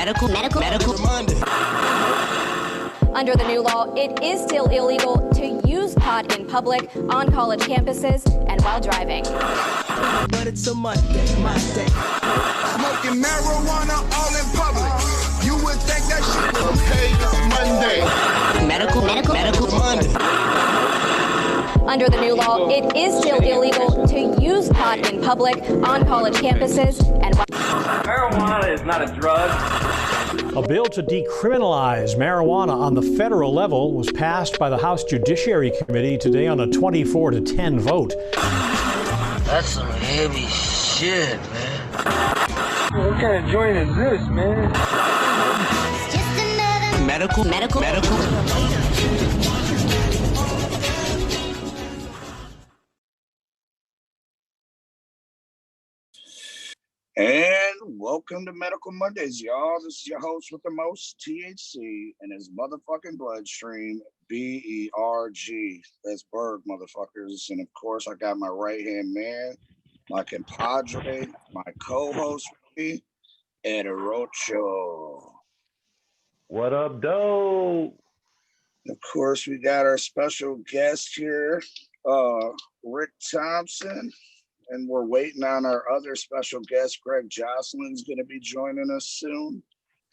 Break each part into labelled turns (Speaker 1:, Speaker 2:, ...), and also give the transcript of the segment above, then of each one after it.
Speaker 1: medical Monday.
Speaker 2: Under the new law, it is still illegal to use pot in public, on college campuses, and while driving.
Speaker 1: But it's a Monday.
Speaker 3: Smoking marijuana all in public. You would think that shit was okay. It's Monday.
Speaker 1: Medical Monday.
Speaker 2: Under the new law, it is still illegal to use pot in public, on college campuses, and while...
Speaker 4: Marijuana is not a drug.
Speaker 5: A bill to decriminalize marijuana on the federal level was passed by the House Judiciary Committee today on a 24-10 vote.
Speaker 6: That's some heavy shit, man.
Speaker 4: What kind of joint is this, man?
Speaker 1: Medical.
Speaker 7: And welcome to Medical Mondays, y'all. This is your host with the most, THC, and his motherfucking bloodstream, BERG. That's Berg, motherfuckers. And of course, I got my right-hand man, my compadre, my co-host with me, Ed Rocho.
Speaker 8: What up, doe?
Speaker 7: Of course, we got our special guest here, Rick Thompson. And we're waiting on our other special guest, Greg Joslin's going to be joining us soon.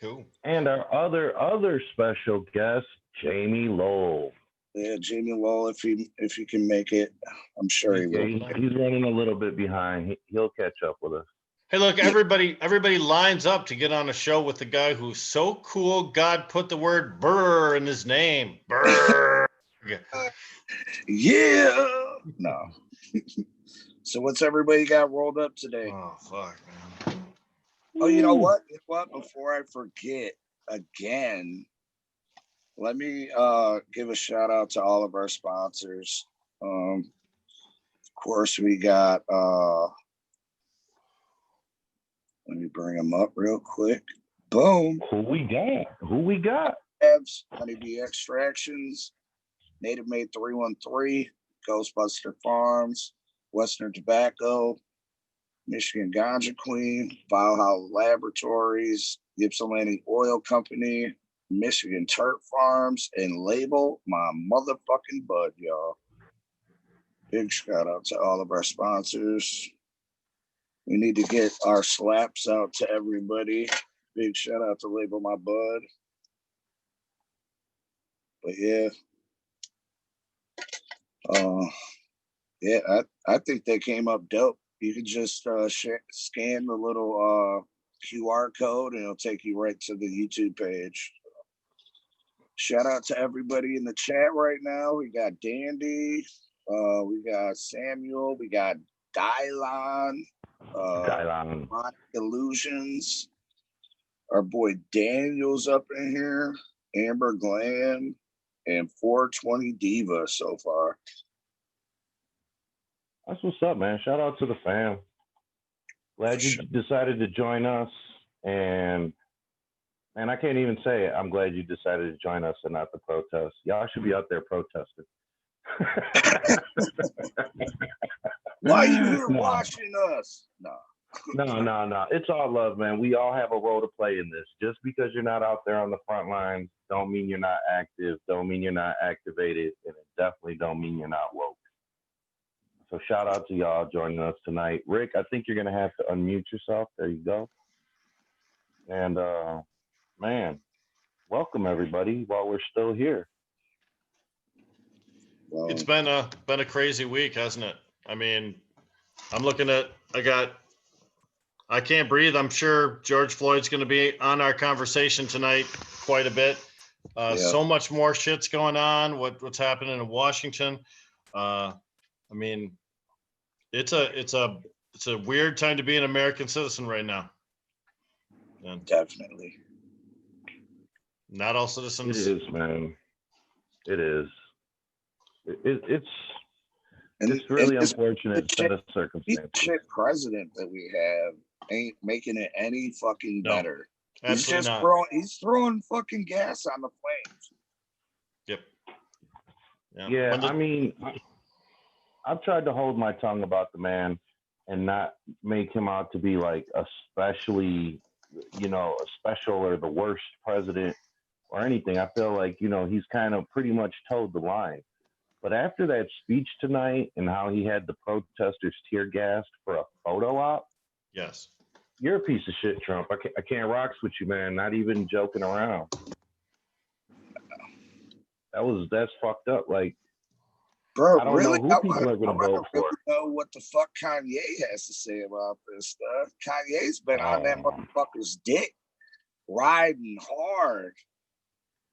Speaker 8: Cool. And our other special guest, Jamie Lowell.
Speaker 7: Yeah, Jamie Lowell, if he can make it, I'm sure he will.
Speaker 8: He's running a little bit behind. He'll catch up with us.
Speaker 9: Hey, look, everybody lines up to get on a show with the guy who's so cool. God put the word "burr" in his name. Burr.
Speaker 7: Yeah. No. So what's everybody got rolled up today?
Speaker 9: Oh, fuck, man.
Speaker 7: Oh, you know what? Before I forget again, let me give a shout out to all of our sponsors. Of course, we got, let me bring them up real quick. Boom.
Speaker 8: Who we got?
Speaker 7: Honeybee Extractions, Native Made 313, Ghostbuster Farms, Western Tobacco, Michigan Ganja Queen, Valhalla Laboratories, Ypsilanti Oil Company, Michigan Turf Farms, and Label My Motherfucking Bud, y'all. Big shout out to all of our sponsors. We need to get our slaps out to everybody. Big shout out to Label My Bud. But yeah. Yeah, I think they came up dope. You can just scan the little QR code and it'll take you right to the YouTube page. Shout out to everybody in the chat right now. We got Dandy, we got Samuel, we got Dylon, Illusions. Our boy Daniel's up in here, Amber Glam, and 420 Diva so far.
Speaker 8: That's what's up, man. Shout out to the fam. Glad you decided to join us. And I can't even say it. I'm glad you decided to join us and not the protest. Y'all should be out there protesting.
Speaker 7: Why are you here watching us?
Speaker 8: No. It's all love, man. We all have a role to play in this. Just because you're not out there on the front lines don't mean you're not active, don't mean you're not activated, and it definitely don't mean you're not woke. So shout out to y'all joining us tonight. Rick, I think you're going to have to unmute yourself. There you go. And, man, welcome everybody while we're still here.
Speaker 9: It's been a crazy week, hasn't it? I mean, I'm looking at, I can't breathe. I'm sure George Floyd's going to be on our conversation tonight quite a bit. So much more shit's going on. What's happening in Washington? I mean, it's a weird time to be an American citizen right now. And
Speaker 7: definitely.
Speaker 9: Not all citizens.
Speaker 8: It is, man. It is. It's really unfortunate set of circumstances.
Speaker 7: The shit president that we have ain't making it any fucking better. He's just throwing fucking gas on the flames.
Speaker 9: Yep.
Speaker 8: Yeah, I mean, I've tried to hold my tongue about the man and not make him out to be like especially a special or the worst president or anything. I feel like, he's kind of pretty much towed the line. But after that speech tonight and how he had the protesters tear gassed for a photo op,
Speaker 9: Yes.
Speaker 8: you're a piece of shit, Trump. I can't rocks with you, man. Not even joking around. That's fucked up. Like,
Speaker 7: Bro,
Speaker 8: I don't
Speaker 7: really?
Speaker 8: know who people are going to vote for.
Speaker 7: Really know what the fuck Kanye has to say about this stuff. Kanye's been on that motherfucker's dick, riding hard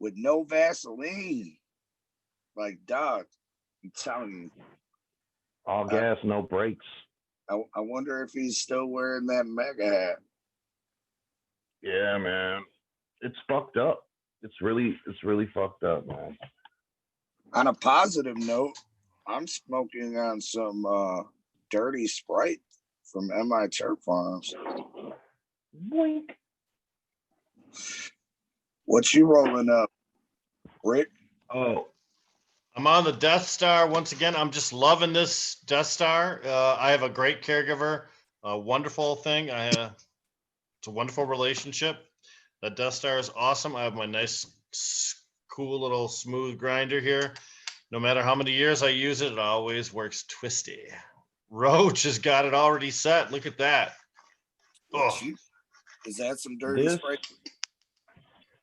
Speaker 7: with no Vaseline. Like, dog, I'm telling you.
Speaker 8: All gas, no brakes.
Speaker 7: I wonder if he's still wearing that MAGA hat.
Speaker 8: Yeah, man. It's fucked up. It's really fucked up, man.
Speaker 7: On a positive note, I'm smoking on some dirty Sprite from MI Turf Farms.
Speaker 8: Boink.
Speaker 7: What you rolling up, Rick?
Speaker 8: Oh,
Speaker 9: I'm on the Death Star once again. I'm just loving this Death Star. I have a great caregiver, a wonderful thing. It's a wonderful relationship. That Death Star is awesome. I have my nice, cool little smooth grinder here. No matter how many years I use it, it always works twisty. Roach has got it already set. Look at that. Oh,
Speaker 7: Is that some dirty Sprite?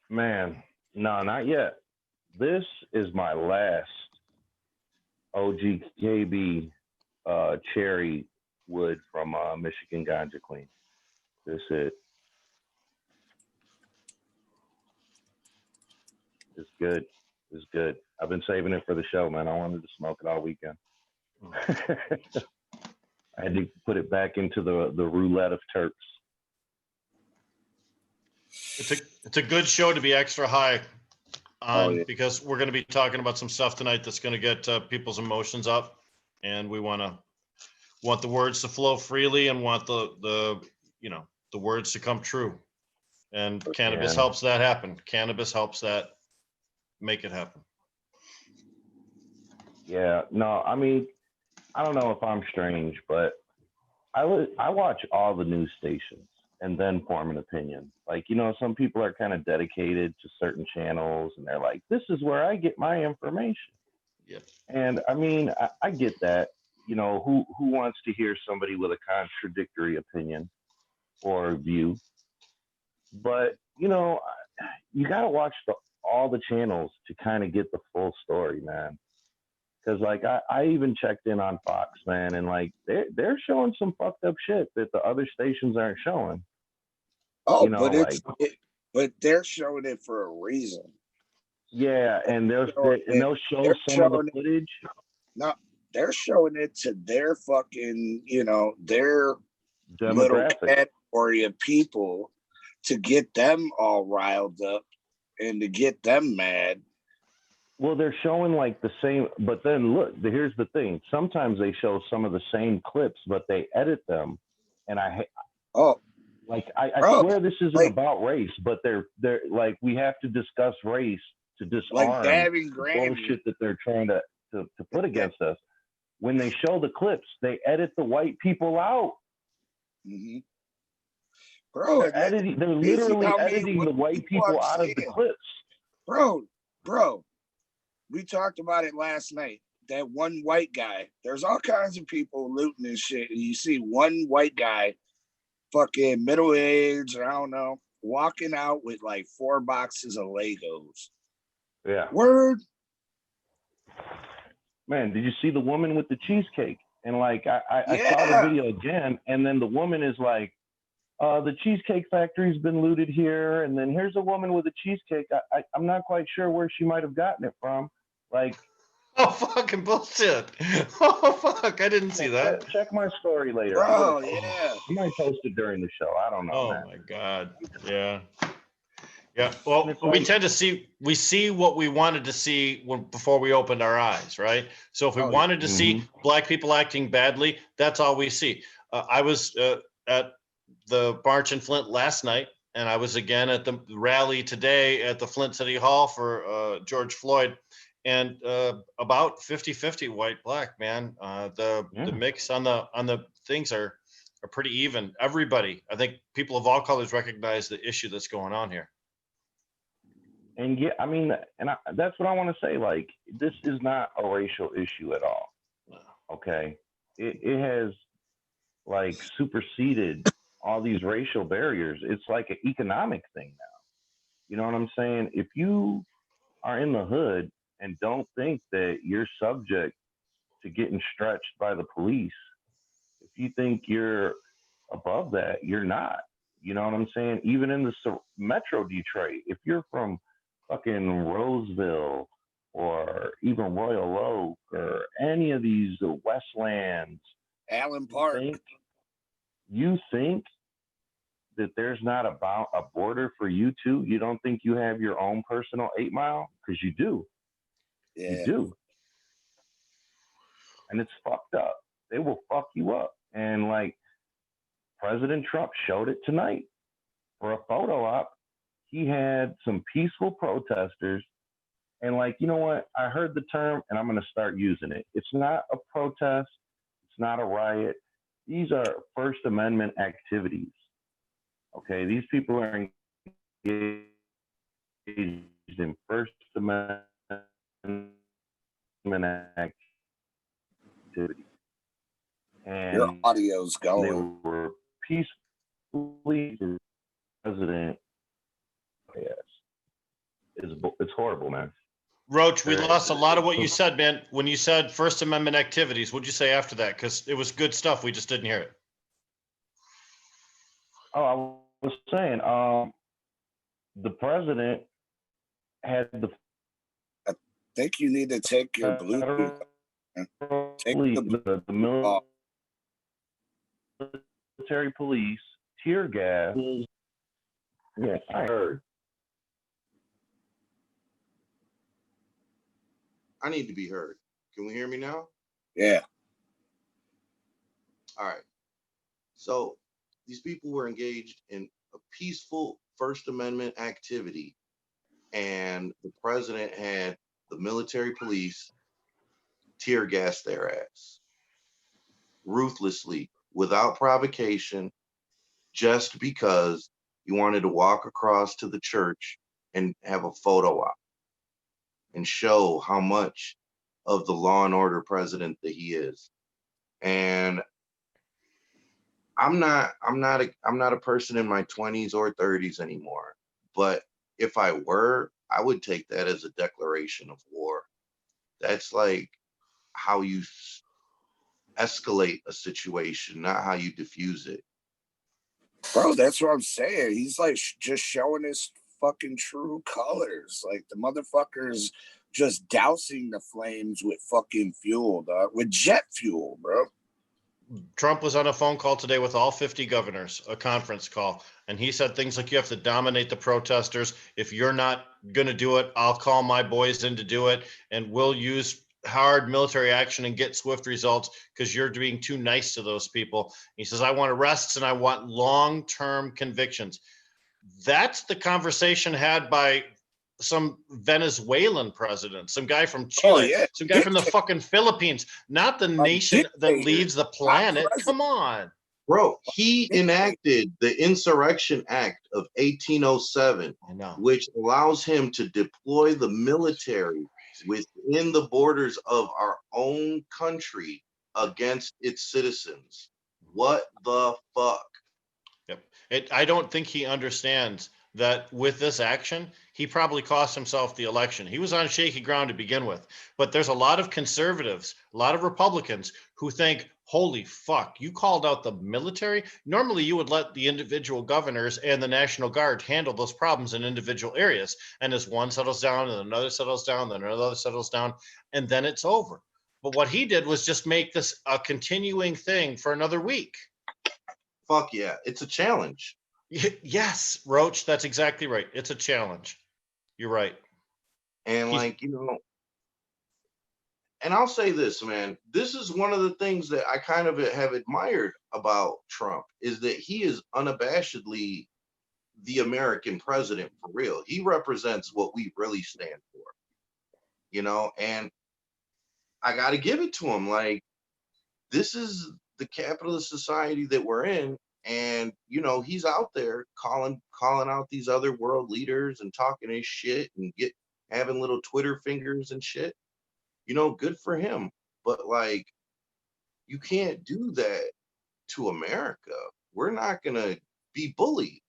Speaker 8: Man, no, not yet. This is my last OGKB cherry wood from Michigan Ganja Queen. This is it. It's good. It's good. I've been saving it for the show, man. I wanted to smoke it all weekend. I had to put it back into the roulette of terps.
Speaker 9: it's a good show to be extra high on because we're going to be talking about some stuff tonight that's going to get people's emotions up, and we want the words to flow freely and want the words to come true. And cannabis helps that happen. Cannabis helps that make it happen.
Speaker 8: Yeah, no, I mean, I don't know if I'm strange, but I watch all the news stations and then form an opinion. Like, some people are kind of dedicated to certain channels and they're like, this is where I get my information.
Speaker 9: Yep.
Speaker 8: And I mean, I get that, who wants to hear somebody with a contradictory opinion or view? But, you got to watch all the channels to kind of get the full story, man. Because, like, I even checked in on Fox, man, and, like, they're showing some fucked up shit that the other stations aren't showing.
Speaker 7: Oh, but they're showing it for a reason.
Speaker 8: Yeah, and they'll show some of the footage.
Speaker 7: No, they're showing it to their fucking, their little category of people to get them all riled up and to get them mad.
Speaker 8: Well, they're showing like the same, but then look, here's the thing. Sometimes they show some of the same clips, but they edit them. And I swear this isn't about race, but they're like, we have to discuss race to disarm the bullshit that they're trying to put against us. When they show the clips, they edit the white people out.
Speaker 7: Mm-hmm. Bro,
Speaker 8: they're literally editing the white people out of the clips.
Speaker 7: Bro, we talked about it last night. That one white guy. There's all kinds of people looting and shit. And you see one white guy, fucking middle-aged, I don't know, walking out with like 4 boxes of Legos.
Speaker 8: Yeah.
Speaker 7: Word.
Speaker 8: Man, did you see the woman with the cheesecake? And like, I saw the video again, and then the woman is like, the Cheesecake Factory's been looted here, and then here's a woman with a cheesecake. I'm not quite sure where she might have gotten it from. Like,
Speaker 9: oh, fucking bullshit. Oh, fuck, I didn't see that.
Speaker 8: Check my story later.
Speaker 7: Bro, yeah.
Speaker 8: I might post it during the show. I don't know.
Speaker 9: Oh,
Speaker 8: man.
Speaker 9: my God. Yeah. Yeah, well, we tend to see what we wanted to see before we opened our eyes, right? So if we wanted to see black people acting badly, that's all we see. I was at the march in Flint last night, and I was again at the rally today at the Flint City Hall for George Floyd, and about 50-50 white black, man. The mix on the things are are pretty even. Everybody, I think people of all colors recognize the issue that's going on here.
Speaker 8: And yeah, I mean, that's what I want to say. Like, this is not a racial issue at all. Okay, it has like superseded all these racial barriers. It's like an economic thing now. You know what I'm saying? If you are in the hood and don't think that you're subject to getting stretched by the police, if you think you're above that, you're not. You know what I'm saying? Even in the Metro Detroit, if you're from fucking Roseville or even Royal Oak or any of these Westlands,
Speaker 7: Allen Park,
Speaker 8: you think that there's not a border for you too? You don't think you have your own personal 8 Mile? Because you do.
Speaker 7: Yeah.
Speaker 8: You do. And it's fucked up. They will fuck you up. And like President Trump showed it tonight for a photo op. He had some peaceful protesters. And like, you know what? I heard the term and I'm going to start using it. It's not a protest. It's not a riot. These are First Amendment activities. Okay, these people are engaged in First Amendment activity. And
Speaker 7: your audio's going.
Speaker 8: They were peacefully president. Yes, it's horrible, man.
Speaker 9: Roach, we lost a lot of what you said, man. When you said First Amendment activities, what'd you say after that? Because it was good stuff. We just didn't hear it.
Speaker 8: Oh, I was saying, the president had the.
Speaker 7: I think you need to take your Bluetooth. Take
Speaker 8: the military police, tear gas. Yeah, I heard.
Speaker 10: I need to be heard. Can we hear me now?
Speaker 7: Yeah.
Speaker 10: All right. So these people were engaged in a peaceful First Amendment activity, and the president had the military police tear gas their ass ruthlessly, without provocation, just because he wanted to walk across to the church and have a photo op and show how much of the law and order president that he is. And I'm not a person in my 20s or 30s anymore, but if I were, I would take that as a declaration of war. That's like how you escalate a situation, not how you diffuse it.
Speaker 7: Bro, that's what I'm saying. He's like just showing his fucking true colors. Like the motherfucker's just dousing the flames with fucking fuel, dog, with jet fuel, bro.
Speaker 9: Trump was on a phone call today with all 50 governors, a conference call, and he said things like, you have to dominate the protesters. If you're not going to do it, I'll call my boys in to do it, and we'll use hard military action and get swift results because you're being too nice to those people. He says, I want arrests and I want long-term convictions. That's the conversation had by some Venezuelan president, some guy from Chile, some guy from the fucking Philippines, not the nation that leads the planet. Come on.
Speaker 10: Bro, he enacted the Insurrection Act of 1807, which allows him to deploy the military within the borders of our own country against its citizens. What the fuck?
Speaker 9: Yep. I don't think he understands that with this action, he probably cost himself the election. He was on shaky ground to begin with, but there's a lot of conservatives, a lot of Republicans who think, holy fuck, you called out the military? Normally you would let the individual governors and the National Guard handle those problems in individual areas. And as one settles down and another settles down, then another settles down, and then it's over. But what he did was just make this a continuing thing for another week.
Speaker 10: Fuck yeah, it's a challenge.
Speaker 9: Yes, Roach, that's exactly right. It's a challenge. You're right.
Speaker 10: And and I'll say this, man, this is one of the things that I kind of have admired about Trump is that he is unabashedly the American president for real. He represents what we really stand for, and I got to give it to him. Like, this is the capitalist society that we're in. And, you know, he's out there calling out these other world leaders and talking his shit and having little Twitter fingers and shit. You know, good for him. But like, you can't do that to America. We're not gonna be bullied.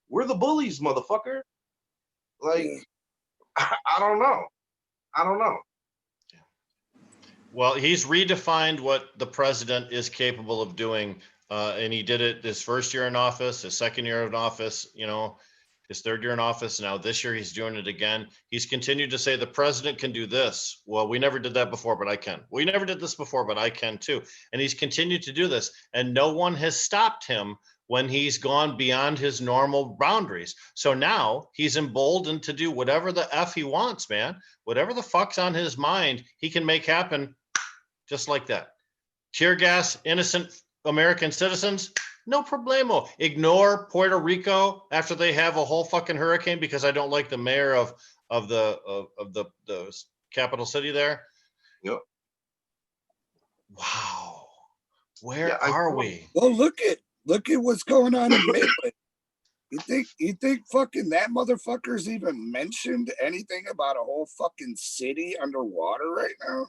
Speaker 10: We're the bullies, motherfucker. Like, I don't know. I don't know.
Speaker 9: Well, he's redefined what the president is capable of doing, and he did it his first year in office, his second year in office, you know, his third year in office. Now this year he's doing it again. He's continued to say the president can do this. Well, we never did that before, but I can. We never did this before, but I can too. And he's continued to do this, and no one has stopped him when he's gone beyond his normal boundaries. So now he's emboldened to do whatever the F he wants, man. Whatever the fuck's on his mind, he can make happen just like that. Tear gas innocent American citizens, no problemo. Ignore Puerto Rico after they have a whole fucking hurricane because I don't like the mayor of the capital city there.
Speaker 10: Yep.
Speaker 9: Wow. Where are we?
Speaker 7: Well, look at what's going on in Midland. You think fucking that motherfucker's even mentioned anything about a whole fucking city underwater right now?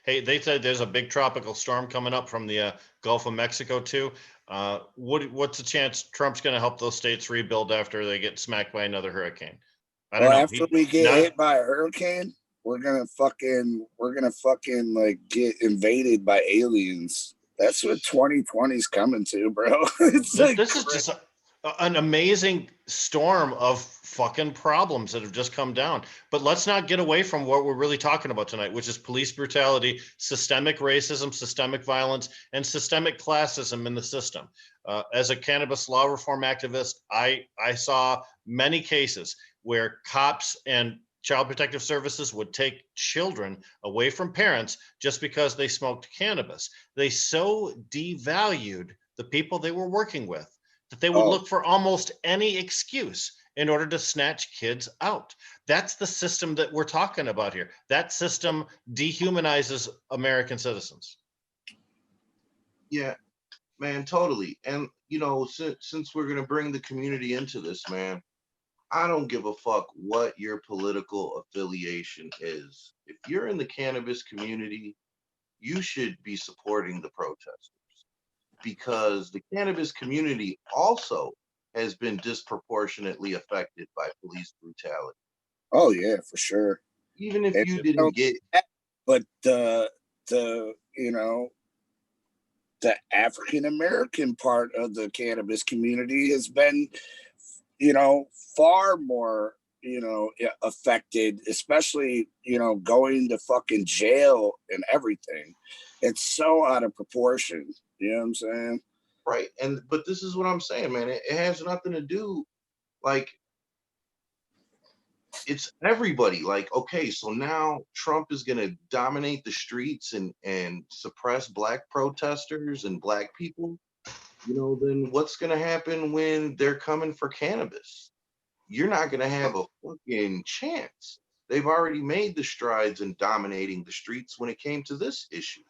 Speaker 9: Hey, they said there's a big tropical storm coming up from the Gulf of Mexico too. What's the chance Trump's going to help those states rebuild after they get smacked by another hurricane? I don't know.
Speaker 7: After we get hit by a hurricane, we're gonna fucking like get invaded by aliens. That's what 2020's coming to, bro.
Speaker 9: This is just an amazing storm of fucking problems that have just come down. But let's not get away from what we're really talking about tonight, which is police brutality, systemic racism, systemic violence, and systemic classism in the system. As a cannabis law reform activist, I saw many cases where cops and Child Protective Services would take children away from parents just because they smoked cannabis. They so devalued the people they were working with that they would look for almost any excuse in order to snatch kids out. That's the system that we're talking about here. That system dehumanizes American citizens.
Speaker 10: Yeah, man, totally. And, you know, since we're going to bring the community into this, man, I don't give a fuck what your political affiliation is. If you're in the cannabis community, you should be supporting the protesters, because the cannabis community also has been disproportionately affected by police brutality.
Speaker 7: Oh yeah, for sure.
Speaker 10: Even if you didn't get,
Speaker 7: but the you know, the African American part of the cannabis community has been, you know, far more, you know, affected, especially, you know, going to fucking jail and everything. It's so out of proportion. You know what I'm saying?
Speaker 10: Right. But this is what I'm saying, man. It has nothing to do, like, it's everybody. Like, okay, so now Trump is going to dominate the streets and suppress black protesters and black people. You know, then what's going to happen when they're coming for cannabis? You're not going to have a fucking chance. They've already made the strides in dominating the streets when it came to this issue.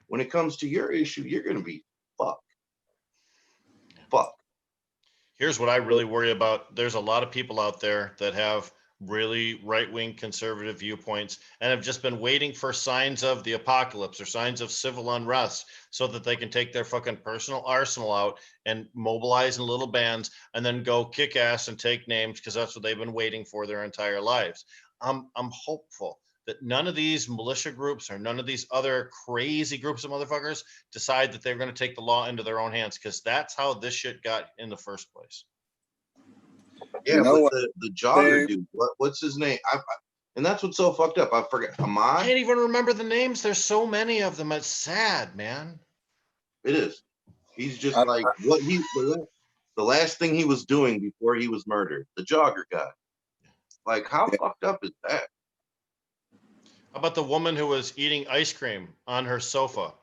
Speaker 10: When it comes to your issue, you're going to be fucked. Fuck.
Speaker 9: Here's what I really worry about. There's a lot of people out there that have really right-wing conservative viewpoints and have just been waiting for signs of the apocalypse or signs of civil unrest so that they can take their fucking personal arsenal out and mobilize in little bands and then go kick ass and take names, because that's what they've been waiting for their entire lives. I'm hopeful that none of these militia groups or none of these other crazy groups of motherfuckers decide that they're going to take the law into their own hands, because that's how this shit got in the first place.
Speaker 10: Yeah, you know, but the jogger dude, what's his name? And that's what's so fucked up. I forget. Ahmad?
Speaker 9: I can't even remember the names. There's so many of them. It's sad, man.
Speaker 10: It is. He's just like what the last thing he was doing before he was murdered. The jogger guy. Like, how fucked up is that?
Speaker 9: How about the woman who was eating ice cream on her sofa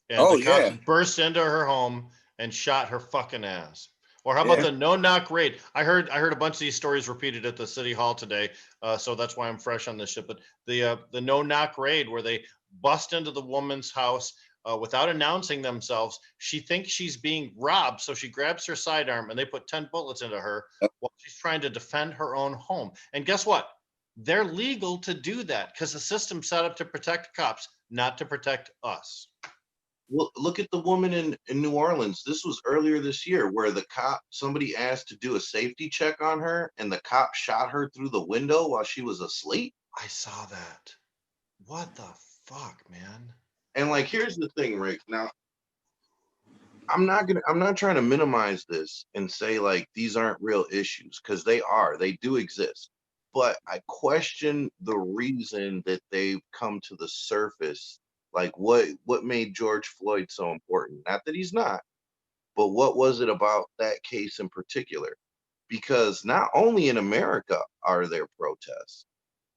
Speaker 9: and the cops burst into her home and shot her fucking ass? Or how about the no-knock raid? I heard a bunch of these stories repeated at the city hall today, so that's why I'm fresh on this shit. But the no-knock raid where they bust into the woman's house without announcing themselves. She thinks she's being robbed, so she grabs her sidearm and they put 10 bullets into her while she's trying to defend her own home. And guess what? They're legal to do that because the system's set up to protect cops, not to protect us.
Speaker 10: Well, look at the woman in New Orleans. This was earlier this year where somebody asked to do a safety check on her and the cop shot her through the window while she was asleep.
Speaker 9: I saw that. What the fuck, man?
Speaker 10: And like, here's the thing, Rick. Now, I'm not trying to minimize this and say like these aren't real issues, because they do exist. But I question the reason that they've come to the surface. Like what made George Floyd so important? Not that he's not, but what was it about that case in particular? Because not only in America are there protests,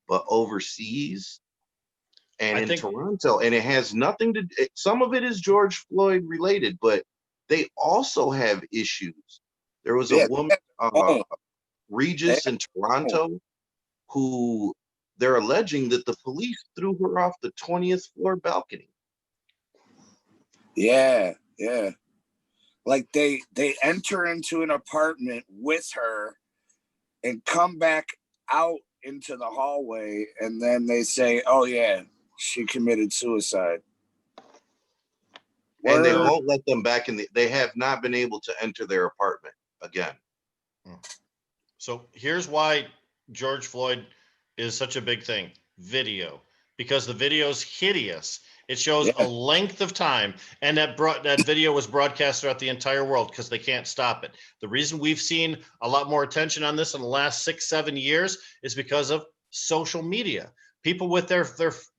Speaker 10: but overseas and in Toronto, and it has nothing to. Some of it is George Floyd related, but they also have issues. There was a woman, Regis in Toronto, who they're alleging that the police threw her off the 20th floor balcony.
Speaker 7: Yeah. Like they enter into an apartment with her and come back out into the hallway, and then they say, "Oh yeah, she committed suicide."
Speaker 10: And they won't let them back in. They have not been able to enter their apartment again.
Speaker 9: So here's why George Floyd is such a big thing. Video. Because the video's hideous. It shows a length of time, and that video was broadcast throughout the entire world because they can't stop it. The reason we've seen a lot more attention on this in the last 6-7 years is because of social media. People with their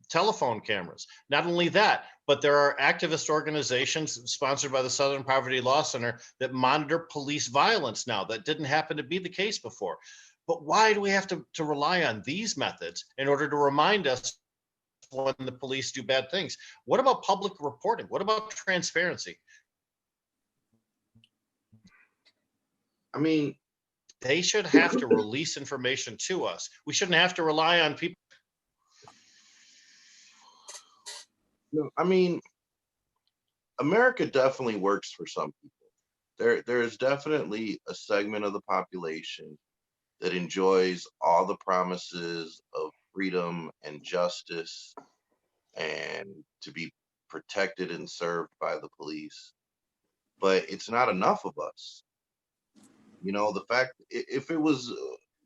Speaker 9: telephone cameras. Not only that, but there are activist organizations sponsored by the Southern Poverty Law Center that monitor police violence now. That didn't happen to be the case before. But why do we have to rely on these methods in order to remind us when the police do bad things? What about public reporting? What about transparency?
Speaker 10: I mean,
Speaker 9: they should have to release information to us. We shouldn't have to rely on people.
Speaker 10: No, I mean, America definitely works for some people. There is definitely a segment of the population that enjoys all the promises of freedom and justice and to be protected and served by the police. But it's not enough of us. You know, the fact, if it was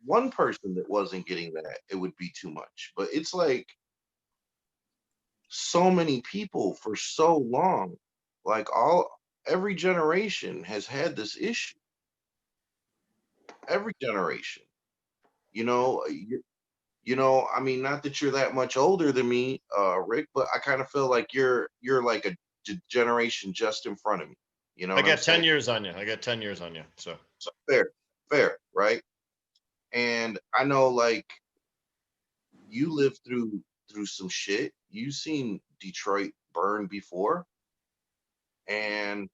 Speaker 10: one person that wasn't getting that, it would be too much. But it's like so many people for so long, like every generation has had this issue. Every generation, you know, I mean, not that you're that much older than me, Rick, but I kind of feel like you're like a generation just in front of me. You know,
Speaker 9: I got 10 years on you. So
Speaker 10: fair, right? And I know, like, you lived through some shit. You've seen Detroit burn before, and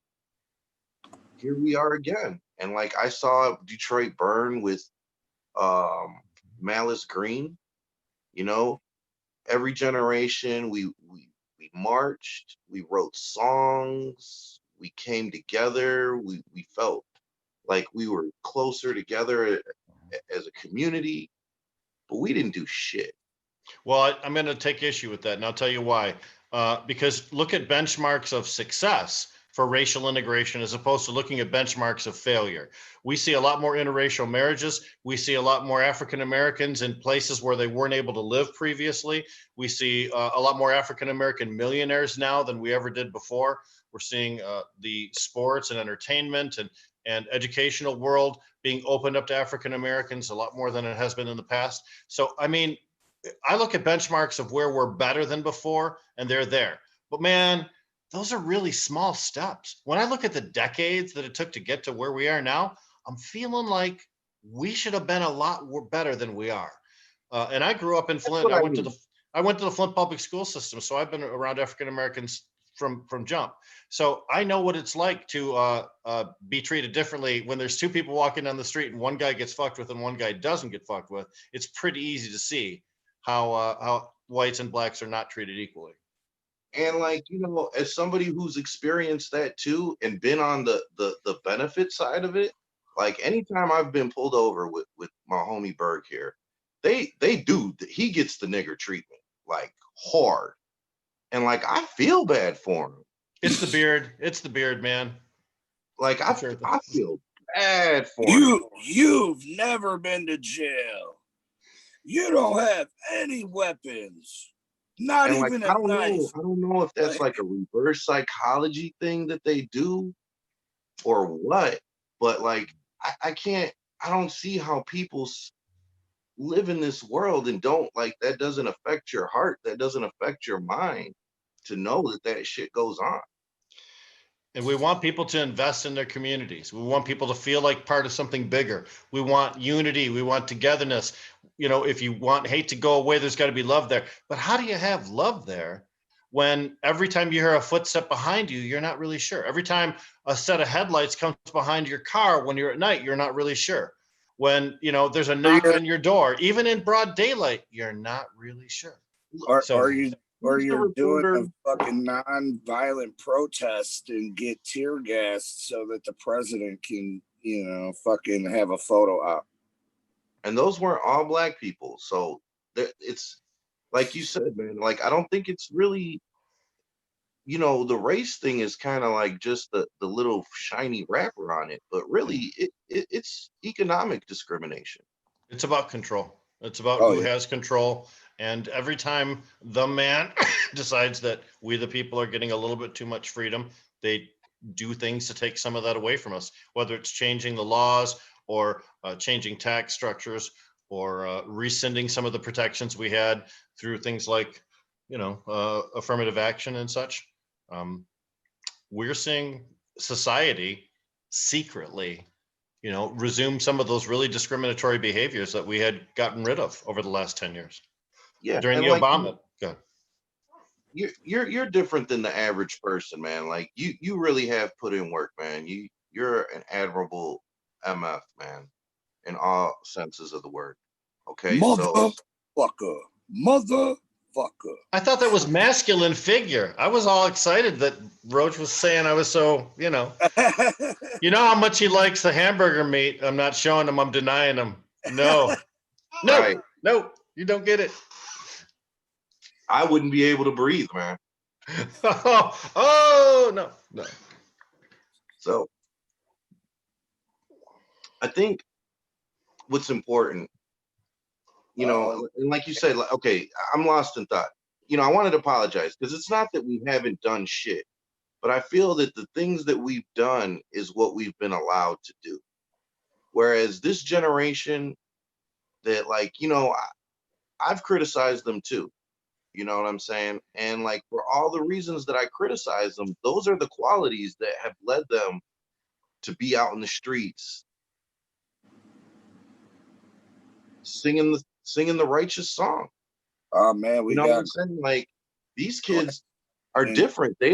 Speaker 10: here we are again. And like, I saw Detroit burn with Malice Green. You know, every generation we marched, we wrote songs, we came together, we felt like we were closer together as a community, but we didn't do shit.
Speaker 9: Well, I'm going to take issue with that, and I'll tell you why. Because look at benchmarks of success for racial integration as opposed to looking at benchmarks of failure. We see a lot more interracial marriages. We see a lot more African Americans in places where they weren't able to live previously. We see a lot more African American millionaires now than we ever did before. We're seeing the sports and entertainment and educational world being opened up to African Americans a lot more than it has been in the past. So, I mean, I look at benchmarks of where we're better than before, and they're there. But man, those are really small steps. When I look at the decades that it took to get to where we are now, I'm feeling like we should have been a lot better than we are. And I grew up in Flint. I went to the Flint public school system, so I've been around African Americans from jump. So I know what it's like to be treated differently when there's two people walking down the street and one guy gets fucked with and one guy doesn't get fucked with. It's pretty easy to see how whites and blacks are not treated equally.
Speaker 10: And like, you know, as somebody who's experienced that too and been on the benefit side of it, like anytime I've been pulled over with my homie Berg here, he gets the nigger treatment like hard. And like I feel bad for him.
Speaker 9: It's the beard. It's the beard, man.
Speaker 10: Like I feel bad for him.
Speaker 7: You've never been to jail. You don't have any weapons. Not
Speaker 10: and
Speaker 7: even
Speaker 10: like,
Speaker 7: a knife.
Speaker 10: I don't know if that's like a reverse psychology thing that they do or what, but like I don't see how people live in this world and don't like that doesn't affect your heart, that doesn't affect your mind to know that shit goes on.
Speaker 9: And we want people to invest in their communities. We want people to feel like part of something bigger. We want unity. We want togetherness. You know, if you want hate to go away, there's got to be love there. But how do you have love there when every time you hear a footstep behind you, you're not really sure? Every time a set of headlights comes behind your car when you're at night, you're not really sure. When, you know, there's a knock on your door, even in broad daylight, you're not really sure.
Speaker 7: Or you're doing a fucking non-violent protest and get tear gassed so that the president can, you know, fucking have a photo op.
Speaker 10: And those weren't all black people. So it's like you said, man, like, I don't think it's really, you know, the race thing is kind of like just the little shiny wrapper on it, but really it's economic discrimination.
Speaker 9: It's about control. It's about who has control. And every time the man decides that we, the people, are getting a little bit too much freedom, they do things to take some of that away from us, whether it's changing the laws or changing tax structures or rescinding some of the protections we had through things like, you know, affirmative action and such. We're seeing society secretly, you know, resume some of those really discriminatory behaviors that we had gotten rid of over the last 10 years.
Speaker 10: Yeah,
Speaker 9: during the
Speaker 10: like,
Speaker 9: Obama. Go ahead.
Speaker 10: You're different than the average person, man. Like you really have put in work, man. You're an admirable MF, man, in all senses of the word. Okay,
Speaker 7: motherfucker.
Speaker 9: I thought that was masculine figure. I was all excited that Roach was saying I was so, you know how much he likes the hamburger meat. I'm not showing him. I'm denying him. No,
Speaker 10: Right.
Speaker 9: no, you don't get it.
Speaker 10: I wouldn't be able to breathe, man.
Speaker 9: Oh, no.
Speaker 10: So I think what's important, you know, and like you said, like, okay, I'm lost in thought. You know, I wanted to apologize because it's not that we haven't done shit, but I feel that the things that we've done is what we've been allowed to do. Whereas this generation that, like, you know, I've criticized them too. You know what I'm saying? And like, for all the reasons that I criticize them, those are the qualities that have led them to be out in the streets singing the righteous song.
Speaker 7: Oh man,
Speaker 10: you know what I'm saying? Like, these kids are different. They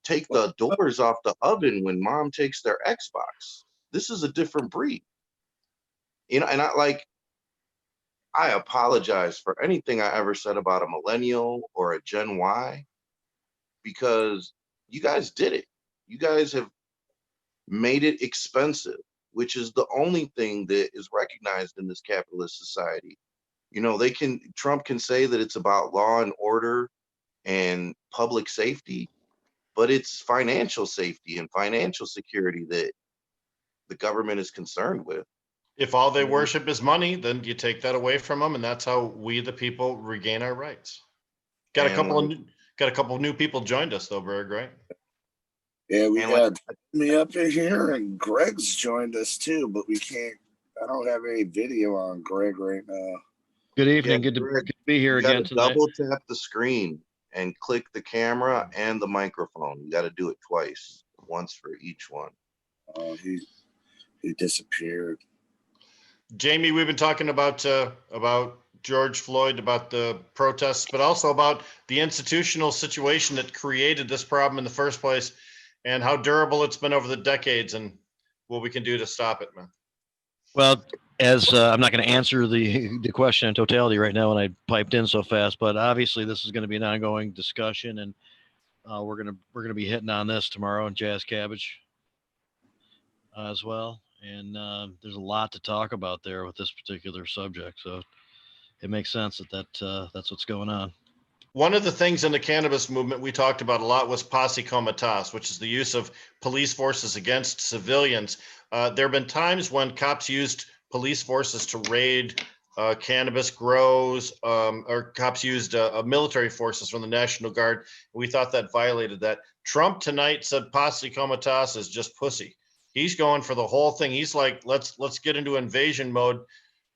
Speaker 10: take the doors off the oven when mom takes their Xbox. This is a different breed. You know, and I apologize for anything I ever said about a millennial or a Gen Y, because you guys did it. You guys have made it expensive, which is the only thing that is recognized in this capitalist society. You know, Trump can say that it's about law and order and public safety, but it's financial safety and financial security that the government is concerned with.
Speaker 9: If all they worship is money, then you take that away from them, and that's how we, the people, regain our rights. Got a couple of new people joined us though, Berg, right?
Speaker 7: Yeah, we got me up in here, and Greg's joined us too, but we can't. I don't have any video on Greg right now.
Speaker 11: Good evening. Good to be here again tonight.
Speaker 10: Double tap the screen and click the camera and the microphone. You got to do it twice, once for each one.
Speaker 7: Oh, he disappeared.
Speaker 9: Jamie, we've been talking about George Floyd, about the protests, but also about the institutional situation that created this problem in the first place and how durable it's been over the decades and what we can do to stop it, man.
Speaker 11: Well, as I'm not going to answer the question in totality right now, and I piped in so fast, but obviously this is going to be an ongoing discussion, and we're gonna be hitting on this tomorrow in Jazz Cabbage as well. And there's a lot to talk about there with this particular subject, so it makes sense that that's what's going on.
Speaker 9: One of the things in the cannabis movement we talked about a lot was posse comitatus, which is the use of police forces against civilians. There have been times when cops used police forces to raid cannabis grows, or cops used military forces from the National Guard. We thought that violated that. Trump tonight said posse comitatus is just pussy. He's going for the whole thing. He's like, let's get into invasion mode.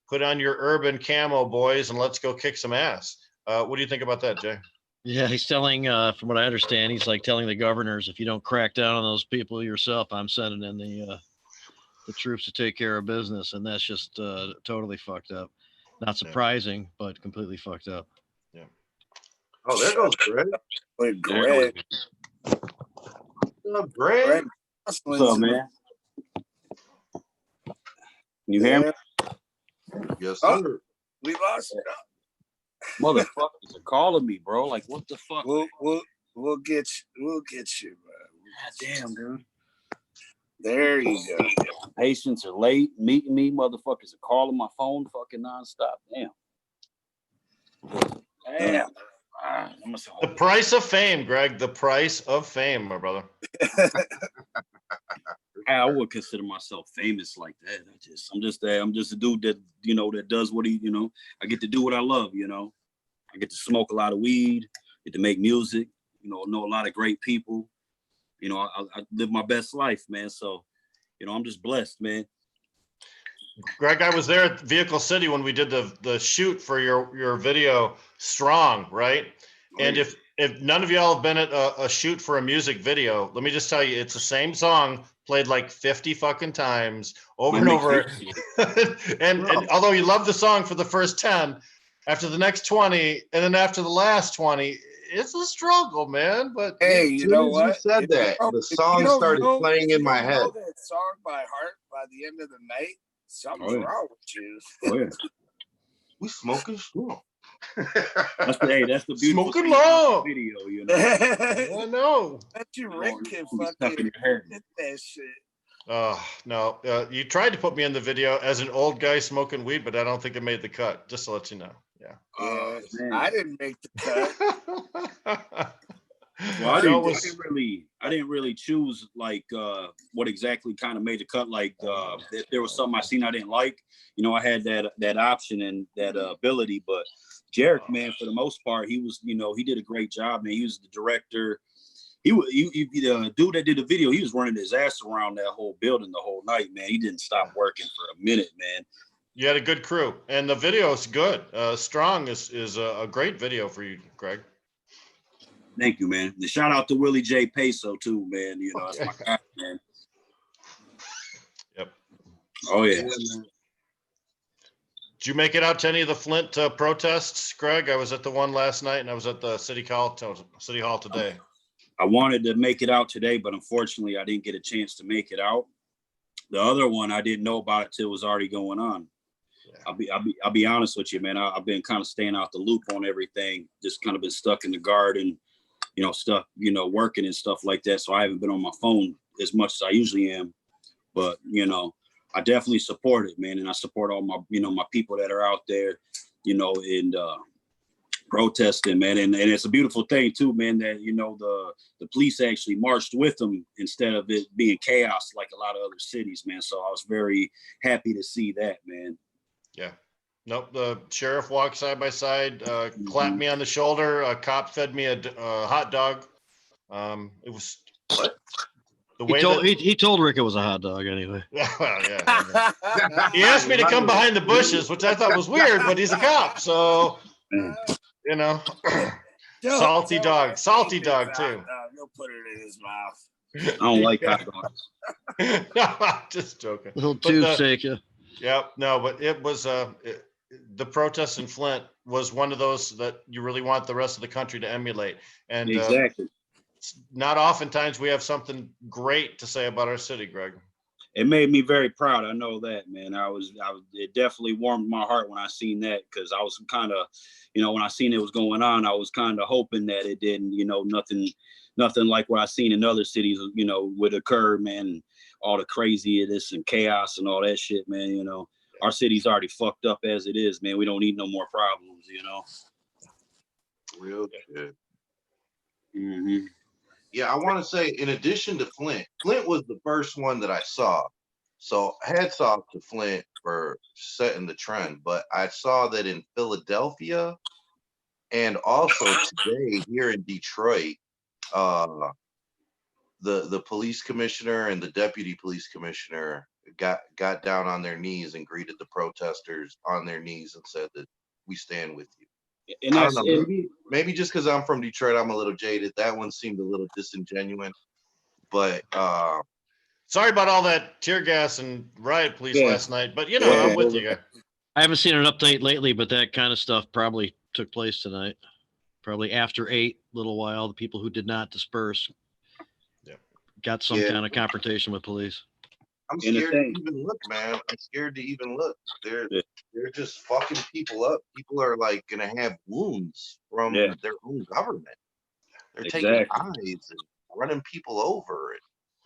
Speaker 9: Put on your urban camo, boys, and let's go kick some ass. What do you think about that, Jay?
Speaker 11: Yeah, he's telling, from what I understand, he's like telling the governors, if you don't crack down on those people yourself, I'm sending in the troops to take care of business, and that's just totally fucked up. Not surprising, but completely fucked up.
Speaker 9: Yeah.
Speaker 10: Oh, there goes Greg.
Speaker 7: Wait, Greg.
Speaker 10: What's up, Greg?
Speaker 12: What's up, man? You hear me?
Speaker 10: Yes, sir.
Speaker 7: We lost it.
Speaker 12: Motherfuckers are calling me, bro. Like, what the fuck?
Speaker 7: We'll get you, bro.
Speaker 12: God damn, dude.
Speaker 7: There you go.
Speaker 12: Patients are late, meeting me. Motherfuckers are calling my phone fucking nonstop. Damn. Damn.
Speaker 9: The price of fame, Greg. The price of fame, my brother.
Speaker 12: I would consider myself famous like that. I'm just a dude that, that does what he, I get to do what I love, I get to smoke a lot of weed, get to make music, know a lot of great people. I live my best life, man. So, I'm just blessed, man.
Speaker 9: Greg, I was there at Vehicle City when we did the shoot for your video Strong, right? And if none of y'all have been at a shoot for a music video, let me just tell you, it's the same song played like 50 fucking times over and over. and although you love the song for the first 10, after the next 20, and then after the last 20, it's a struggle, man. But
Speaker 10: hey, you know what? You said that. The song started playing in my head.
Speaker 7: Know that song by heart by the end of the night. Something's wrong with you.
Speaker 12: Oh, yeah.
Speaker 10: We smoking strong.
Speaker 12: That's the beautiful
Speaker 9: smoking low
Speaker 12: video,
Speaker 9: I know.
Speaker 7: Bet you Rick can fucking hit that shit.
Speaker 9: Oh no! You tried to put me in the video as an old guy smoking weed, but I don't think it made the cut. Just to let you know. Yeah.
Speaker 7: I didn't make the cut.
Speaker 12: Well, I didn't really choose like what exactly kind of made the cut. Like if there was something I seen I didn't like, I had that option and that ability. But Jarek, man, for the most part, he was, he did a great job, man. He was the director. The dude that did the video, he was running his ass around that whole building the whole night, man. He didn't stop working for a minute, man.
Speaker 9: You had a good crew, and the video is good. Strong is a great video for you, Greg.
Speaker 12: Thank you, man. The shout out to Willie J. Peso too, man. That's my guy, man.
Speaker 9: Yep.
Speaker 12: Oh yeah.
Speaker 9: Did you make it out to any of the Flint protests, Greg? I was at the one last night, and I was at the City Hall today.
Speaker 12: I wanted to make it out today, but unfortunately, I didn't get a chance to make it out. The other one, I didn't know about it till it was already going on. Yeah. I'll be honest with you, man. I've been kind of staying out the loop on everything. Just kind of been stuck in the garden, stuff, working and stuff like that. So I haven't been on my phone as much as I usually am. But I definitely support it, man, and I support all my, my people that are out there, and protesting, man, and it's a beautiful thing too, man, that the police actually marched with them instead of it being chaos like a lot of other cities, man. So I was very happy to see that, man.
Speaker 9: Yeah. Nope. The sheriff walked side by side, clapped me on the shoulder. A cop fed me a hot dog. It was what?
Speaker 11: He told Rick it was a hot dog anyway.
Speaker 9: Well, yeah. He asked me to come behind the bushes, which I thought was weird, but he's a cop, so salty dog too.
Speaker 7: He'll put it in his mouth.
Speaker 12: I don't like hot dogs.
Speaker 9: Just joking.
Speaker 11: Little tube shaker.
Speaker 9: Yep. No, but it was the protest in Flint was one of those that you really want the rest of the country to emulate. And
Speaker 12: Exactly.
Speaker 9: not oftentimes we have something great to say about our city, Greg.
Speaker 12: It made me very proud. I know that, man. It definitely warmed my heart when I seen that, because I was kind of, when I seen it was going on, I was kind of hoping that it didn't, nothing like what I seen in other cities, would occur, man. All the craziness and chaos and all that shit, man. Our city's already fucked up as it is, man. We don't need no more problems,
Speaker 10: Real shit.
Speaker 12: Mm-hmm.
Speaker 10: Yeah, I want to say, in addition to Flint was the first one that I saw. So hats off to Flint for setting the trend. But I saw that in Philadelphia and also today here in Detroit, the police commissioner and the deputy police commissioner got down on their knees and greeted the protesters on their knees and said that we stand with you.
Speaker 12: And
Speaker 10: I don't know, maybe just because I'm from Detroit, I'm a little jaded. That one seemed a little disingenuous. But
Speaker 9: sorry about all that tear gas and riot police last night. But I'm with you.
Speaker 11: I haven't seen an update lately, but that kind of stuff probably took place tonight. Probably after 8, little while, the people who did not disperse got some kind of confrontation with police.
Speaker 10: I'm scared to even look, man. I'm scared to even look. They're just fucking people up. People are like gonna have wounds from their own government. They're taking eyes and running people over.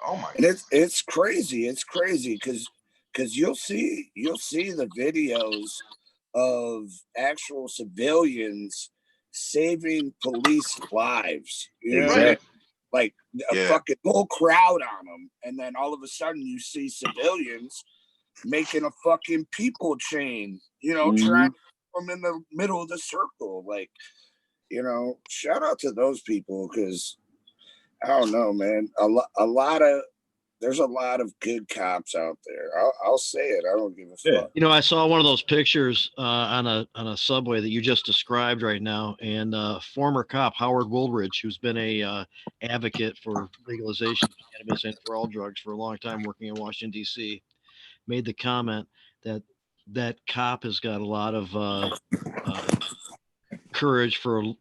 Speaker 10: Oh my!
Speaker 7: And it's crazy. It's crazy because you'll see the videos of actual civilians saving police lives. Like a fucking whole crowd on them, and then all of a sudden you see civilians making a fucking people chain, trying to put them in the middle of the circle. Like, shout out to those people, because I don't know, man. There's a lot of good cops out there. I'll say it. I don't give a fuck.
Speaker 11: I saw one of those pictures on a subway that you just described right now, and former cop Howard Woolridge, who's been a advocate for legalization of cannabis and for all drugs for a long time, working in Washington D.C., made the comment that cop has got a lot of courage for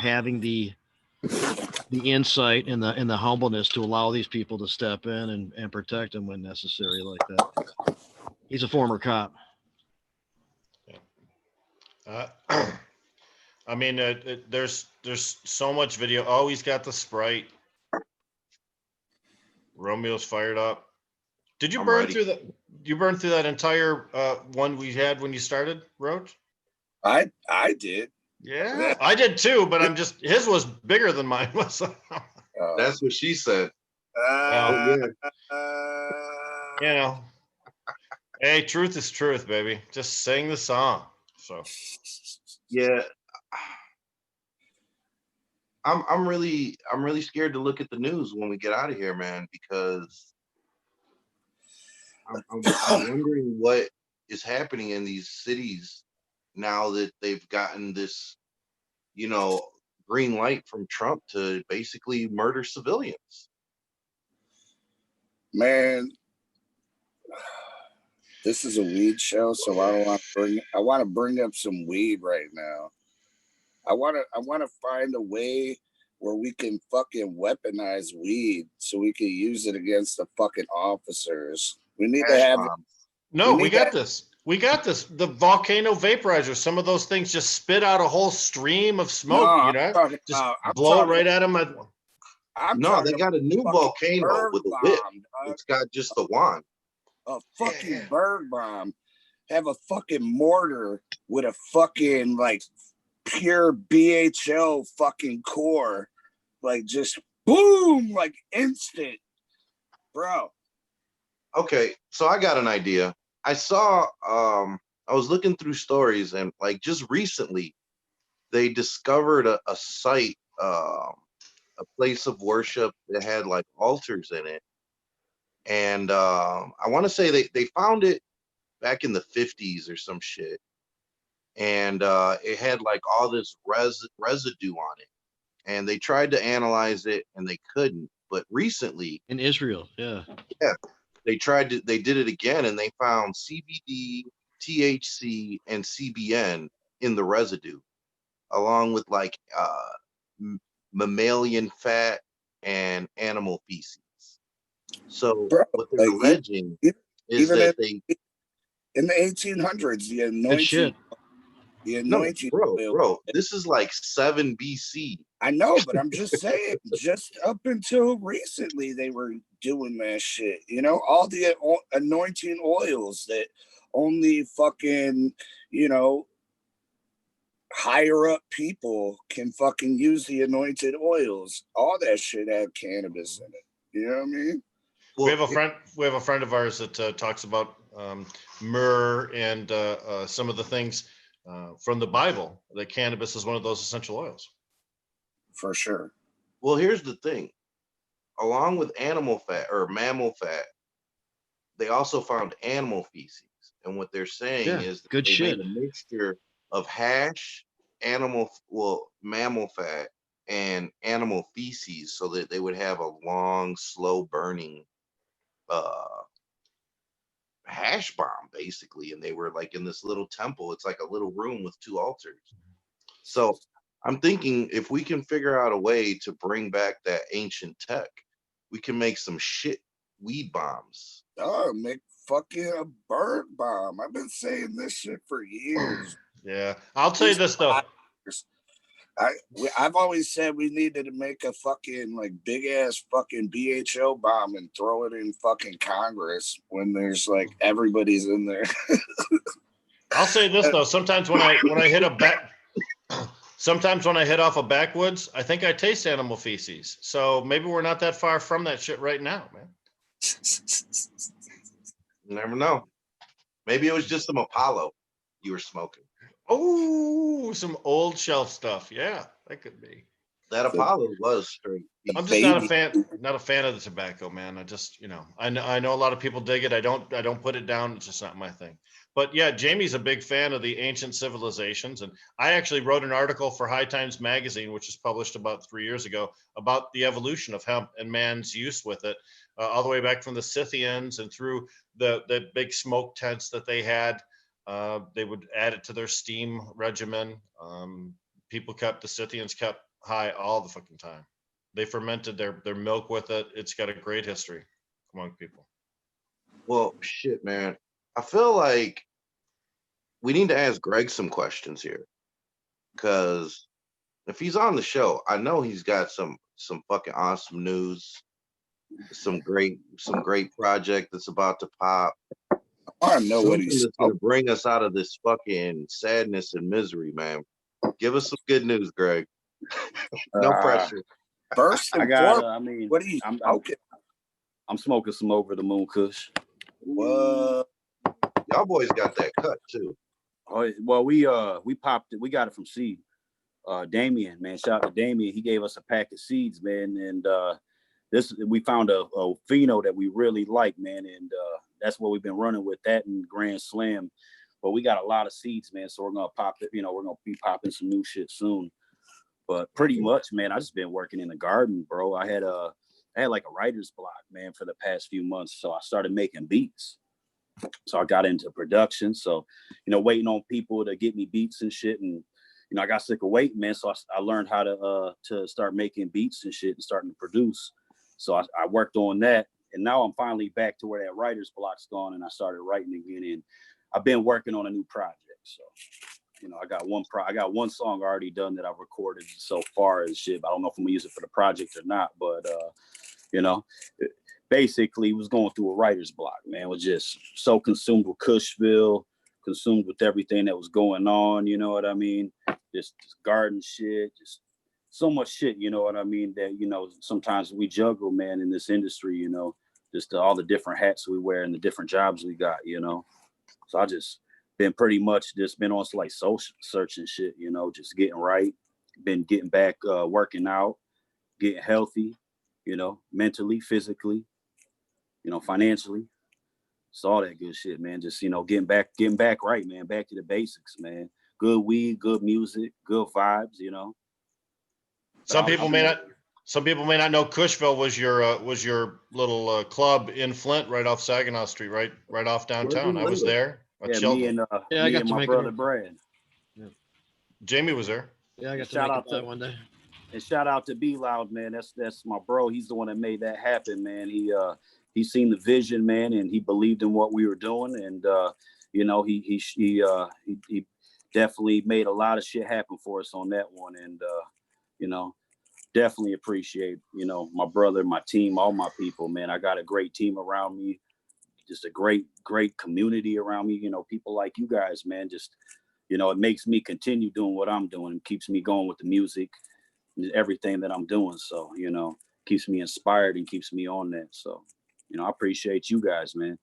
Speaker 11: having the insight and the humbleness to allow these people to step in and protect them when necessary like that. He's a former cop.
Speaker 9: I mean, there's so much video. Oh, he's got the Sprite. Romeo's fired up. Did you burn through that? You burned through that entire one we had when you started, Roach?
Speaker 7: I did.
Speaker 9: Yeah, I did too, but his was bigger than mine was.
Speaker 10: That's what she said.
Speaker 9: Hey, truth is truth, baby. Just sing the song. So,
Speaker 10: yeah, I'm really scared to look at the news when we get out of here, man, because I'm wondering what is happening in these cities now that they've gotten this, green light from Trump to basically murder civilians.
Speaker 7: Man, this is a weed show, so I want to bring up some weed right now. I want to find a way where we can fucking weaponize weed so we can use it against the fucking officers. We need to have
Speaker 9: we got this. We got this. The volcano vaporizer. Some of those things just spit out a whole stream of smoke. Just blow it right at them.
Speaker 10: No, they got a new volcano with a whip. It's got just the wand.
Speaker 7: A fucking bird bomb. Have a fucking mortar with a fucking pure BHO fucking core. Just boom, instant. Bro.
Speaker 10: Okay, so I got an idea. I saw, I was looking through stories, and just recently, they discovered a site, a place of worship that had altars in it. And I want to say they found it back in the 50s or some shit. And it had all this residue on it. And they tried to analyze it and they couldn't. But recently
Speaker 11: in Israel,
Speaker 10: they did it again, and they found CBD, THC and CBN in the residue, along with like mammalian fat and animal feces. So
Speaker 7: Bro,
Speaker 10: what they're
Speaker 7: like
Speaker 10: alleging is
Speaker 7: even
Speaker 10: that they
Speaker 7: in the 1800s,
Speaker 11: Good shit.
Speaker 7: the
Speaker 10: no,
Speaker 7: anointing oil.
Speaker 10: bro, this is like 7 BC.
Speaker 7: I know, but I'm just saying, just up until recently, they were doing that shit. You know, all the anointing oils that only fucking, you know, higher up people can fucking use the anointed oils. All that shit have cannabis in it. You know what I mean?
Speaker 10: Well,
Speaker 9: we have a friend of ours that talks about myrrh and some of the things from the Bible. That cannabis is one of those essential oils.
Speaker 7: For sure.
Speaker 10: Well, here's the thing. Along with animal fat or mammal fat, they also found animal feces. And what they're saying is that
Speaker 11: good
Speaker 10: they
Speaker 11: shit.
Speaker 10: made a mixture of hash, mammal fat, and animal feces so that they would have a long, slow burning hash bomb, basically. And they were like in this little temple. It's like a little room with 2 altars. So I'm thinking if we can figure out a way to bring back that ancient tech, we can make some shit weed bombs.
Speaker 7: Oh, make fucking a bird bomb. I've been saying this shit for years.
Speaker 9: Yeah, I'll tell you this though.
Speaker 7: I've always said we needed to make a fucking like big ass fucking BHO bomb and throw it in fucking Congress when there's like everybody's in there.
Speaker 9: I'll say this though. Sometimes when I hit sometimes when I hit off a backwoods, I think I taste animal feces. So maybe we're not that far from that shit right now, man.
Speaker 10: You never know. Maybe it was just some Apollo you were smoking.
Speaker 9: Oh, some old shelf stuff. Yeah, that could be.
Speaker 10: That Apollo was straight.
Speaker 9: I'm just not a fan of the tobacco, man. I just, I know a lot of people dig it. I don't put it down. It's just not my thing. But yeah, Jamie's a big fan of the ancient civilizations. And I actually wrote an article for High Times Magazine, which was published about 3 years ago, about the evolution of hemp and man's use with it, all the way back from the Scythians and through the big smoke tents that they had. They would add it to their steam regimen. The Scythians kept high all the fucking time. They fermented their milk with it. It's got a great history among people.
Speaker 10: Well, shit, man. I feel like we need to ask Greg some questions here, because if he's on the show, I know he's got some fucking awesome news, some great project that's about to pop.
Speaker 7: I know what
Speaker 10: he's that's gonna bring us out of this fucking sadness and misery, man. Give us some good news, Greg. No pressure.
Speaker 12: First, what are you smoking? I'm smoking some Over the Moon Kush.
Speaker 10: What? Y'all boys got that cut too.
Speaker 12: Oh well, we popped it. We got it from seed. Damien, man, shout out to Damien. He gave us a pack of seeds, man, and we found a pheno that we really like, man, and that's what we've been running with, that and Grand Slam. But we got a lot of seeds, man, so we're gonna pop it. We're gonna be popping some new shit soon. But pretty much, man, I just been working in the garden, bro. I had like a writer's block, man, for the past few months, so I started making beats. So I got into production. So, waiting on people to get me beats and shit, and I got sick of waiting, man. So I learned how to start making beats and shit and starting to produce. So I worked on that, and now I'm finally back to where that writer's block's gone, and I started writing again. And I've been working on a new project. So, I got one song already done that I've recorded so far and shit. I don't know if I'm gonna use it for the project or not, but basically was going through a writer's block, man. Was just so consumed with Cushville, consumed with everything that was going on, you know what I mean? Just garden shit, just so much shit, you know what I mean, that, sometimes we juggle, man, in this industry, just all the different hats we wear and the different jobs we got, So I just been pretty much just been on like soul searching shit, just getting right, been getting back, working out, getting healthy, mentally, physically, financially. It's all that good shit, man. Just, getting back right, man. Back to the basics, man. Good weed, good music, good vibes,
Speaker 9: Some people may not know Cushville was your little club in Flint, right off Saginaw Street, right off downtown. I was there.
Speaker 12: me and
Speaker 11: I got to
Speaker 12: my
Speaker 11: make
Speaker 12: brother
Speaker 11: it.
Speaker 12: Brad.
Speaker 11: Yeah.
Speaker 9: Jamie was there.
Speaker 11: Yeah, I got to
Speaker 12: Shout
Speaker 11: make
Speaker 12: out
Speaker 11: it by
Speaker 12: to
Speaker 11: one day.
Speaker 12: And shout out to Be Loud, man. That's my bro. He's the one that made that happen, man. He seen the vision, man, and he believed in what we were doing. And he definitely made a lot of shit happen for us on that one. And definitely appreciate my brother, my team, all my people, man. I got a great team around me, just a great community around me. People like you guys, man. Just it makes me continue doing what I'm doing. It keeps me going with the music. Everything that I'm doing. So, keeps me inspired and keeps me on that. So, I appreciate you guys, man.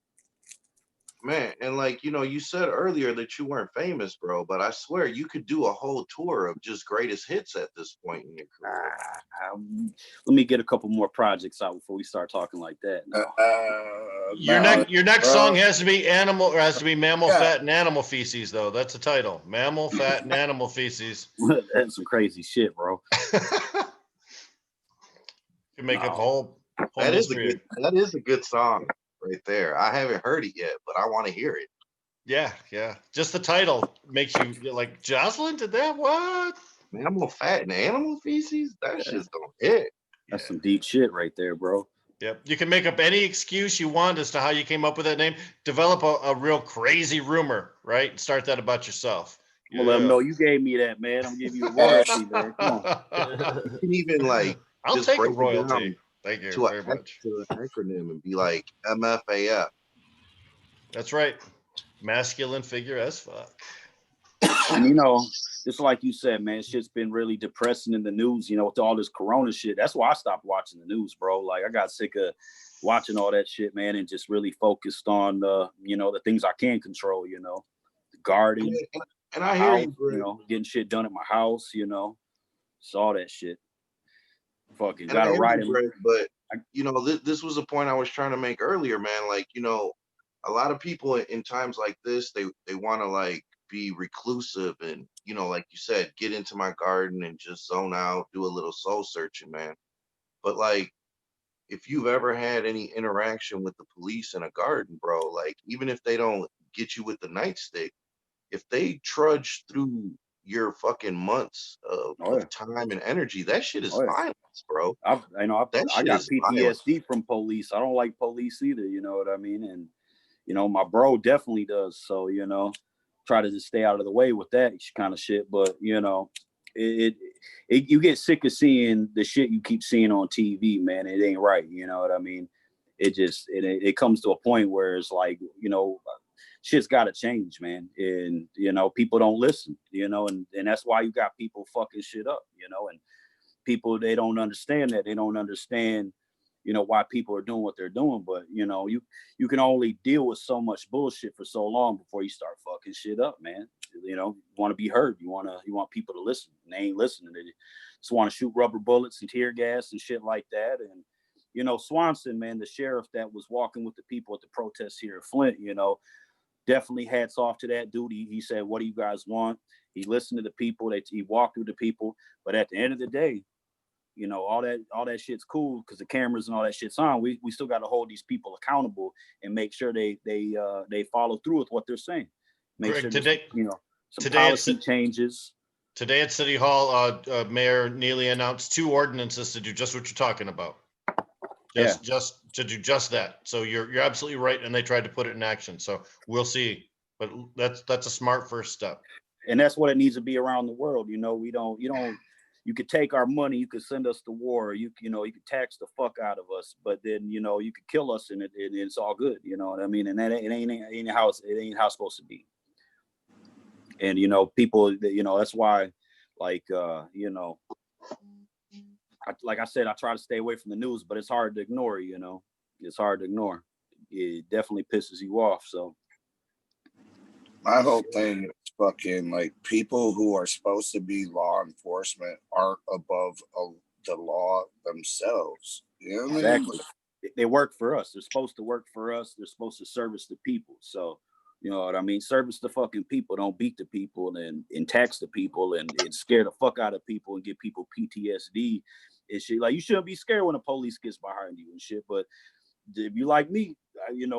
Speaker 10: Man, and you said earlier that you weren't famous, bro, but I swear you could do a whole tour of just greatest hits at this point in your career.
Speaker 12: Let me get a couple more projects out before we start talking like that.
Speaker 9: Your next song has to be mammal fat and animal feces, though. That's the title. Mammal fat and animal feces.
Speaker 12: That's some crazy shit, bro.
Speaker 9: You make up whole
Speaker 10: that is a good song right there. I haven't heard it yet, but I want to hear it.
Speaker 9: Yeah. Just the title makes you like, Joslin did that? What?
Speaker 10: Mammal fat and animal feces? That shit's gonna hit.
Speaker 12: That's some deep shit right there, bro.
Speaker 9: Yep. You can make up any excuse you want as to how you came up with that name. Develop a real crazy rumor, right? Start that about yourself.
Speaker 12: I'm gonna let them know you gave me that, man. I'm gonna give you a royalty, man. Come
Speaker 10: on. You can even
Speaker 9: I'll
Speaker 10: just
Speaker 9: take
Speaker 10: break
Speaker 9: a royalty. Thank you very much.
Speaker 10: To an acronym and be like MFAF.
Speaker 9: That's right. Masculine figure as fuck.
Speaker 12: And just like you said, man, shit's been really depressing in the news, with all this corona shit. That's why I stopped watching the news, bro. Like I got sick of watching all that shit, man, and just really focused on the things I can control, the garden.
Speaker 10: And I hear you,
Speaker 12: getting shit done at my house, it's all that shit. Fucking gotta write it.
Speaker 10: But this was a point I was trying to make earlier, man. A lot of people in times like this, they want to be reclusive and like you said, get into my garden and just zone out, do a little soul searching, man. But if you've ever had any interaction with the police in a garden, bro, even if they don't get you with the nightstick, if they trudge through your fucking months of time and energy, that shit is violence, bro.
Speaker 12: I got PTSD from police. I don't like police either, you know what I mean? And my bro definitely does. So, try to just stay out of the way with that kind of shit. But you get sick of seeing the shit you keep seeing on TV, man. It ain't right. You know what I mean? It comes to a point where it's shit's got to change, man. And people don't listen, and that's why you got people fucking shit up, and people, they don't understand that. They don't understand why people are doing what they're doing. But you can only deal with so much bullshit for so long before you start fucking shit up, man. You want to be heard. You want people to listen, and they ain't listening. They just want to shoot rubber bullets and tear gas and shit like that. And Swanson, man, the sheriff that was walking with the people at the protests here in Flint, definitely hats off to that dude. He said, what do you guys want? He listened to the people. He walked with the people. But at the end of the day, all that shit's cool because the cameras and all that shit's on. We still got to hold these people accountable and make sure they follow through with what they're saying. Make sure today, some policy changes.
Speaker 9: Today at City Hall, Mayor Neely announced 2 ordinances to do just what you're talking about. Just to do just that. So you're absolutely right, and they tried to put it in action. So we'll see. But that's a smart first step.
Speaker 12: And that's what it needs to be around the world. You could take our money, you could send us to war, you could tax the fuck out of us, but then you could kill us and it's all good. You know what I mean? And that it ain't how it's supposed to be. And people, that's why, like I said, I try to stay away from the news, but it's hard to ignore. It's hard to ignore. It definitely pisses you off. So
Speaker 7: my whole thing is fucking people who are supposed to be law enforcement aren't above the law themselves. You know what I mean?
Speaker 12: They work for us. They're supposed to work for us. They're supposed to service the people. So, you know what I mean? Service the fucking people. Don't beat the people and tax the people and scare the fuck out of people and give people PTSD and shit. You shouldn't be scared when the police gets behind you and shit. But if you like me,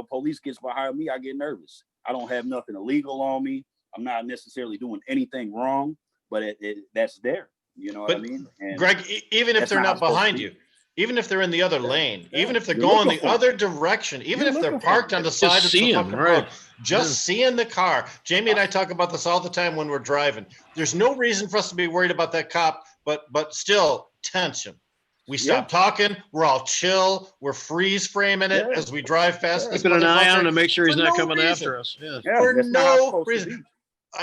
Speaker 12: police gets behind me, I get nervous. I don't have nothing illegal on me. I'm not necessarily doing anything wrong, but that's there. You know what I mean? And
Speaker 9: Greg, even if they're not behind you, even if they're in the other lane, even if they're going the other direction, even if they're parked on the side of the fucking road, just seeing the car. Jamie and I talk about this all the time when we're driving. There's no reason for us to be worried about that cop, but still tension. We stop talking. We're all chill. We're freeze framing it as we drive past this
Speaker 11: Keeping an eye on him
Speaker 9: motherfucker
Speaker 11: to make sure he's
Speaker 9: for
Speaker 11: not
Speaker 9: no
Speaker 11: coming
Speaker 9: reason.
Speaker 11: after us. Yeah.
Speaker 9: For
Speaker 12: that's not how it's
Speaker 9: no
Speaker 12: supposed to
Speaker 9: reason.
Speaker 12: be.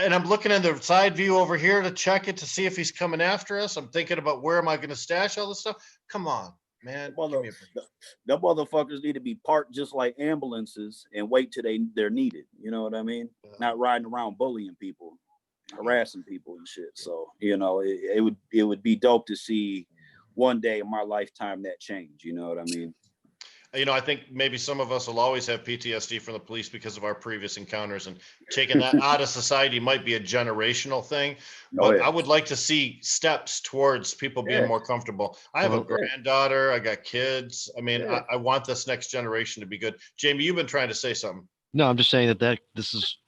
Speaker 9: And I'm looking in the side view over here to check it to see if he's coming after us. I'm thinking about where am I going to stash all this stuff? Come on, man.
Speaker 12: Well,
Speaker 9: Give me a break.
Speaker 12: the motherfuckers need to be parked just like ambulances and wait till they're needed. You know what I mean? Not riding around bullying people, harassing people and shit. So, you know, it would be dope to see one day in my lifetime that change. You know what I mean?
Speaker 9: You know, I think maybe some of us will always have PTSD from the police because of our previous encounters, and taking that out of society might be a generational thing. But I would like to see steps towards people being more comfortable. I have a granddaughter. I got kids. I mean, I want this next generation to be good. Jamie, you've been trying to say something.
Speaker 11: No, I'm just saying that this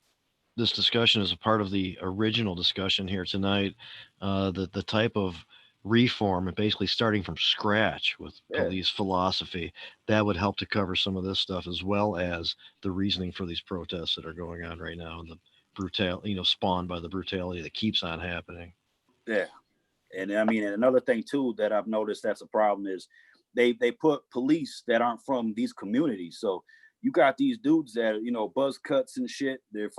Speaker 11: discussion is a part of the original discussion here tonight. The type of reform and basically starting from scratch with police philosophy that would help to cover some of this stuff, as well as the reasoning for these protests that are going on right now and the brutality, spawned by the brutality that keeps on happening.
Speaker 12: Yeah. And I mean, and another thing too that I've noticed that's a problem is they put police that aren't from these communities. So you got these dudes that buzz cuts and shit. They're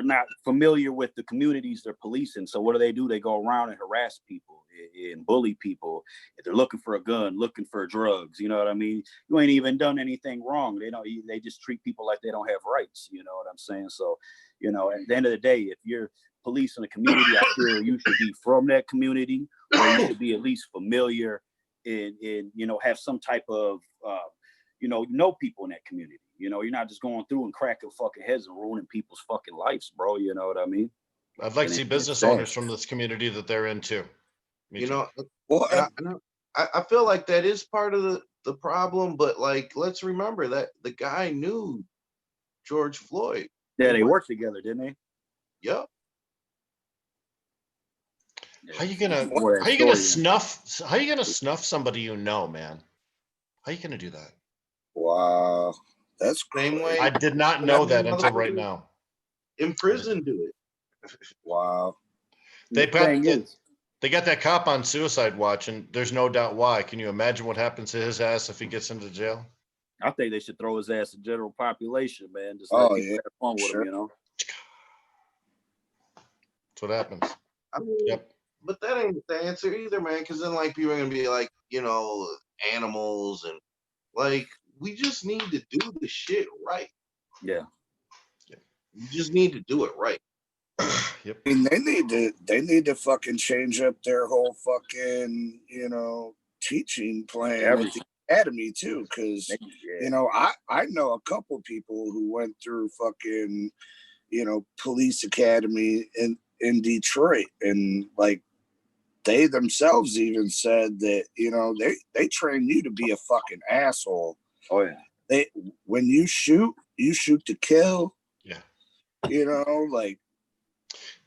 Speaker 12: not familiar with the communities they're policing. So what do? They go around and harass people and bully people. If they're looking for a gun, looking for drugs, you know what I mean? You ain't even done anything wrong. They just treat people like they don't have rights. You know what I'm saying? So, at the end of the day, if you're policing a community, I feel you should be from that community, or you should be at least familiar and have some type of people in that community. You're not just going through and cracking fucking heads and ruining people's fucking lives, bro. You know what I mean?
Speaker 9: I'd like to see business owners from this community that they're into.
Speaker 10: I feel like that is part of the problem, but let's remember that the guy knew George Floyd.
Speaker 12: Yeah, they worked together, didn't they?
Speaker 10: Yep.
Speaker 9: How you gonna snuff somebody man? How you gonna do that?
Speaker 7: Wow. That's
Speaker 10: same way.
Speaker 9: I did not know that until right now.
Speaker 10: In prison, do it.
Speaker 7: Wow.
Speaker 9: They got that cop on suicide watch, and there's no doubt why. Can you imagine what happens to his ass if he gets into jail?
Speaker 12: I think they should throw his ass in general population, man. Just let people have fun with him,
Speaker 9: That's what happens.
Speaker 10: I mean, but that ain't the answer either, man. Because then, people are gonna be like, animals, and we just need to do the shit right.
Speaker 12: Yeah.
Speaker 10: You just need to do it right.
Speaker 9: Yep.
Speaker 7: I mean, they need to fucking change up their whole fucking, teaching plan with the academy too. Cause, I know a couple people who went through fucking, police academy in Detroit, and they themselves even said that, they train you to be a fucking asshole.
Speaker 12: Oh yeah.
Speaker 7: When you shoot to kill.
Speaker 9: Yeah.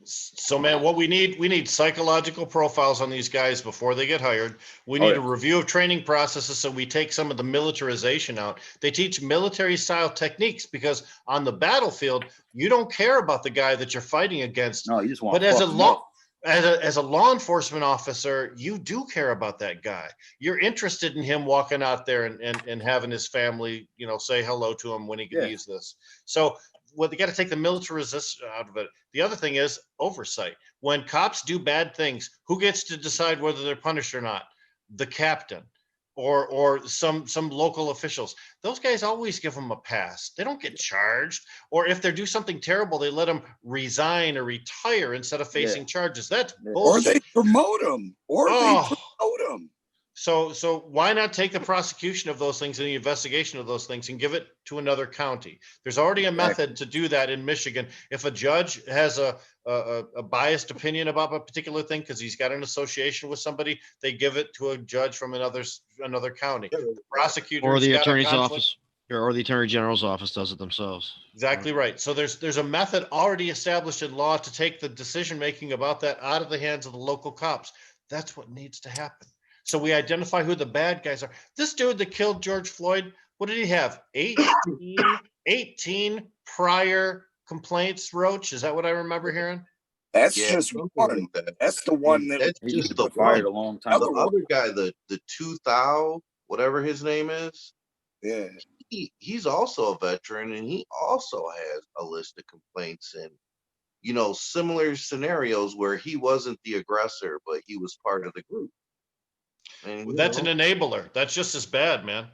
Speaker 7: So
Speaker 9: man, what we need psychological profiles on these guys before they get hired. We need a review of training processes, so we take some of the militarization out. They teach military style techniques, because on the battlefield, you don't care about the guy that you're fighting against.
Speaker 12: No, you just want.
Speaker 9: But as a law enforcement officer, you do care about that guy. You're interested in him walking out there and having his family, say hello to him when he leaves this. So they got to take the militarization out of it. The other thing is oversight. When cops do bad things, who gets to decide whether they're punished or not? The captain or some local officials. Those guys always give them a pass. They don't get charged. Or if they do something terrible, they let them resign or retire instead of facing charges. That's bullshit.
Speaker 7: Or they promote them.
Speaker 9: So why not take the prosecution of those things and the investigation of those things and give it to another county? There's already a method to do that in Michigan. If a judge has a biased opinion about a particular thing because he's got an association with somebody, they give it to a judge from another county. The prosecutor
Speaker 11: or the attorney's office. Or the Attorney General's office does it themselves.
Speaker 9: Exactly right. So there's a method already established in law to take the decision making about that out of the hands of the local cops. That's what needs to happen. So we identify who the bad guys are. This dude that killed George Floyd, what did he have? 18 prior complaints, Roach? Is that what I remember hearing?
Speaker 7: That's
Speaker 10: Yeah,
Speaker 7: just
Speaker 10: something
Speaker 7: one.
Speaker 10: like that.
Speaker 7: That's the one that
Speaker 10: That's
Speaker 12: He
Speaker 10: just
Speaker 12: was
Speaker 10: the
Speaker 12: fired
Speaker 10: one.
Speaker 12: a long time
Speaker 10: The
Speaker 12: ago.
Speaker 10: other guy, the 2000, whatever his name is,
Speaker 7: yeah.
Speaker 10: He's also a veteran, and he also has a list of complaints and similar scenarios where he wasn't the aggressor, but he was part of the group. And
Speaker 9: That's an enabler. That's just as bad, man.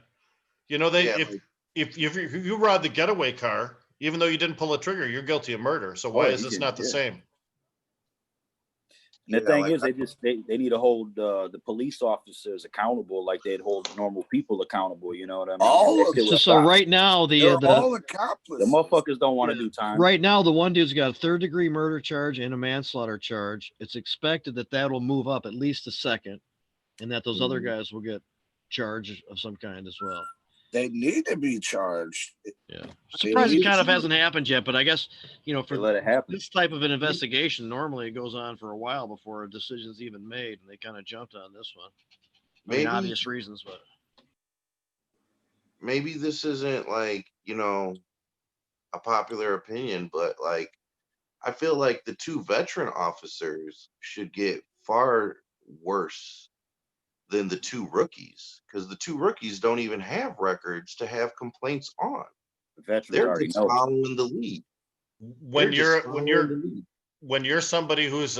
Speaker 9: You know, if you robbed the getaway car, even though you didn't pull a trigger, you're guilty of murder. So why is this not the same?
Speaker 12: And the thing is, they need to hold the police officers accountable like they'd hold normal people accountable. You know what I mean?
Speaker 11: So right now
Speaker 7: they're all accomplices.
Speaker 12: The motherfuckers don't want to do time.
Speaker 11: Right now, the one dude's got a 3rd-degree murder charge and a manslaughter charge. It's expected that will move up at least a second, and that those other guys will get charged of some kind as well.
Speaker 7: They need to be charged.
Speaker 11: Yeah, I'm surprised it kind of hasn't happened yet, but I guess for
Speaker 12: let it happen.
Speaker 11: This type of an investigation, normally it goes on for a while before a decision's even made, and they kind of jumped on this one.
Speaker 10: Maybe
Speaker 11: obvious reasons, but
Speaker 10: maybe this isn't like a popular opinion, but like I feel like the 2 veteran officers should get far worse than the 2 rookies, because the 2 rookies don't even have records to have complaints on. They're just following the lead.
Speaker 9: When you're somebody who's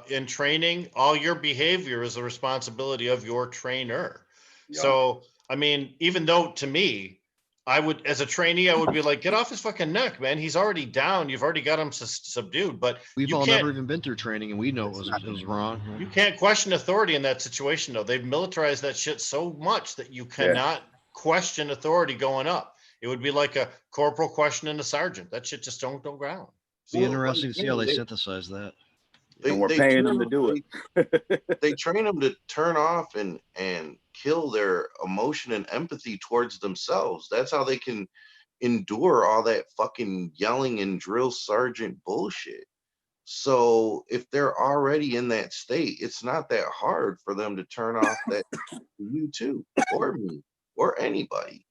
Speaker 9: in training, all your behavior is the responsibility of your trainer. Yeah. So I mean, even though to me, I would, as a trainee, I would be like, get off his fucking neck, man. He's already down. You've already got him subdued. But
Speaker 11: we've all never even been through training, and we know it was wrong.
Speaker 9: You can't question authority in that situation, though. They've militarized that shit so much that you cannot question authority going up. It would be like a corporal questioning a sergeant. That shit just don't go down.
Speaker 11: It's interesting to see how they synthesize that.
Speaker 12: And we're paying them to do it.
Speaker 10: They train them to turn off and kill their emotion and empathy towards themselves. That's how they can endure all that fucking yelling and drill sergeant bullshit. So if they're already in that state, it's not that hard for them to turn off that you too, or me, or anybody.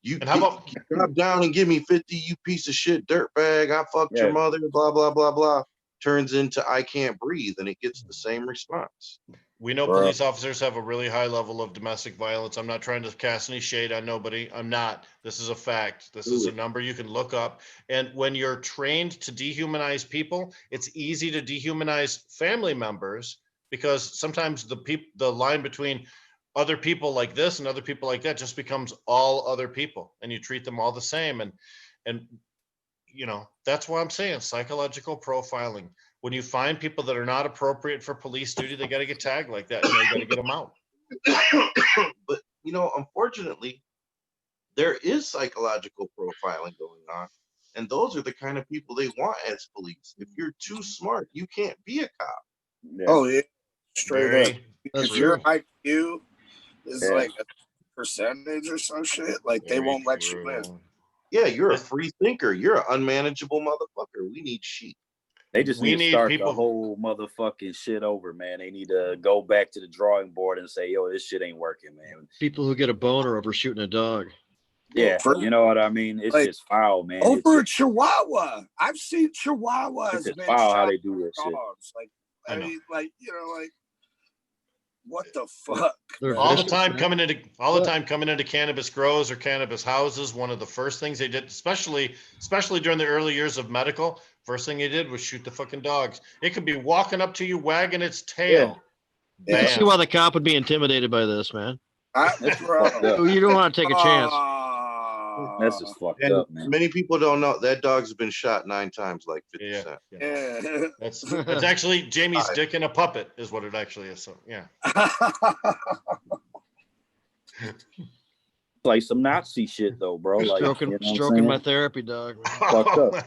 Speaker 10: You drop down and give me 50, you piece of shit dirtbag. I fucked your mother, blah, blah, blah, blah. Turns into I can't breathe, and it gets the same response.
Speaker 9: We know police officers have a really high level of domestic violence. I'm not trying to cast any shade on nobody. I'm not. This is a fact. This is a number you can look up. And when you're trained to dehumanize people, it's easy to dehumanize family members, because sometimes the line between other people like this and other people like that just becomes all other people, and you treat them all the same. And that's why I'm saying psychological profiling. When you find people that are not appropriate for police duty, they got to get tagged like that, and they got to get them out.
Speaker 10: But unfortunately, there is psychological profiling going on, and those are the kind of people they want as police. If you're too smart, you can't be a cop.
Speaker 7: Oh yeah, straight up.
Speaker 11: That's
Speaker 7: If your IQ is like a percentage or some shit, like they won't let you in.
Speaker 10: Yeah, you're a free thinker. You're an unmanageable motherfucker. We need sheep.
Speaker 12: They just need to start the whole motherfucking shit over, man. They need to go back to the drawing board and say, yo, this shit ain't working, man.
Speaker 11: People who get a boner over shooting a dog.
Speaker 12: Yeah, you know what I mean? It's just foul, man.
Speaker 7: Over Chihuahua. I've seen Chihuahuas.
Speaker 12: It's foul how they do that shit.
Speaker 7: Like, I mean, like, what the fuck?
Speaker 9: All the time coming into cannabis grows or cannabis houses, one of the first things they did, especially during the early years of medical, first thing they did was shoot the fucking dogs. It could be walking up to you, wagging its tail.
Speaker 11: Yeah. You see why the cop would be intimidated by this, man.
Speaker 7: That's right.
Speaker 11: You don't want to take a chance.
Speaker 12: That's just fucked up, man.
Speaker 10: Many people don't know that dog's been shot 9 times, like 50 Cent.
Speaker 7: Yeah.
Speaker 9: That's actually Jamie's dick in a puppet, is what it actually is. So yeah.
Speaker 12: Like some Nazi shit though, bro. Like
Speaker 11: stroking my therapy dog.
Speaker 12: Fucked up.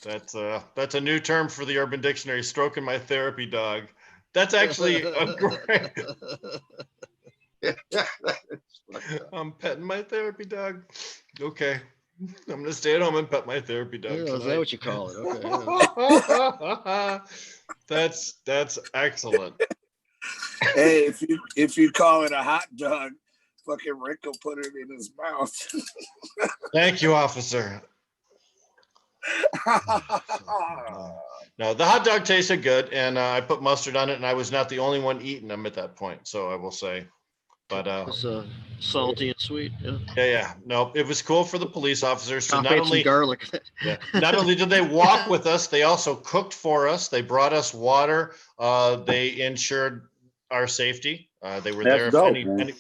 Speaker 9: That's a new term for the Urban Dictionary, stroking my therapy dog. That's actually a great. I'm petting my therapy dog. Okay. I'm gonna stay at home and pet my therapy dog.
Speaker 11: Yeah, is
Speaker 9: tonight.
Speaker 11: that what you call it? Okay.
Speaker 9: That's excellent.
Speaker 7: Hey, if you call it a hot dog, fucking Rick will put it in his mouth.
Speaker 9: Thank you, officer. No, the hot dog tasted good, and I put mustard on it, and I was not the only one eating them at that point. So I will say, but
Speaker 11: It's salty and sweet. Yeah.
Speaker 9: yeah, no, it was cool for the police officers to
Speaker 11: Top
Speaker 9: not
Speaker 11: ate some
Speaker 9: only
Speaker 11: garlic.
Speaker 9: not only did they walk with us, they also cooked for us. They brought us water. They ensured our safety. They were there
Speaker 12: That's
Speaker 9: if
Speaker 12: dope,
Speaker 9: any.
Speaker 12: man.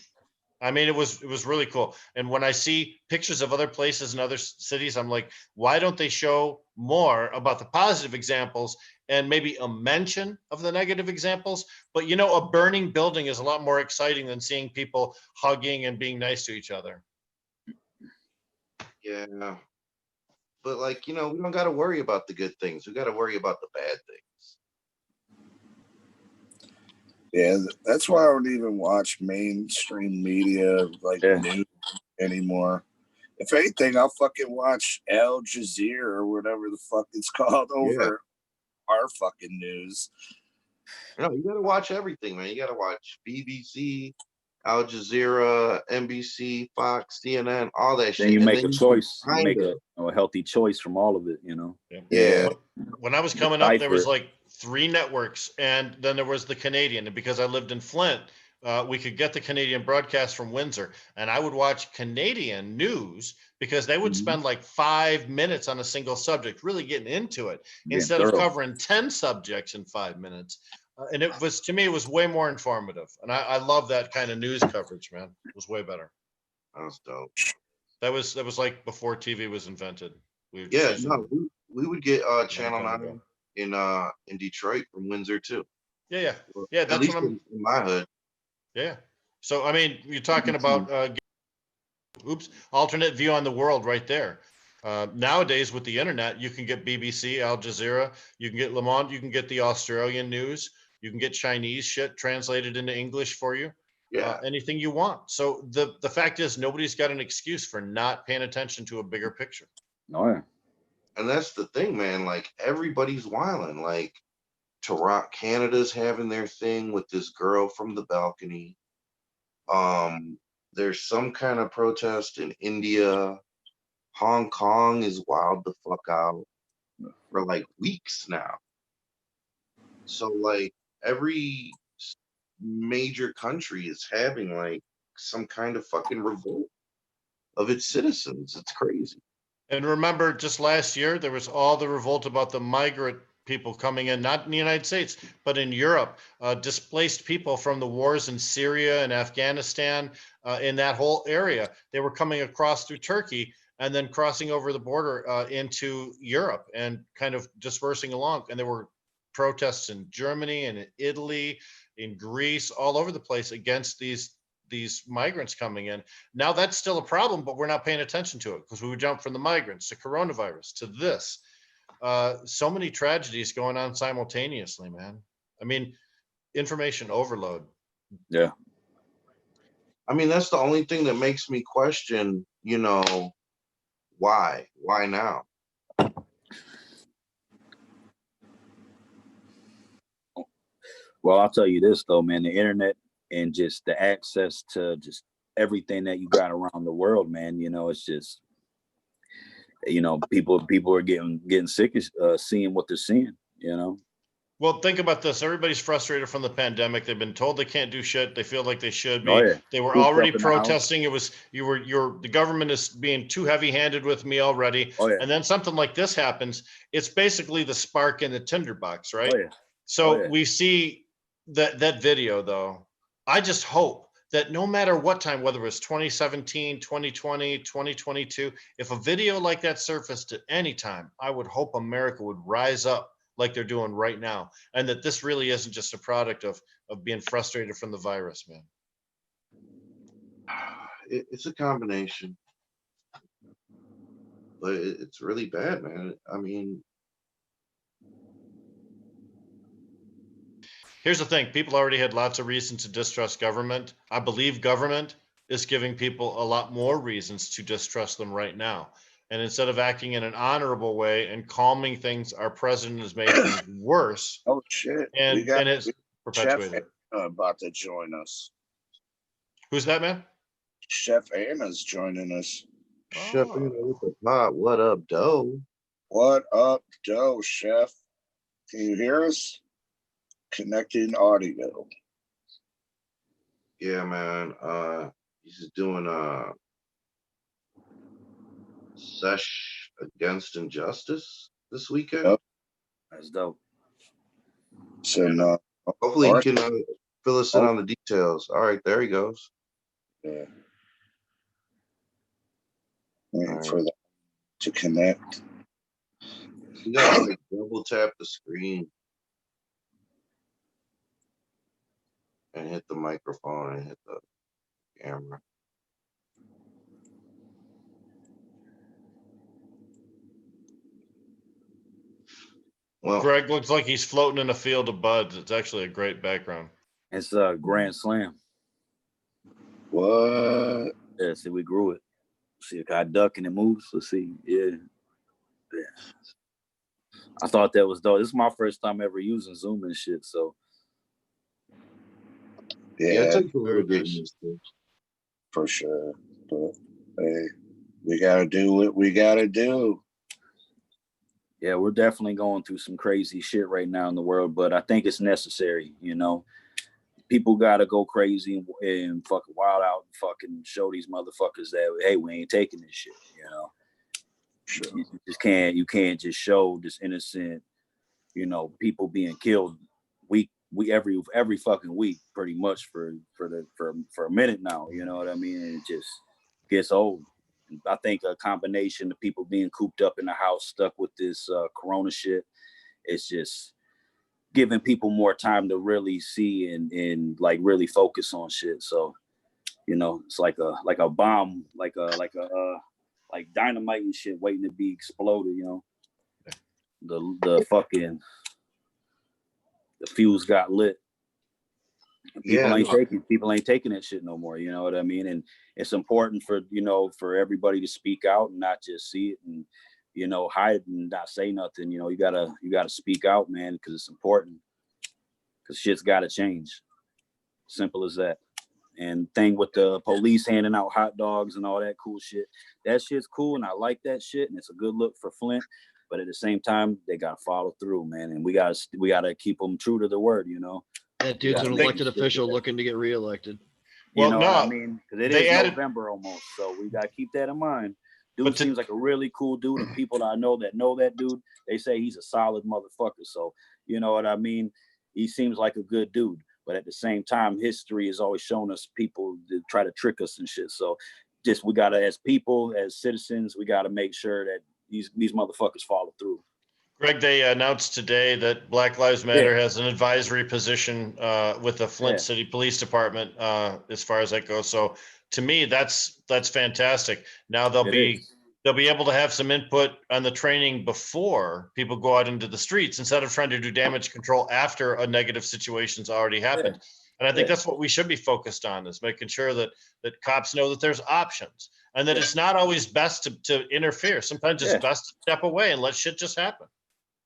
Speaker 9: I mean, it was really cool. And when I see pictures of other places and other cities, I'm like, why don't they show more about the positive examples and maybe a mention of the negative examples? But you know, a burning building is a lot more exciting than seeing people hugging and being nice to each other.
Speaker 10: Yeah. But like, we don't got to worry about the good things. We got to worry about the bad things.
Speaker 7: Yeah, that's why I don't even watch mainstream media like news anymore. If anything, I'll fucking watch Al Jazeera or whatever the fuck it's called over our fucking news.
Speaker 10: No, you got to watch everything, man. You got to watch BBC, Al Jazeera, NBC, Fox, CNN, all that shit.
Speaker 12: Then you
Speaker 10: And
Speaker 12: make
Speaker 10: then
Speaker 12: a choice. You make
Speaker 10: kinda-
Speaker 12: a healthy choice from all of it,
Speaker 7: Yeah.
Speaker 9: When I was coming up, there was like 3 networks, and then there was the Canadian. And because I lived in Flint, we could get the Canadian broadcast from Windsor, and I would watch Canadian news because they would spend like 5 minutes on a single subject, really getting into it, instead of covering 10 subjects in 5 minutes. And it was, to me, it was way more informative. And I love that kind of news coverage, man. It was way better.
Speaker 10: That was dope.
Speaker 9: That was like before TV was invented.
Speaker 10: We would get Channel 9 in Detroit from Windsor too.
Speaker 9: Yeah.
Speaker 10: Well,
Speaker 9: That's
Speaker 10: at least
Speaker 9: what I'm
Speaker 10: in my hood.
Speaker 9: Yeah. So I mean, you're talking about alternate view on the world right there. Nowadays with the internet, you can get BBC, Al Jazeera, you can get Le Monde, you can get the Australian news, you can get Chinese shit translated into English for you.
Speaker 10: Yeah.
Speaker 9: Anything you want. So the fact is, nobody's got an excuse for not paying attention to a bigger picture.
Speaker 12: Oh yeah.
Speaker 10: And that's the thing, man. Like everybody's wilding. Like Toronto, Canada's having their thing with this girl from the balcony. There's some kind of protest in India. Hong Kong is wild the fuck out for like weeks now. So like every major country is having like some kind of fucking revolt of its citizens. It's crazy.
Speaker 9: And remember, just last year, there was all the revolt about the migrant people coming in, not in the United States, but in Europe, displaced people from the wars in Syria and Afghanistan, in that whole area. They were coming across through Turkey and then crossing over the border into Europe and kind of dispersing along. And there were protests in Germany and in Italy, in Greece, all over the place against these migrants coming in. Now that's still a problem, but we're not paying attention to it because we would jump from the migrants to coronavirus to this. So many tragedies going on simultaneously, man. I mean, information overload.
Speaker 12: Yeah.
Speaker 10: I mean, that's the only thing that makes me question, why? Why now?
Speaker 12: Well, I'll tell you this though, man, the internet and just the access to just everything that you got around the world, man, it's just, people are getting sick of seeing what they're seeing,
Speaker 9: Well, think about this. Everybody's frustrated from the pandemic. They've been told they can't do shit. They feel like they should be.
Speaker 12: Oh, yeah.
Speaker 9: They were
Speaker 12: Cooped
Speaker 9: already
Speaker 12: up in the house.
Speaker 9: protesting. The government is being too heavy-handed with me already.
Speaker 12: Oh, yeah.
Speaker 9: And then something like this happens. It's basically the spark in the tinderbox, right?
Speaker 12: Oh, yeah.
Speaker 9: So
Speaker 12: Oh, yeah.
Speaker 9: we see that video though. I just hope that no matter what time, whether it was 2017, 2020, 2022, if a video like that surfaced at any time, I would hope America would rise up like they're doing right now, and that this really isn't just a product of being frustrated from the virus, man.
Speaker 10: It's a combination, but it's really bad, man. I mean,
Speaker 9: Here's the thing. People already had lots of reasons to distrust government. I believe government is giving people a lot more reasons to distrust them right now. And instead of acting in an honorable way and calming things, our president has made things worse.
Speaker 7: Oh shit!
Speaker 9: And it's
Speaker 7: Chef
Speaker 9: perpetuated.
Speaker 7: Anna about to join us.
Speaker 9: Who's that, man?
Speaker 7: Chef Anna's joining us.
Speaker 10: Chef Anna with the pot. What up, Doe?
Speaker 7: What up, Doe, Chef? Can you hear us? Connecting audio.
Speaker 10: Yeah, man. He's just doing a sesh against injustice this weekend.
Speaker 7: Yep.
Speaker 12: That's dope.
Speaker 7: So
Speaker 10: hopefully he can fill us in on the details. All right, there he goes.
Speaker 7: Yeah. Waiting for that to connect.
Speaker 10: You gotta like double tap the screen and hit the microphone and hit the camera.
Speaker 9: Well, Greg looks like he's floating in a field of buds. It's actually a great background.
Speaker 12: It's a Grand Slam.
Speaker 7: What?
Speaker 12: Yeah, see, we grew it. See, if I duck and it moves. Let's see. Yeah. I thought that was dope. This is my first time ever using Zoom and shit, so.
Speaker 7: Yeah,
Speaker 10: it takes a little bit used to.
Speaker 7: For sure. But hey, we gotta do what we gotta do.
Speaker 12: Yeah, we're definitely going through some crazy shit right now in the world, but I think it's necessary, you know. People gotta go crazy and fucking wild out and fucking show these motherfuckers that, hey, we ain't taking this shit, you know.
Speaker 7: Sure.
Speaker 12: You can't just show this innocent, you know, people being killed every fucking week pretty much for a minute now, you know what I mean? And it just gets old. I think a combination of people being cooped up in the house, stuck with this corona shit, it's just giving people more time to really see and like really focus on shit. So, you know, it's like a bomb, like dynamite and shit waiting to be exploded, you know. The fuse got lit. People ain't taking that shit no more, you know what I mean? And it's important for, you know, for everybody to speak out and not just see it and, you know, hide and not say nothing. You know, you gotta speak out, man, because it's important. Because shit's gotta change. Simple as that. And thing with the police handing out hot dogs and all that cool shit, that shit's cool and I like that shit and it's a good look for Flint. But at the same time, they gotta follow through, man, and we gotta keep them true to their word, you know.
Speaker 11: That dude's an elected official looking to get reelected.
Speaker 12: You know what I mean? Because it is November almost, so we gotta keep that in mind. Dude seems like a really cool dude, and people that I know that dude, they say he's a solid motherfucker. So you know what I mean? He seems like a good dude, but at the same time, history has always shown us people that try to trick us and shit. So just we gotta, as people, as citizens, we gotta make sure that these motherfuckers follow through.
Speaker 9: Greg, they announced today that Black Lives Matter has an advisory position with the Flint City Police Department as far as that goes. So to me, that's fantastic. Now they'll be able to have some input on the training before people go out into the streets instead of trying to do damage control after a negative situation's already happened. And I think that's what we should be focused on, is making sure that cops know that there's options and that it's not always best to interfere. Sometimes it's best to step away and let shit just happen.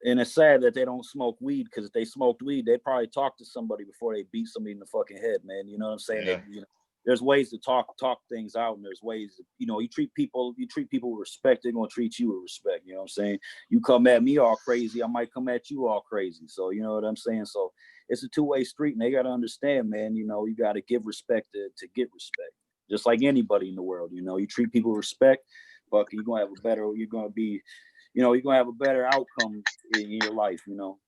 Speaker 12: And it's sad that they don't smoke weed, because if they smoked weed, they'd probably talk to somebody before they beat somebody in the fucking head, man. You know what I'm saying?
Speaker 9: Yeah.
Speaker 12: You know, there's ways to talk things out, and there's ways, you know, you treat people with respect, they're gonna treat you with respect. You know what I'm saying? You come at me all crazy, I might come at you all crazy. So you know what I'm saying? So it's a two-way street, and they gotta understand, man. You know, you gotta give respect to get respect, just like anybody in the world. You know, you treat people with respect, fuck, you're gonna have a better outcome in your life, you know.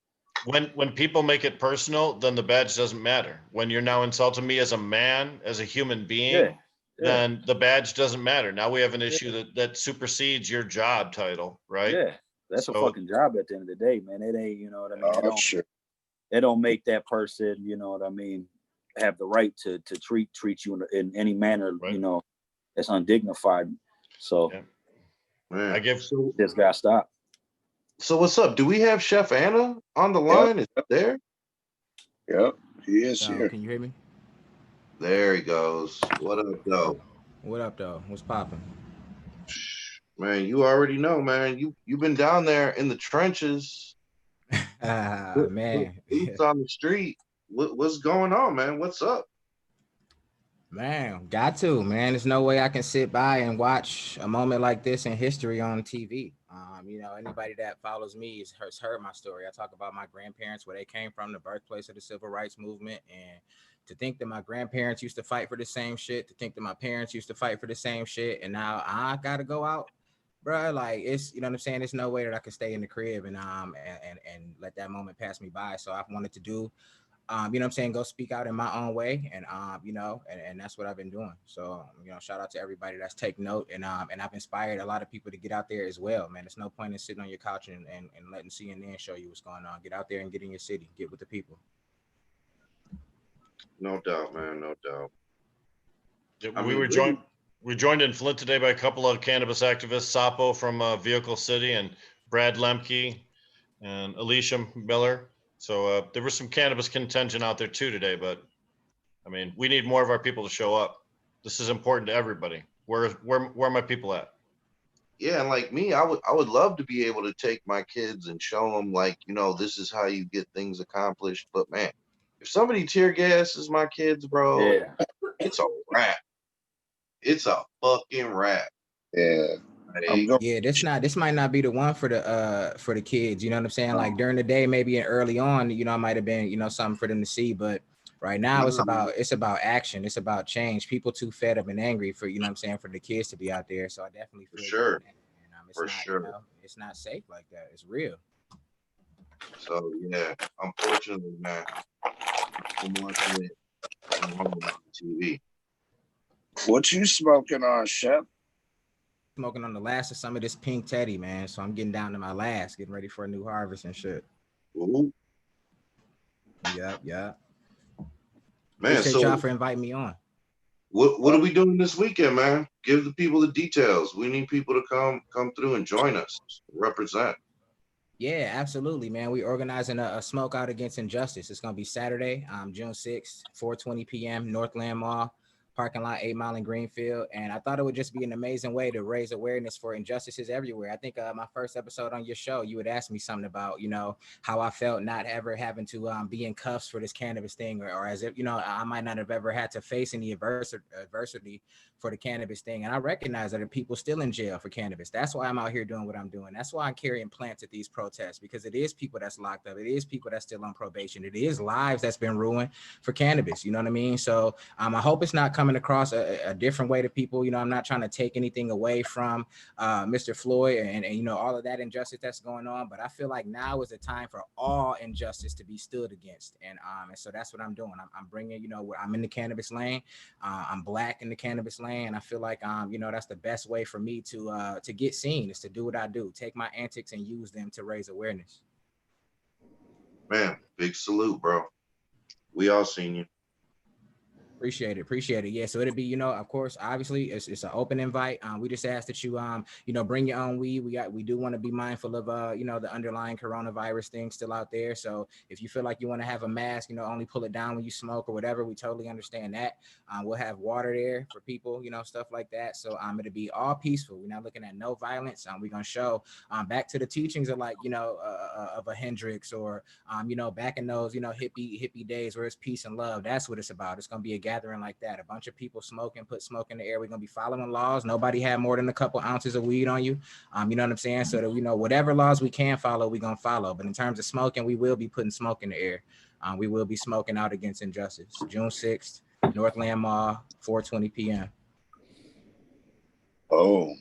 Speaker 9: When people make it personal, then the badge doesn't matter. When you're now insulting me as a man, as a human being, then the badge doesn't matter. Now we have an issue that supersedes your job title, right?
Speaker 12: Yeah, that's a fucking job at the end of the day, man. It ain't, you know what I mean? It don't make that person, you know what I mean, have the right to treat you in any manner, you know, that's undignified. So
Speaker 10: Man,
Speaker 12: this guy stop.
Speaker 10: So what's up? Do we have Chef Anna on the line? Is that there?
Speaker 7: Yep, he is
Speaker 13: So,
Speaker 7: here.
Speaker 13: can you hear me?
Speaker 10: There he goes. What up, though?
Speaker 13: What up, though? What's popping?
Speaker 10: Man, you already know, man. You've been down there in the trenches,
Speaker 13: Man,
Speaker 10: boots on the street. What's going on, man? What's up?
Speaker 13: man, got to, man. There's no way I can sit by and watch a moment like this in history on TV. Anybody that follows me has heard my story. I talk about my grandparents, where they came from, the birthplace of the civil rights movement, and to think that my grandparents used to fight for the same shit, to think that my parents used to fight for the same shit, and now I gotta go out, bro. Like, it's, you know what I'm saying. There's no way that I can stay in the crib and let that moment pass me by. So I wanted to do, you know what I'm saying, go speak out in my own way. And, and that's what I've been doing. So, shout out to everybody that's taking note. And I've inspired a lot of people to get out there as well, man. There's no point in sitting on your couch and letting CNN show you what's going on. Get out there and get in your city, get with the people.
Speaker 10: No doubt, man. No doubt.
Speaker 9: We joined in Flint today by a couple of cannabis activists, Sapo from Vehicle City and Brad Lemke and Alicia Miller. So there was some cannabis contingent out there too today, but I mean, we need more of our people to show up. This is important to everybody. Where are my people at?
Speaker 10: Yeah, and like me, I would love to be able to take my kids and show them, like, this is how you get things accomplished. But man, if somebody tear gases my kids, bro,
Speaker 12: Yeah.
Speaker 10: it's a wrap. It's a fucking wrap.
Speaker 7: Yeah.
Speaker 13: Yeah, this might not be the one for the kids, you know what I'm saying? Like during the day, maybe early on, it might have been, something for them to see, but right now it's about action, it's about change. People too fed up and angry for, you know what I'm saying, for the kids to be out there. So I definitely feel
Speaker 10: sure.
Speaker 13: And, it's not, it's not safe like that. It's real.
Speaker 10: So yeah, unfortunately, man, I'm watching it on TV.
Speaker 7: What you smoking on, Chef?
Speaker 13: Smoking on the last of some of this pink teddy, man. So I'm getting down to my last, getting ready for a new harvest and shit.
Speaker 10: Ooh.
Speaker 13: Yep.
Speaker 10: Man,
Speaker 13: appreciate
Speaker 10: so
Speaker 13: y'all for inviting me on.
Speaker 10: What are we doing this weekend, man? Give the people the details. We need people to come through and join us, represent.
Speaker 13: Yeah, absolutely, man. We organizing a smoke out against injustice. It's gonna be Saturday, June 6th, 4:20 p.m. Northland Mall, parking lot 8 Mile in Greenfield. And I thought it would just be an amazing way to raise awareness for injustices everywhere. I think my first episode on your show, you would ask me something about, how I felt not ever having to be in cuffs for this cannabis thing, or as if, I might not have ever had to face any adversity for the cannabis thing. And I recognize that there are people still in jail for cannabis. That's why I'm out here doing what I'm doing. That's why I'm carrying plants at these protests, because it is people that's locked up. It is people that's still on probation. It is lives that's been ruined for cannabis. You know what I mean? So I hope it's not coming across a different way to people. I'm not trying to take anything away from Mr. Floyd and all of that injustice that's going on. But I feel like now is the time for all injustice to be stood against. And so that's what I'm doing. I'm bringing, I'm in the cannabis lane. I'm Black in the cannabis lane. And I feel like, that's the best way for me to get seen, is to do what I do, take my antics and use them to raise awareness.
Speaker 10: Man, big salute, bro. We all seen you.
Speaker 13: Appreciate it. Yeah, so it'll be, of course, obviously it's an open invite. We just ask that you, bring your own weed. We do want to be mindful of, the underlying coronavirus thing still out there. So if you feel like you want to have a mask, only pull it down when you smoke or whatever, we totally understand that. We'll have water there for people, stuff like that. So it'll be all peaceful. We're not looking at no violence. We're gonna show back to the teachings of, like, of a Hendrix, or back in those, hippie days where it's peace and love. That's what it's about. It's gonna be a gathering like that. A bunch of people smoking, put smoke in the air. We're gonna be following laws. Nobody had more than a couple ounces of weed on you. You know what I'm saying? So that whatever laws we can follow, we're gonna follow. But in terms of smoking, we will be putting smoke in the air. We will be smoking out against injustice. June 6th, Northland Mall, 4:20 p.m.
Speaker 7: Oh.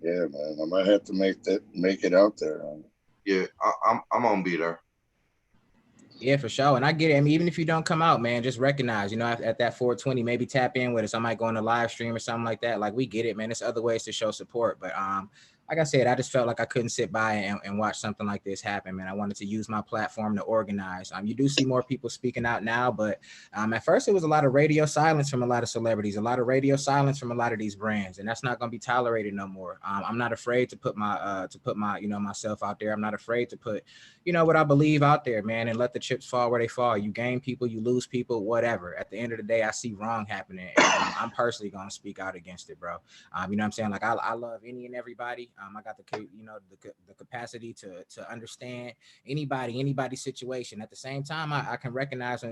Speaker 7: Yeah, man. I might have to make it out there.
Speaker 10: Yeah, I'm gonna be there.
Speaker 13: Yeah, for sure. And I get it. I mean, even if you don't come out, man, just recognize, at that 4:20, maybe tap in with us. I might go on a live stream or something like that. Like, we get it, man. There's other ways to show support. But like I said, I just felt like I couldn't sit by and watch something like this happen, man. I wanted to use my platform to organize. You do see more people speaking out now, but at first it was a lot of radio silence from a lot of celebrities, a lot of radio silence from a lot of these brands, and that's not going to be tolerated no more. I'm not afraid to put my myself out there. I'm not afraid to put, what I believe out there, man, and let the chips fall where they fall. You gain people, you lose people, whatever. At the end of the day, I see wrong happening, and I'm personally going to speak out against it, bro. You know what I'm saying? Like I love any and everybody. I got the capacity to understand anybody's situation. At the same time, I can recognize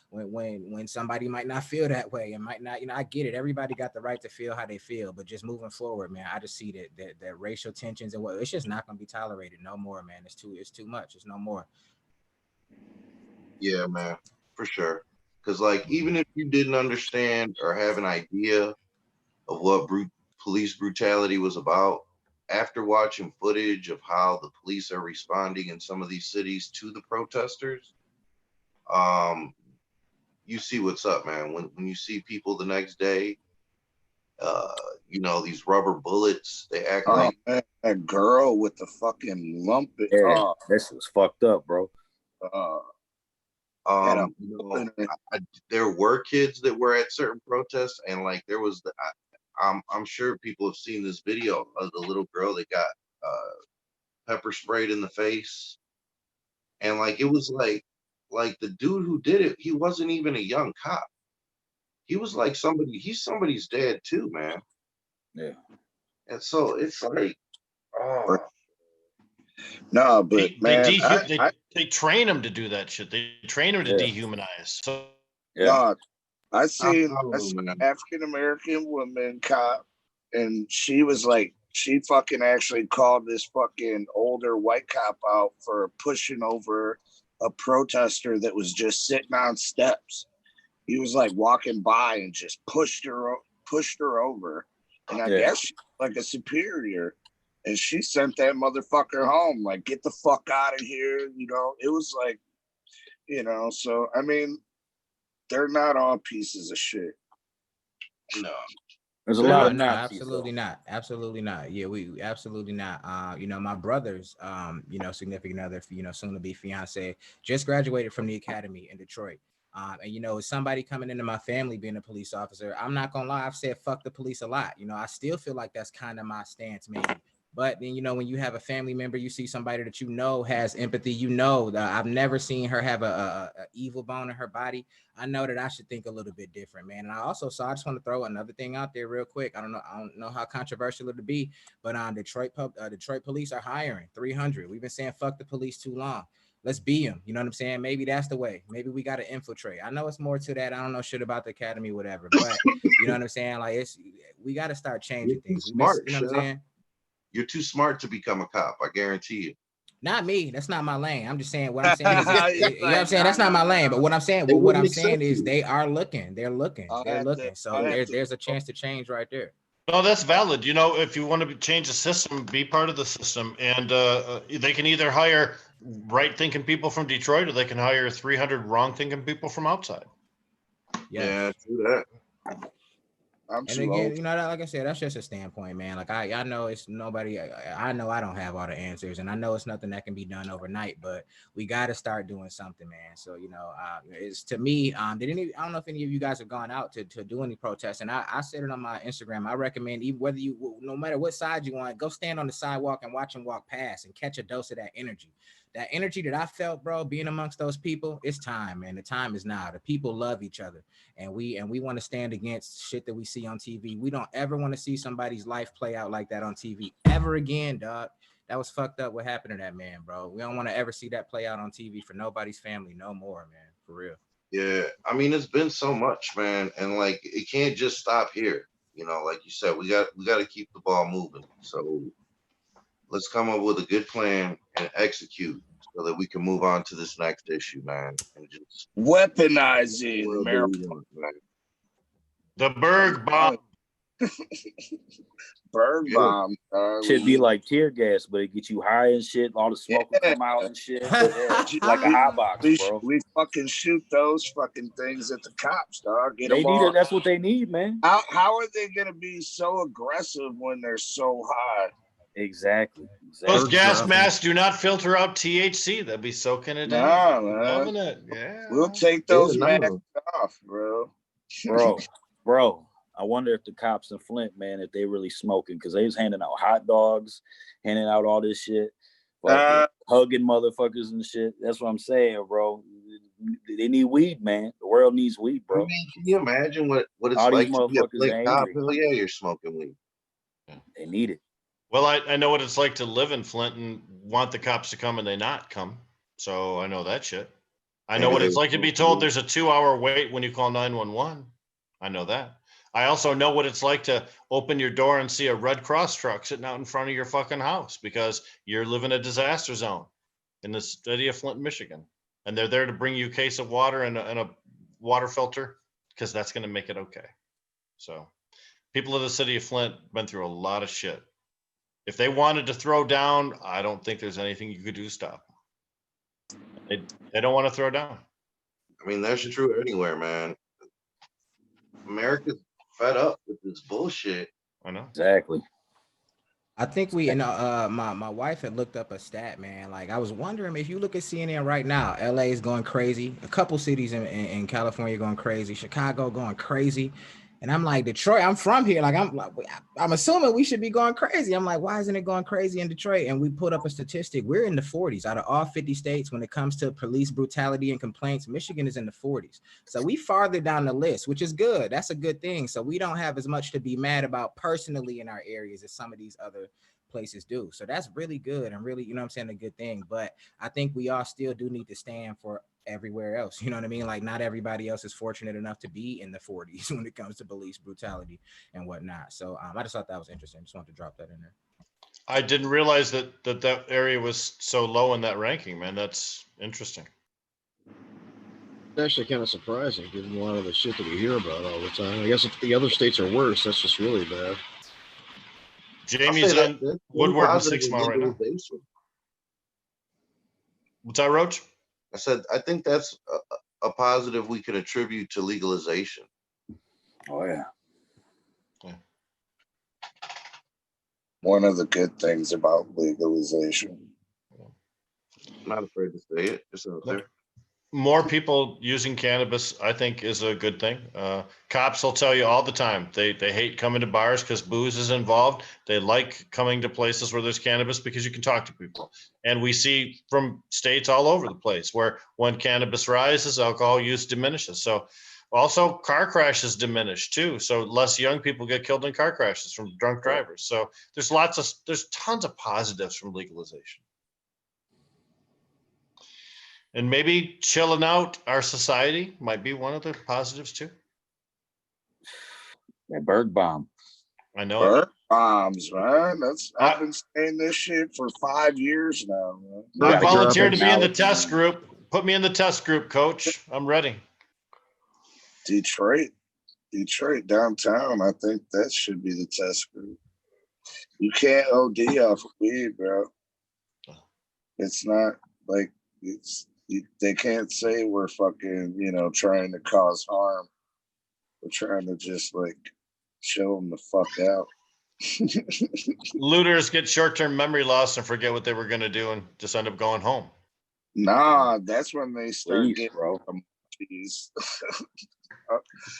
Speaker 13: when somebody might not feel that way and might not, I get it. Everybody got the right to feel how they feel, but just moving forward, man, I just see that racial tensions and it's just not going to be tolerated no more, man. It's too much. It's no more.
Speaker 10: Yeah, man, for sure. Because like, even if you didn't understand or have an idea of what police brutality was about, after watching footage of how the police are responding in some of these cities to the protesters, you see what's up, man. When you see people the next day, these rubber bullets, they act like
Speaker 7: that girl with the fucking lump.
Speaker 14: Yeah, this was fucked up, bro.
Speaker 10: There were kids that were at certain protests, and like there was I'm sure people have seen this video of the little girl that got pepper sprayed in the face, and like it was like the dude who did it, he wasn't even a young cop. He was like he's somebody's dad too, man.
Speaker 14: Yeah.
Speaker 10: And so it's like,
Speaker 7: no, but
Speaker 9: they train them to do that shit. They train them to dehumanize. So
Speaker 7: yeah, I seen an African American woman cop, and she was like, she fucking actually called this fucking older white cop out for pushing over a protester that was just sitting on steps. He was like walking by and just pushed her over, and I guess she was like a superior, and she sent that motherfucker home. Like, get the fuck out of here. It was like, so I mean, they're not all pieces of shit.
Speaker 10: No.
Speaker 14: There's a lot of
Speaker 13: Nazis, absolutely not. Absolutely not. Yeah, we absolutely not. My brother's significant other, soon to be fiance, just graduated from the academy in Detroit. And as somebody coming into my family being a police officer, I'm not gonna lie, I've said fuck the police a lot. I still feel like that's kind of my stance, maybe. But then, when you have a family member, you see somebody that has empathy, I've never seen her have a evil bone in her body. I know that I should think a little bit different, man. And I just want to throw another thing out there real quick. I don't know how controversial it'll be, but Detroit police are hiring 300. We've been saying fuck the police too long. Let's be them. You know what I'm saying? Maybe that's the way. Maybe we got to infiltrate. I know it's more to that. I don't know shit about the academy, whatever. But you know what I'm saying? Like, we got to start changing things.
Speaker 10: Smart,
Speaker 13: you know what I'm saying?
Speaker 10: You're too smart to become a cop. I guarantee you.
Speaker 13: Not me. That's not my lane. I'm just saying what I'm saying. You know what I'm saying? That's not my lane. But what I'm saying, is they are looking. They're looking. So there's a chance to change right there.
Speaker 9: No, that's valid. If you want to change the system, be part of the system. And they can either hire right-thinking people from Detroit, or they can hire 300 wrong-thinking people from outside.
Speaker 10: Yeah, do that.
Speaker 13: And again, like I said, that's just a standpoint, man. Like I know it's nobody. I know I don't have all the answers, and I know it's nothing that can be done overnight. But we got to start doing something, man. So it's to me. I don't know if any of you guys have gone out to do any protests, and I said it on my Instagram. I recommend, even whether no matter what side you want, go stand on the sidewalk and watch them walk past and catch a dose of that energy. That energy that I felt, bro, being amongst those people, it's time, man. The time is now. The people love each other, and we want to stand against shit that we see on TV. We don't ever want to see somebody's life play out like that on TV ever again, dog. That was fucked up what happened to that man, bro. We don't want to ever see that play out on TV for nobody's family no more, man. For real.
Speaker 10: Yeah, I mean, it's been so much, man, and like it can't just stop here. Like you said, we got to keep the ball moving. So let's come up with a good plan and execute so that we can move on to this next issue, man. And just
Speaker 7: weaponizing marijuana.
Speaker 9: The Berg bomb.
Speaker 7: Berg bomb.
Speaker 14: Should be like tear gas, but it gets you high and shit. All the smoke will come out and shit. Like a hot box, bro.
Speaker 7: We fucking shoot those fucking things at the cops, dog.
Speaker 14: That's what they need, man.
Speaker 7: How are they gonna be so aggressive when they're so high?
Speaker 14: Exactly.
Speaker 9: Those gas masks do not filter out THC. They'll be soaking it in.
Speaker 7: Nah, man.
Speaker 9: Loving it. Yeah.
Speaker 7: We'll take those masks off, bro.
Speaker 14: Bro. I wonder if the cops in Flint, man, if they really smoking, because they was handing out hot dogs, handing out all this shit, hugging motherfuckers and shit. That's what I'm saying, bro. They need weed, man. The world needs weed, bro.
Speaker 10: I mean, can you imagine what it's
Speaker 14: all
Speaker 10: like
Speaker 14: these
Speaker 10: to be a
Speaker 14: motherfuckers
Speaker 10: Flint cop?
Speaker 14: angry.
Speaker 10: Hell yeah, you're smoking weed.
Speaker 14: They need it.
Speaker 9: Well, I know what it's like to live in Flint and want the cops to come and they not come. So I know that shit. I know what it's like to be told there's a 2-hour wait when you call 911. I know that. I also know what it's like to open your door and see a Red Cross truck sitting out in front of your fucking house because you're living a disaster zone in the city of Flint, Michigan. And they're there to bring you a case of water and a water filter because that's going to make it okay. So people of the city of Flint been through a lot of shit. If they wanted to throw down, I don't think there's anything you could do to stop them. They don't want to throw down.
Speaker 10: I mean, that's true anywhere, man. America's fed up with this bullshit.
Speaker 9: I know.
Speaker 14: Exactly.
Speaker 13: I think my wife had looked up a stat, man. Like I was wondering if you look at CNN right now, LA is going crazy. A couple cities in California going crazy. Chicago going crazy. And I'm like, Detroit, I'm from here. Like I'm assuming we should be going crazy. I'm like, why isn't it going crazy in Detroit? And we put up a statistic. We're in the 40s out of all 50 states when it comes to police brutality and complaints. Michigan is in the 40s. So we farther down the list, which is good. That's a good thing. So we don't have as much to be mad about personally in our areas as some of these other places do. So that's really good and really, you know what I'm saying, a good thing. But I think we all still do need to stand for everywhere else. You know what I mean? Like not everybody else is fortunate enough to be in the 40s when it comes to police brutality and whatnot. So I just thought that was interesting. Just wanted to drop that in there.
Speaker 9: I didn't realize that area was so low in that ranking, man. That's interesting.
Speaker 11: It's actually kind of surprising given a lot of the shit that we hear about all the time. I guess if the other states are worse, that's just really bad.
Speaker 9: Jamie's on Woodward and 6 Mile right now. What's that, Roach?
Speaker 10: I said, I think that's a positive we can attribute to legalization.
Speaker 14: Oh, yeah.
Speaker 7: One of the good things about legalization.
Speaker 10: I'm not afraid to say it. Just out there.
Speaker 9: More people using cannabis, I think, is a good thing. Cops will tell you all the time they hate coming to bars because booze is involved. They like coming to places where there's cannabis because you can talk to people. And we see from states all over the place where when cannabis rises, alcohol use diminishes. So also car crashes diminish too. So less young people get killed in car crashes from drunk drivers. So there's tons of positives from legalization. And maybe chilling out our society might be one of the positives too.
Speaker 14: That bird bomb.
Speaker 9: I know.
Speaker 7: Bird bombs, man. I've been saying this shit for 5 years now, man.
Speaker 9: I volunteered to be in the test group. Put me in the test group, coach. I'm ready.
Speaker 7: Detroit downtown. I think that should be the test group. You can't OD off of weed, bro. It's not like they can't say we're fucking, trying to cause harm. We're trying to just like show them the fuck out.
Speaker 9: Looters get short-term memory loss and forget what they were going to do and just end up going home.
Speaker 7: Nah, that's when they start getting
Speaker 14: bro.
Speaker 7: Jeez.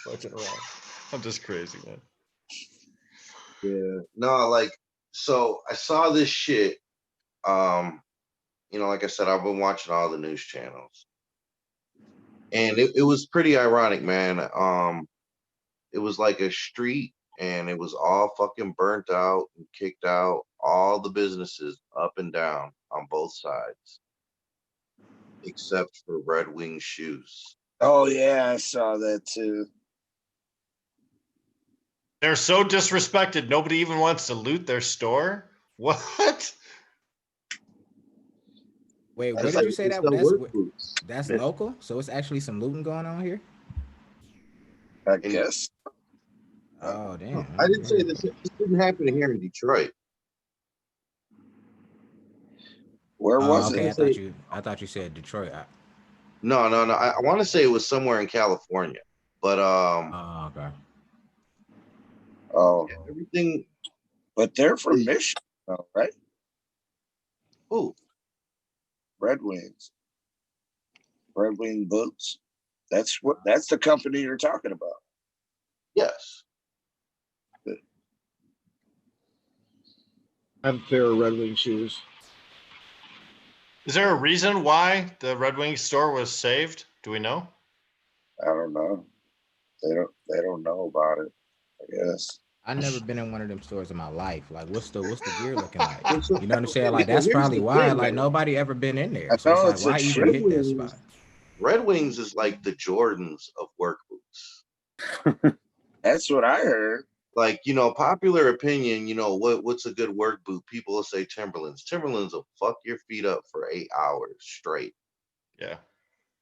Speaker 9: Fucking around. I'm just crazy, man.
Speaker 10: Yeah. No, so I saw this shit. Like I said, I've been watching all the news channels. And it was pretty ironic, man. It was like a street and it was all fucking burnt out and kicked out, all the businesses up and down on both sides, except for Red Wing shoes.
Speaker 7: Oh yeah, I saw that too.
Speaker 9: They're so disrespected. Nobody even wants to loot their store. What?
Speaker 13: Wait, what did you say that? That's local? So it's actually some looting going on here?
Speaker 7: I guess.
Speaker 13: Oh, damn.
Speaker 10: I didn't say this. This didn't happen here in Detroit.
Speaker 7: Where was
Speaker 13: it? I thought you said Detroit.
Speaker 10: No. I want to say it was somewhere in California, but
Speaker 13: Oh, okay.
Speaker 7: Oh,
Speaker 10: yeah, everything.
Speaker 7: But they're from Michigan, All right.
Speaker 10: Who?
Speaker 7: Red Wings. Red Wing boots. That's the company you're talking about.
Speaker 10: Yes.
Speaker 11: I have a pair of Red Wing shoes.
Speaker 9: Is there a reason why the Red Wings store was saved? Do we know?
Speaker 7: I don't know. They don't know about it, I guess.
Speaker 13: I've never been in one of them stores in my life. Like, what's the gear looking like? You know what I'm saying? Like, that's probably why. Like, nobody ever been in there. So it's like, why even hit that spot?
Speaker 10: Red Wings is like the Jordans of work boots.
Speaker 7: That's what I heard.
Speaker 10: Like, you know, popular opinion, you know, what's a good work boot? People will say Timberlands. Timberlands will fuck your feet up for 8 hours straight.
Speaker 9: Yeah.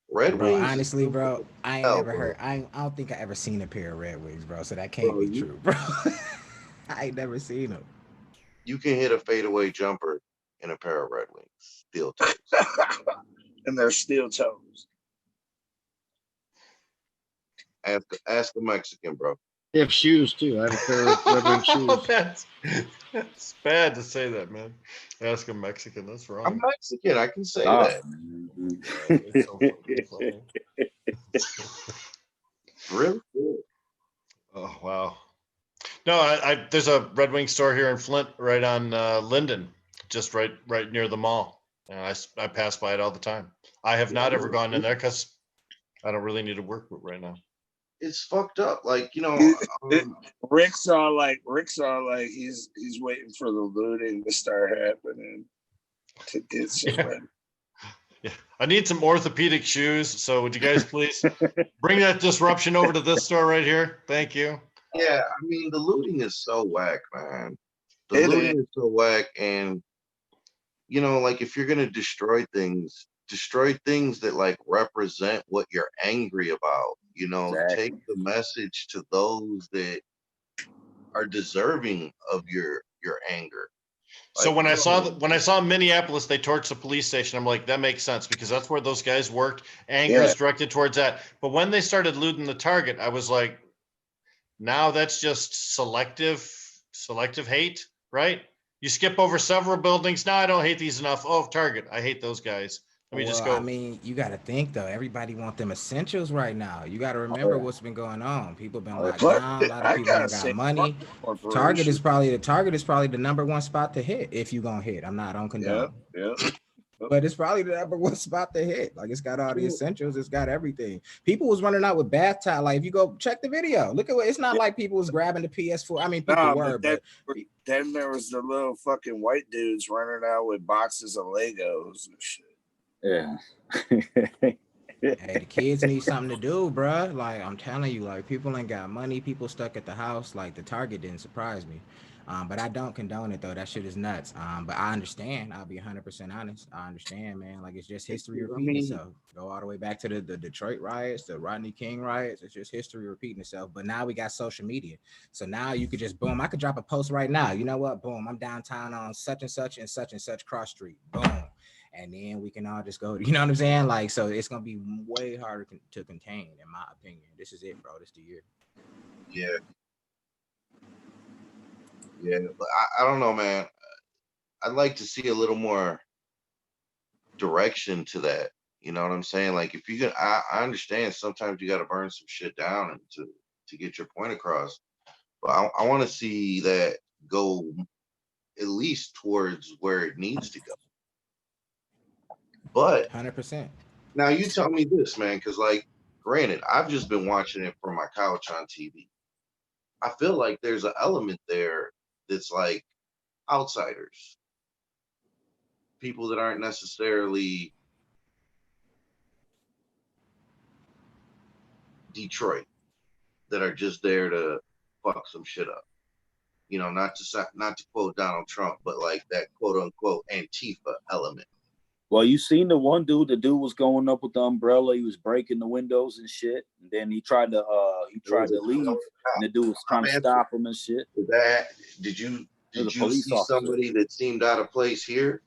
Speaker 10: Red
Speaker 13: Bro,
Speaker 10: Wings.
Speaker 13: honestly, bro, I ain't never heard. I don't think I ever seen a pair of Red Wings, bro. So that can't be true, bro. I ain't never seen them.
Speaker 10: You can hit a fadeaway jumper in a pair of Red Wings, steel toes.
Speaker 7: And they're steel toes.
Speaker 10: Ask a Mexican, bro.
Speaker 11: They have shoes too. I have a pair of Red Wing shoes.
Speaker 9: That's bad to say that, man. Ask a Mexican. That's wrong.
Speaker 10: I'm Mexican. I can say that.
Speaker 9: It's so fucking funny.
Speaker 10: Really cool.
Speaker 9: Oh wow. No, there's a Red Wing store here in Flint, right on Linden, just right near the mall. And I pass by it all the time. I have not ever gone in there because I don't really need a work boot right now.
Speaker 10: It's fucked up. Like, you know,
Speaker 7: Rick's all like he's waiting for the looting to start happening to get some Red.
Speaker 9: Yeah, I need some orthopedic shoes. So would you guys please bring that disruption over to this store right here? Thank you.
Speaker 10: Yeah, I mean, the looting is so whack, man. The looting is so whack, and you know, like if you're gonna destroy things that like represent what you're angry about. You know, take the message to those that are deserving of your anger.
Speaker 9: So when I saw Minneapolis, they torched the police station. I'm like, that makes sense because that's where those guys worked. Anger is directed towards that. But when they started looting the Target, I was like, now that's just selective hate, right? You skip over several buildings. Now I don't hate these enough. Oh, Target, I hate those guys. Let me just go.
Speaker 13: I mean, you got to think though. Everybody want them essentials right now. You got to remember what's been going on. People been locked down. A lot of people ain't got money. Target is probably the number one spot to hit if you gonna hit. I don't condone.
Speaker 7: Yeah.
Speaker 13: But it's probably the number one spot to hit. Like it's got all the essentials. It's got everything. People was running out with bath towel. Like if you go check the video, look at what. It's not like people was grabbing the PS4. I mean, people were, but
Speaker 7: then there was the little fucking white dudes running out with boxes of Legos and shit.
Speaker 14: Yeah.
Speaker 13: Hey, the kids need something to do, bruh. Like I'm telling you, like people ain't got money. People stuck at the house. Like the Target didn't surprise me. But I don't condone it though. That shit is nuts. But I understand. I'll be 100% honest. I understand, man. Like it's just history repeating itself. Go all the way back to the Detroit riots, the Rodney King riots. It's just history repeating itself. But now we got social media. So now you could just boom. I could drop a post right now. You know what? Boom. I'm downtown on such and such cross street. Boom. And then we can all just go, you know what I'm saying? Like, so it's going to be way harder to contain, in my opinion. This is it, bro. This is the year.
Speaker 10: Yeah. Yeah, but I don't know, man. I'd like to see a little more direction to that. You know what I'm saying? Like, if you can, I understand sometimes you got to burn some shit down and to get your point across. But I want to see that go at least towards where it needs to go. But
Speaker 13: 100%.
Speaker 10: Now you tell me this, man, because like, granted, I've just been watching it from my couch on TV. I feel like there's an element there that's like outsiders, people that aren't necessarily Detroit, that are just there to fuck some shit up. You know, not to quote Donald Trump, but like that quote unquote Antifa element.
Speaker 14: Well, you seen the one dude. The dude was going up with the umbrella. He was breaking the windows and shit. And then he tried to leave, and the dude was trying to stop him and shit.
Speaker 10: Did you see somebody that seemed out of place here?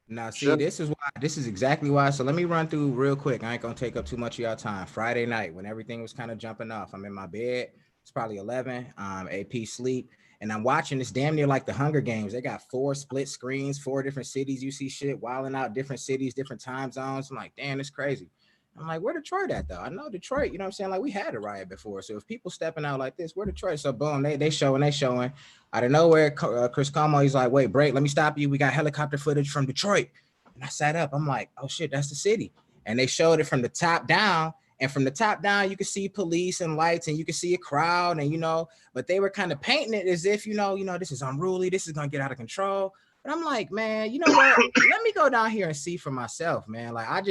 Speaker 13: Now, see, this is exactly why. So let me run through real quick. I ain't gonna take up too much of y'all time. Friday night, when everything was kind of jumping off, I'm in my bed. It's probably 11. AP sleep. And I'm watching this damn near like the Hunger Games. They got 4 split screens, 4 different cities. You see shit wilding out, different cities, different time zones. I'm like, damn, it's crazy. I'm like, where Detroit at though? I know Detroit, you know what I'm saying? Like we had a riot before. So if people stepping out like this, where Detroit? So boom, they showing. Out of nowhere, Chris Cuomo, he's like, wait, break, let me stop you. We got helicopter footage from Detroit. And I sat up, I'm like, oh shit, that's the city. And they showed it from the top down. And from the top down, you can see police and lights and you can see a crowd and, but they were kind of painting it as if, this is unruly. This is going to get out of control. But I'm like, man, you know what? Let me go down here and see for myself, man. Like I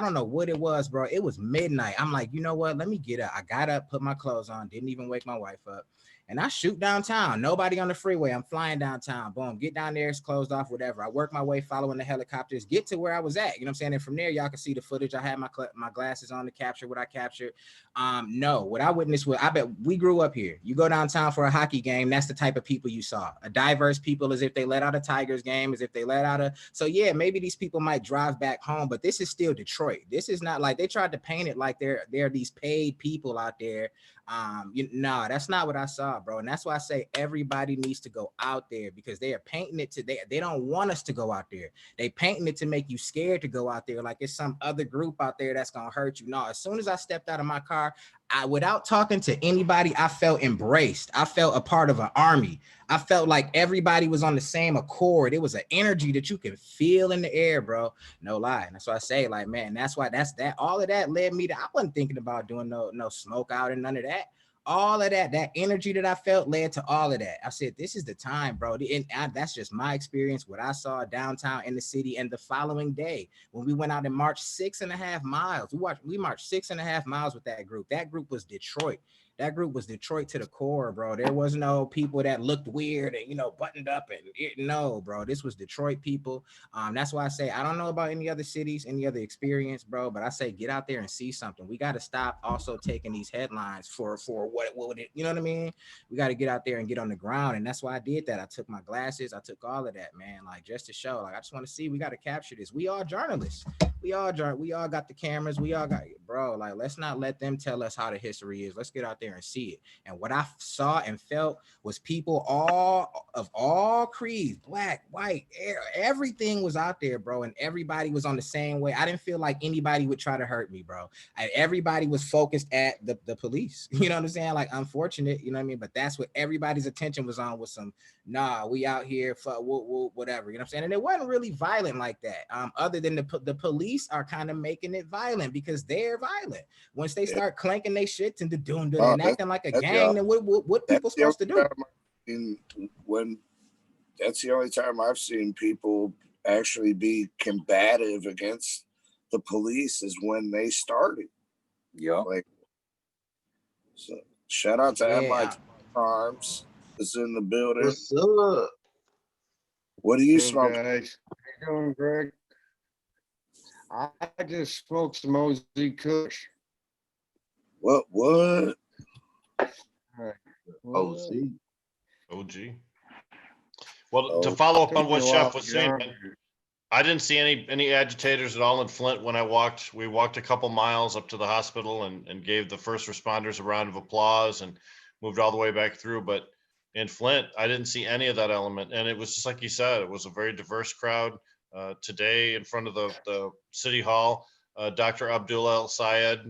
Speaker 13: don't know what it was, bro. It was midnight. I'm like, you know what? Let me get up. I got up, put my clothes on, didn't even wake my wife up. And I shoot downtown. Nobody on the freeway. I'm flying downtown. Boom. Get down there. It's closed off, whatever. I work my way following the helicopters. Get to where I was at. You know what I'm saying? And from there, y'all can see the footage. I had my glasses on to capture what I captured. No, what I witnessed was, I bet we grew up here. You go downtown for a hockey game. That's the type of people you saw. A diverse people, as if they let out a Tigers game, as if they let out so yeah, maybe these people might drive back home, but this is still Detroit. This is not like they tried to paint it like they're these paid people out there. No, that's not what I saw, bro. And that's why I say everybody needs to go out there, because they are painting it they don't want us to go out there. They painting it to make you scared to go out there, like it's some other group out there that's gonna hurt you. No, as soon as I stepped out of my car, without talking to anybody, I felt embraced. I felt a part of an army. I felt like everybody was on the same accord. It was an energy that you can feel in the air, bro. No lie. And that's why I say, like, man, that's why all of that led me to, I wasn't thinking about doing no smoke out and none of that. All of that energy that I felt led to all of that. I said, this is the time, bro. And that's just my experience, what I saw downtown in the city. And the following day, when we went out and marched 6.5 miles, we marched 6.5 miles with that group. That group was Detroit. That group was Detroit to the core, bro. There was no people that looked weird and, buttoned up no, bro. This was Detroit people. That's why I say, I don't know about any other cities, any other experience, bro, but I say, get out there and see something. We got to stop also taking these headlines for what would it, you know what I mean? We got to get out there and get on the ground. And that's why I did that. I took my glasses. I took all of that, man, like just to show, like, I just want to see, we got to capture this. We all journalists. We all got the cameras. We all got, bro, like, let's not let them tell us how the history is. Let's get out there and see it. And what I saw and felt was people of all creeds, black, white, everything was out there, bro. And everybody was on the same way. I didn't feel like anybody would try to hurt me, bro. Everybody was focused at the police. You know what I'm saying? Like, unfortunate, you know what I mean? But that's what everybody's attention was on, was some, nah, we out here for whatever, you know what I'm saying? And it wasn't really violent like that. Other than the police are kind of making it violent, because they're violent. Once they start clanking their shit and and acting like a gang, then what people supposed to do?
Speaker 7: When that's the only time I've seen people actually be combative against the police, is when they started.
Speaker 14: Yeah.
Speaker 7: Like, so shout out to MI Farms is in the building.
Speaker 10: What's up?
Speaker 7: What do you
Speaker 15: Hey,
Speaker 7: smoke?
Speaker 15: guys? How you doing, Greg? I just smoked some OZ Kush.
Speaker 7: What?
Speaker 10: OZ.
Speaker 9: OG. Well, to follow up on what Chef was saying, I didn't see any agitators at all in Flint when I walked. We walked a couple miles up to the hospital and gave the first responders a round of applause and moved all the way back through. But in Flint, I didn't see any of that element. And it was just like you said, it was a very diverse crowd. Today in front of the city hall, Dr. Abdullah El-Sayed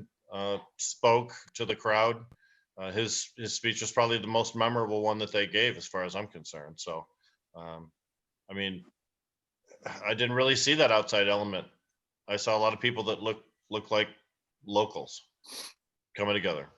Speaker 9: spoke to the crowd. His speech was probably the most memorable one that they gave, as far as I'm concerned. So, I mean, I didn't really see that outside element. I saw a lot of people that look like locals coming together.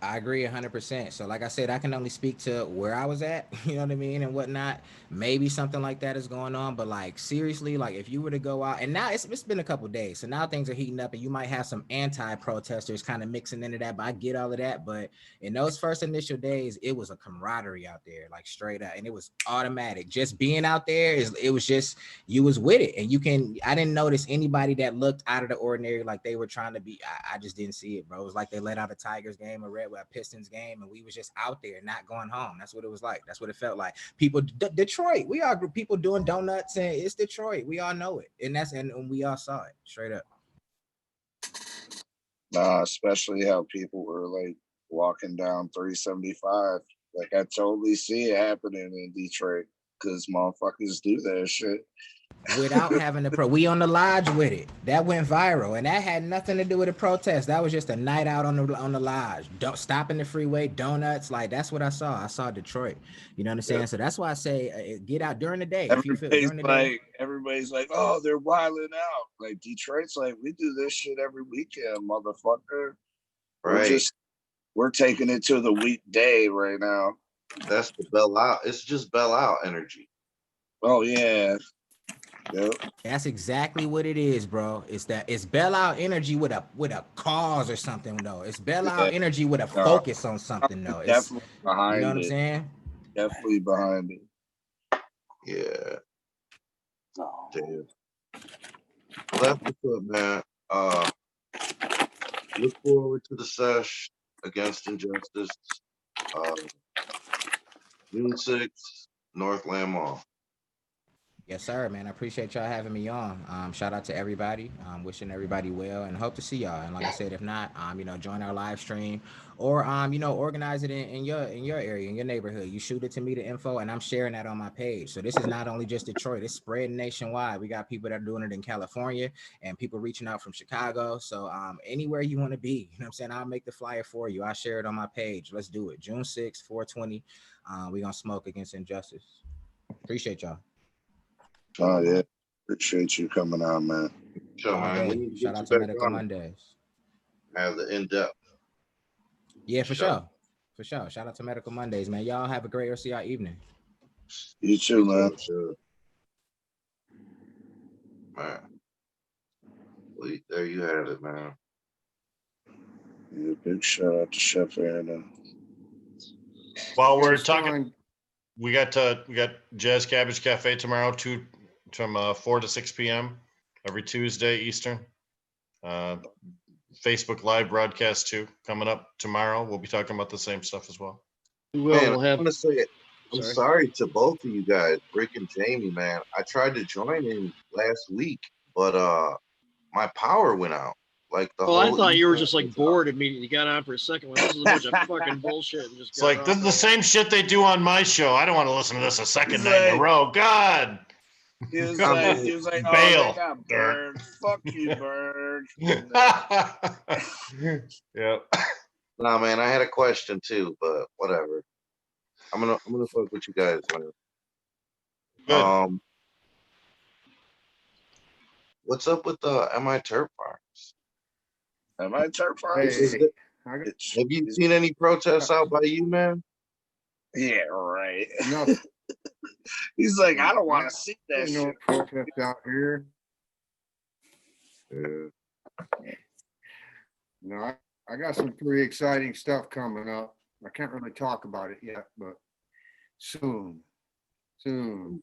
Speaker 13: I agree 100%. So like I said, I can only speak to where I was at, you know what I mean, and whatnot. Maybe something like that is going on, but like, seriously, like, if you were to go out, and now it's been a couple of days, so now things are heating up, and you might have some anti-protesters kind of mixing into that, but I get all of that. But in those first initial days, it was a camaraderie out there, like straight up, and it was automatic. Just being out there, it was just, you was with it, and I didn't notice anybody that looked out of the ordinary, like they were trying to be. I just didn't see it, bro. It was like they let out a Tigers game, a Pistons game, and we was just out there not going home. That's what it was like. That's what it felt like. People, Detroit, we all people doing donuts, and it's Detroit. We all know it, and we all saw it straight up.
Speaker 7: Nah, especially how people were like walking down 375 Like I totally see it happening in Detroit because motherfuckers do that shit.
Speaker 13: Without having to we on the lodge with it. That went viral, and that had nothing to do with the protest. That was just a night out on the lodge. Don't stop in the freeway, donuts. Like that's what I saw. I saw Detroit. You know what I'm saying? So that's why I say get out during the day. If you feel during the day.
Speaker 7: Everybody's like, oh, they're wilding out. Like Detroit's like, we do this shit every weekend, motherfucker.
Speaker 10: Right.
Speaker 7: We're taking it to the weekday right now.
Speaker 10: That's the Bell Out. It's just Bell Out energy.
Speaker 7: Oh yeah. Yep.
Speaker 13: That's exactly what it is, bro. It's Bell Out energy with a cause or something, though. It's Bell Out energy with a focus on something, though. It's
Speaker 7: definitely behind
Speaker 13: you know what
Speaker 7: it.
Speaker 13: I'm saying?
Speaker 7: Definitely behind it.
Speaker 10: Yeah. Oh. Damn. Well, that's what's up, man. Look forward to the sesh against injustice. June 6th, Northland Mall.
Speaker 13: Yes, sir, man. I appreciate y'all having me on. Shout out to everybody. Wishing everybody well, and hope to see y'all. And like I said, if not, join our live stream, or organize it in your area, in your neighborhood. You shoot it to me, the info, and I'm sharing that on my page. So this is not only just Detroit; it's spreading nationwide. We got people that are doing it in California, and people reaching out from Chicago. So anywhere you want to be, you know what I'm saying? I'll make the flyer for you. I'll share it on my page. Let's do it. June 6th, 420. We're gonna smoke against injustice. Appreciate y'all.
Speaker 7: Oh yeah, appreciate you coming on, man.
Speaker 10: Sure, man.
Speaker 13: Shout out to Medical Mondays.
Speaker 10: Have the in-depth.
Speaker 13: Yeah, for sure. Shout out to Medical Mondays, man. Y'all have a great rest of y'all evening.
Speaker 7: You too, man.
Speaker 10: Sure. Man. Well, there you have it, man.
Speaker 7: Yeah, big shout out to Chef Anna.
Speaker 9: While we're talking, we got Jazz Cabbage Cafe tomorrow, from 4 to 6 p.m. every Tuesday Eastern. Facebook Live broadcast too coming up tomorrow. We'll be talking about the same stuff as well.
Speaker 10: Man, I want to say it. I'm sorry to both of you guys, Rick and Jamie, man. I tried to join in last week, but my power went out. Like the whole.
Speaker 11: I thought you were just like bored immediately. You got on for a second. Well, this is a bunch of fucking bullshit. And just
Speaker 9: it's like this is the same shit they do on my show. I don't want to listen to this a second night in a row. God.
Speaker 7: He was like,
Speaker 9: bail.
Speaker 7: Oh, they got burned. Fuck you, Bird.
Speaker 9: Yep.
Speaker 10: Nah, man, I had a question too, but whatever. I'm gonna fuck with you guys, man.
Speaker 9: Good.
Speaker 10: What's up with the MI Turf Farms?
Speaker 7: MI Turf Farms?
Speaker 10: Have you seen any protests out by you, man?
Speaker 7: Yeah, right.
Speaker 15: No.
Speaker 7: He's like, I don't want to see that
Speaker 15: no
Speaker 7: shit.
Speaker 15: protest out here. No, I got some pretty exciting stuff coming up. I can't really talk about it yet, but soon. A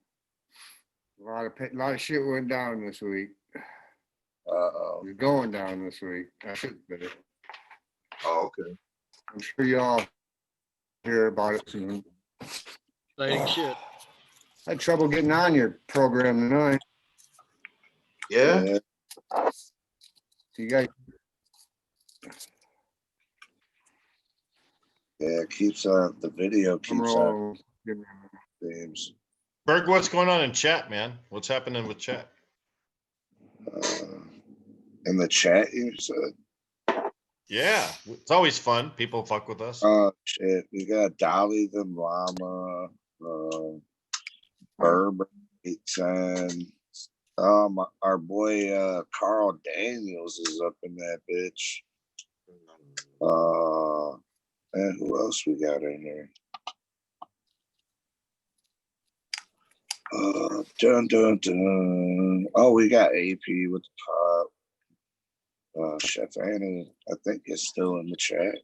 Speaker 15: lot of shit went down this week. It's going down this week. I should say.
Speaker 10: Oh, okay.
Speaker 15: I'm sure y'all hear about it soon.
Speaker 11: Exciting shit.
Speaker 15: I had trouble getting on your program tonight.
Speaker 10: Yeah.
Speaker 15: You guys.
Speaker 7: Yeah, it keeps the video keeps on. Games.
Speaker 9: Berg, what's going on in chat, man? What's happening with chat?
Speaker 7: In the chat, you said?
Speaker 9: Yeah, it's always fun. People fuck with us.
Speaker 7: Oh shit, we got Dolly the Llama, Burber 810. Our boy Carl Daniels is up in that bitch. And who else we got in here? Dun dun dun. Oh, we got AP with the pop. Chef Annie, I think, is still in the chat.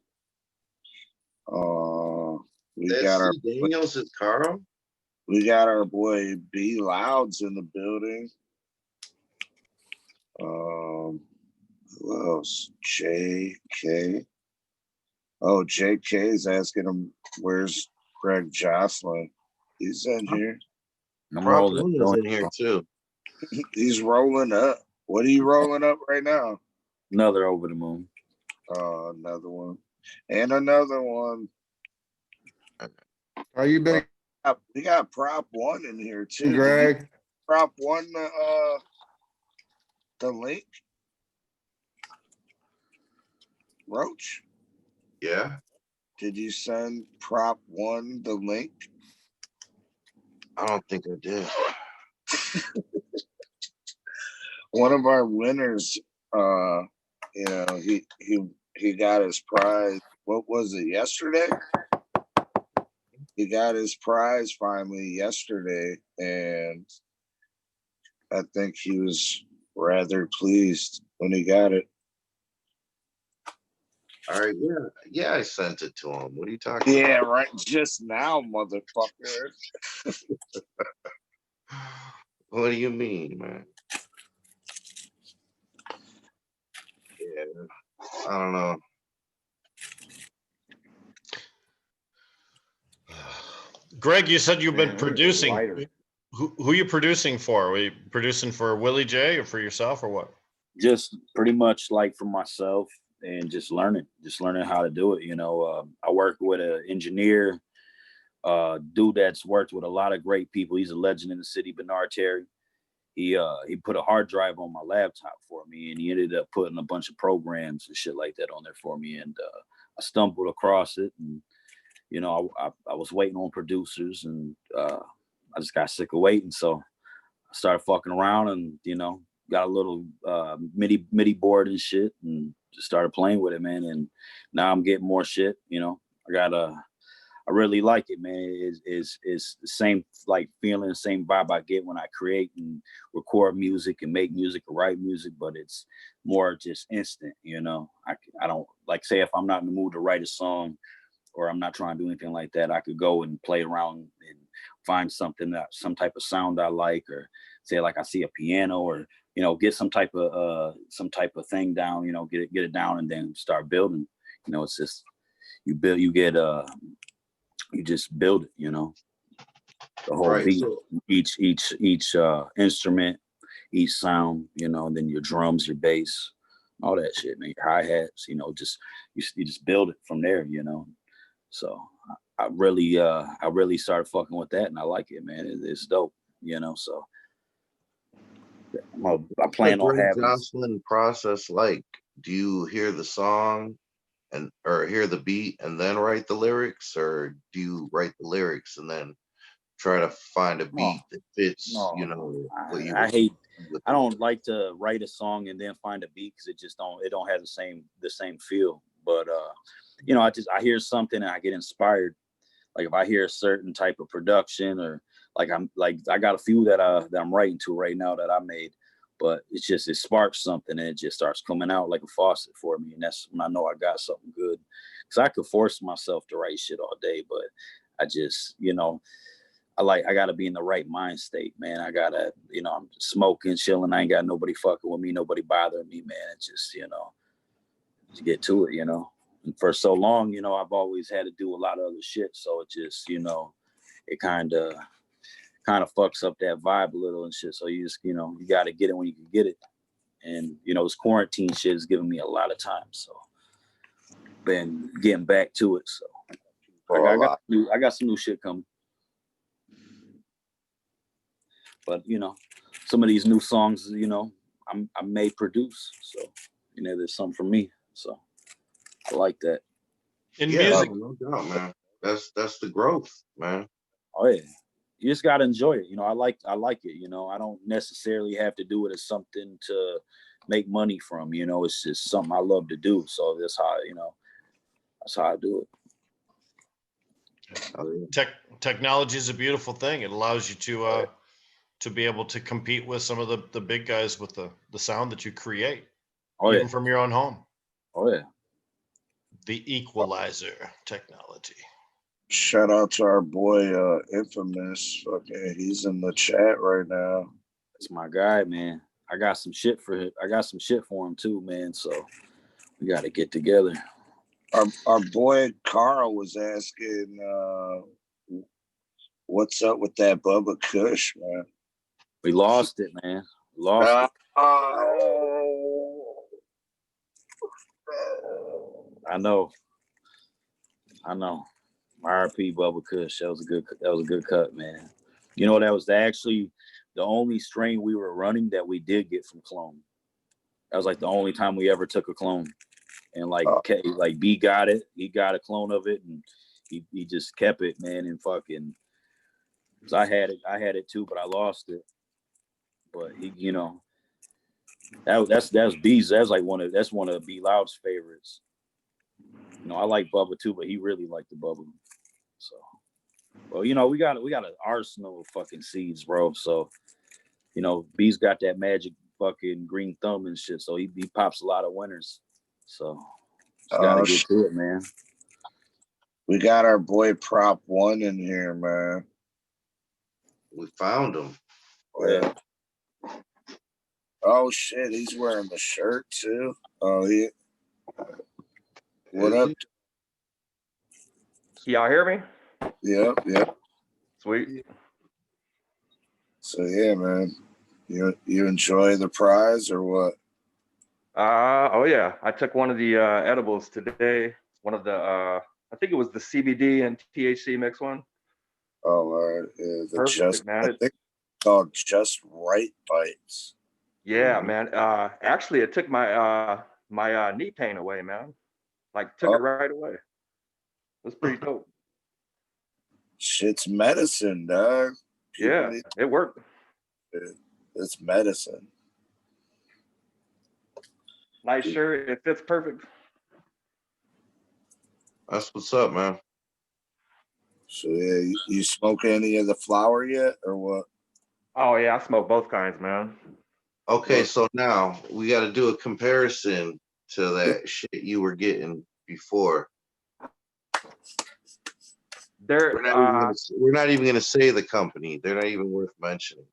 Speaker 7: We got our
Speaker 10: Daniels is Carl.
Speaker 7: We got our boy B Louds in the building. Who else? JK. Oh, JK is asking him where's Greg Joslin. He's in here.
Speaker 10: Rob Luna's in here too.
Speaker 7: He's rolling up. What are you rolling up right now?
Speaker 14: Another Over the Moon.
Speaker 7: Another one. And another one.
Speaker 15: Are you big?
Speaker 7: We got prop one in here too.
Speaker 15: Greg?
Speaker 7: Prop one, the link. Roach?
Speaker 10: Yeah.
Speaker 7: Did you send prop one the link?
Speaker 10: I don't think I did.
Speaker 7: One of our winners, he got his prize. What was it, yesterday? He got his prize finally yesterday, and I think he was rather pleased when he got it.
Speaker 10: All right, yeah, I sent it to him. What are you talking about?
Speaker 7: Yeah, right. Just now, motherfucker.
Speaker 10: What do you mean, man? Yeah, I don't know.
Speaker 9: Greg, you said you've been producing. Who are you producing for? Are you producing for Willie J or for yourself or what?
Speaker 14: Just pretty much like for myself and just learning how to do it. You know, I work with an engineer, dude that's worked with a lot of great people. He's a legend in the city, Bernard Terry. He put a hard drive on my laptop for me, and he ended up putting a bunch of programs and shit like that on there for me. And I stumbled across it, and you know, I was waiting on producers, and I just got sick of waiting. So I started fucking around, and you know, got a little MIDI board and shit, and just started playing with it, man. And now I'm getting more shit. You know, I really like it, man. It's the same like feeling, the same vibe I get when I create and record music and make music or write music, but it's more just instant, you know. I don't like, say if I'm not in the mood to write a song or I'm not trying to do anything like that, I could go and play around and find something that some type of sound I like, or say like I see a piano, or you know, get some type of thing down, you know, get it down and then start building. You know, it's just you just build it, you know, the whole
Speaker 10: Right,
Speaker 14: beat,
Speaker 10: so
Speaker 14: each instrument, each sound, you know, and then your drums, your bass, all that shit, man, your hi-hats, you know, just you just build it from there, you know. So I really started fucking with that, and I like it, man. It's dope, you know. So I plan on having
Speaker 10: Joslin process like. Do you hear the song or hear the beat and then write the lyrics, or do you write the lyrics and then try to find a beat that fits?
Speaker 14: No,
Speaker 10: you know, what you
Speaker 14: I don't like to write a song and then find a beat, because it don't have the same feel. But you know, I hear something and I get inspired. Like if I hear a certain type of production, or like I got a few that I'm writing to right now that I made, but it sparks something and it just starts coming out like a faucet for me, and that's when I know I got something good. Because I could force myself to write shit all day, but I just, you know, I gotta be in the right mind state, man. I gotta, you know, I'm smoking, chilling. I ain't got nobody fucking with me, nobody bothering me, man. It's just, you know, to get to it, you know. And for so long, you know, I've always had to do a lot of other shit. So it just, you know, it kind of fucks up that vibe a little and shit. So you just, you know, you got to get it when you can get it. And, you know, this quarantine shit is giving me a lot of time. So been getting back to it. So I got some new shit coming. But, you know, some of these new songs, you know, I may produce. So, you know, there's something for me. So I like that.
Speaker 9: In music,
Speaker 10: no doubt, man. That's the growth, man.
Speaker 14: Oh yeah, you just gotta enjoy it. You know, I like it. You know, I don't necessarily have to do it as something to make money from. You know, it's just something I love to do. So that's how, you know, that's how I do
Speaker 9: it. Technology is a beautiful thing. It allows you to be able to compete with some of the big guys with the sound that you create, even from your own home.
Speaker 14: Oh yeah.
Speaker 9: The equalizer technology.
Speaker 7: Shout out to our boy Infamous. Okay, he's in the chat right now.
Speaker 14: That's my guy, man. I got some shit for him too, man. So we got to get together.
Speaker 7: Our boy Carl was asking, what's up with that Bubba Kush, man?
Speaker 14: We lost it, man. Lost it. I know. RP Bubba Kush. That was a good cut, man. You know, that was actually the only strain we were running that we did get from clone. That was like the only time we ever took a clone. And like B got it. He got a clone of it, and he just kept it, man. And fucking, cause I had it too, but I lost it. But he, you know, that's B's. That's one of B Loud's favorites. You know, I like Bubba too, but he really liked the Bubba. So, well, you know, we got an arsenal of fucking seeds, bro. So, you know, B's got that magic fucking green thumb and shit. So he pops a lot of winners. So just gotta get to it, man.
Speaker 7: We got our boy Prop One in here, man.
Speaker 10: We found him.
Speaker 7: Yeah. Oh shit, he's wearing the shirt too. Oh, what up?
Speaker 16: Y'all hear me?
Speaker 7: Yep.
Speaker 16: Sweet.
Speaker 7: So yeah, man. You enjoy the prize or what?
Speaker 16: Oh yeah. I took one of the edibles today. One of the I think it was the CBD and THC mix one.
Speaker 7: Oh, all right. Yeah,
Speaker 16: Perfect, man.
Speaker 7: I think it's called Just Right Bites.
Speaker 16: Yeah, man. Actually, it took my my knee pain away, man. Like took it right away. It was pretty dope.
Speaker 7: Shit's medicine, dog.
Speaker 16: Yeah, it worked.
Speaker 7: It's medicine.
Speaker 16: Nice shirt. It fits perfect.
Speaker 10: That's what's up, man.
Speaker 7: So yeah, you smoke any of the flower yet, or what?
Speaker 16: Oh yeah, I smoke both kinds, man.
Speaker 10: Okay, so now we got to do a comparison to that shit you were getting before. We're not even gonna say the company. They're not even worth mentioning.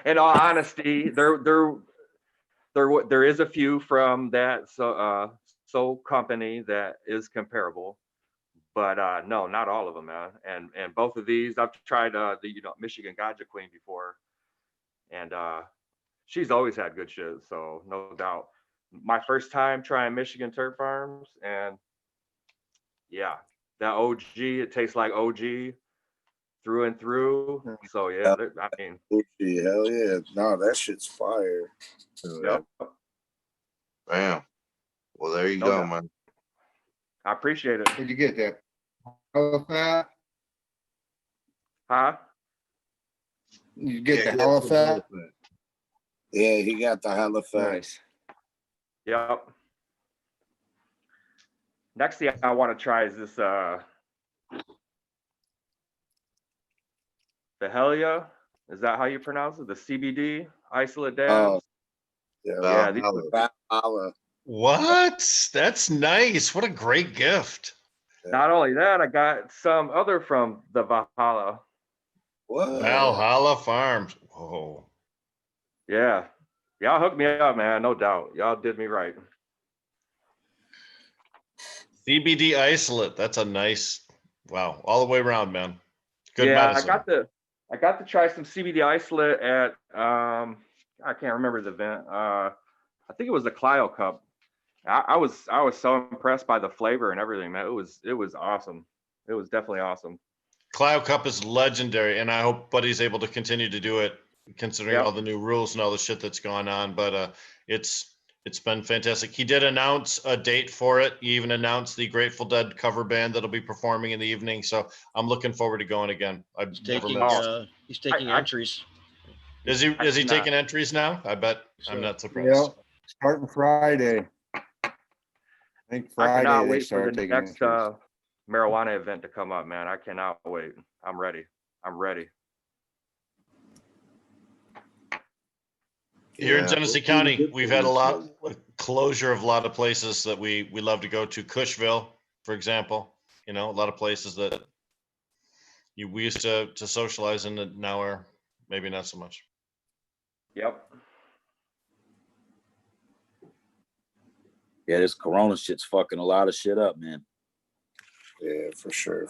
Speaker 16: In all honesty, there is a few from that so company that is comparable, but no, not all of them, man. And both of these, I've tried the Michigan Ganja Queen before, and she's always had good shit, so no doubt. My first time trying Michigan Turf Farms, and yeah, that OG, it tastes like OG through and through. So yeah, I mean,
Speaker 7: OG, hell yeah, no, that shit's fire.
Speaker 16: Yep.
Speaker 10: Bam. Well, there you go, man.
Speaker 16: I appreciate it.
Speaker 15: Where'd you get that? Hella fat?
Speaker 16: Huh?
Speaker 15: You get the hella fat?
Speaker 7: Yeah, he got the hella fat.
Speaker 15: Nice.
Speaker 16: Yep. Next thing I want to try is this the Helia. Is that how you pronounce it? The CBD isolate dabs?
Speaker 7: Yeah,
Speaker 16: these
Speaker 7: Valhalla.
Speaker 9: What? That's nice. What a great gift.
Speaker 16: Not only that, I got some other from the Valhalla.
Speaker 7: What?
Speaker 9: Valhalla Farms. Whoa.
Speaker 16: Yeah. Y'all hooked me up, man. No doubt. Y'all did me right.
Speaker 9: CBD isolate. That's a nice, wow, all the way around, man. Good medicine.
Speaker 16: I got to try some CBD isolate at I can't remember the event. I think it was the Clio Cup. I was so impressed by the flavor and everything, man. It was awesome. It was definitely awesome.
Speaker 9: Clio Cup is legendary, and I hope Buddy's able to continue to do it, considering all the new rules and all the shit that's gone on. But it's been fantastic. He did announce a date for it. He even announced the Grateful Dead cover band that'll be performing in the evening. So I'm looking forward to going again.
Speaker 11: He's taking entries.
Speaker 9: Is he taking entries now? I bet. I'm not surprised.
Speaker 15: Yeah, starting Friday. I think Friday
Speaker 16: I cannot
Speaker 15: they
Speaker 16: wait for
Speaker 15: start
Speaker 16: the
Speaker 15: taking
Speaker 16: next
Speaker 15: entries.
Speaker 16: marijuana event to come up, man. I cannot wait. I'm ready.
Speaker 9: Here in Genesee County, we've had a lot closure of a lot of places that we love to go to. Cushville, for example, a lot of places that we used to socialize in that now are maybe not so much.
Speaker 16: Yep.
Speaker 14: Yeah, this Corona shit's fucking a lot of shit up, man.
Speaker 7: Yeah, for sure.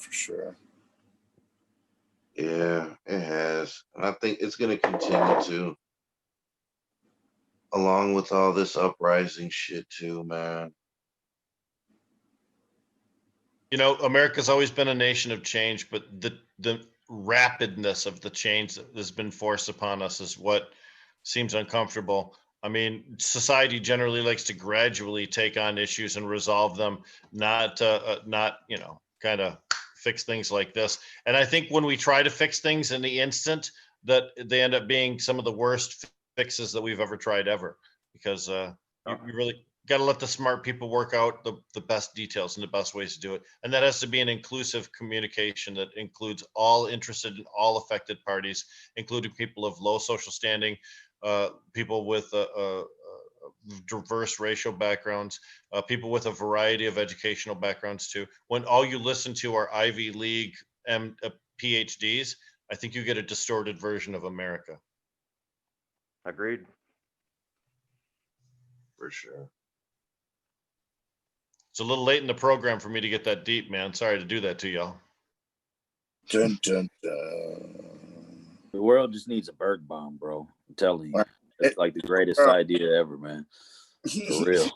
Speaker 10: Yeah, it has. And I think it's going to continue to. Along with all this uprising shit too, man.
Speaker 9: You know, America's always been a nation of change, but the rapidness of the change that has been forced upon us is what seems uncomfortable. I mean, society generally likes to gradually take on issues and resolve them, not kind of fix things like this. And I think when we try to fix things in the instant, that they end up being some of the worst fixes that we've ever tried ever, because you really got to let the smart people work out the best details and the best ways to do it. And that has to be an inclusive communication that includes all interested and all affected parties, including people of low social standing, people with diverse racial backgrounds, people with a variety of educational backgrounds too. When all you listen to are Ivy League PhDs, I think you get a distorted version of America.
Speaker 16: Agreed.
Speaker 10: For sure.
Speaker 9: It's a little late in the program for me to get that deep, man. Sorry to do that to y'all.
Speaker 7: Dun, dun, dun.
Speaker 14: The world just needs a Berg bomb, bro. I'm telling you. It's like the greatest idea ever, man. For real.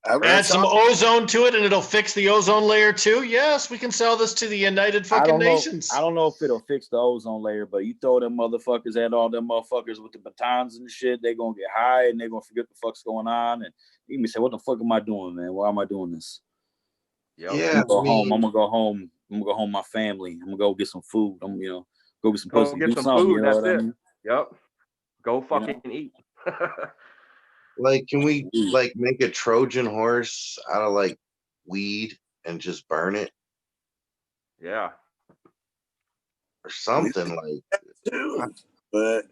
Speaker 9: Add some ozone to it and it'll fix the ozone layer too. Yes, we can sell this to the United fucking Nations.
Speaker 14: I don't know if it'll fix the ozone layer, but you throw them motherfuckers at all them motherfuckers with the batons and shit, they're gonna get high and they're gonna forget the fuck's going on. And you can say, what the fuck am I doing, man? Why am I doing this?
Speaker 10: Yeah,
Speaker 14: I'm gonna go home. I'm gonna go home with my family. I'm gonna go get some food. I'm go get some pussy.
Speaker 16: Get
Speaker 14: Do
Speaker 16: some
Speaker 14: something,
Speaker 16: food.
Speaker 14: you know
Speaker 16: That's
Speaker 14: what I
Speaker 16: it.
Speaker 14: mean?
Speaker 16: Yep. Go fucking eat.
Speaker 10: Like, can we like make a Trojan horse out of like weed and just burn it
Speaker 16: Yeah.
Speaker 10: or something like?
Speaker 7: But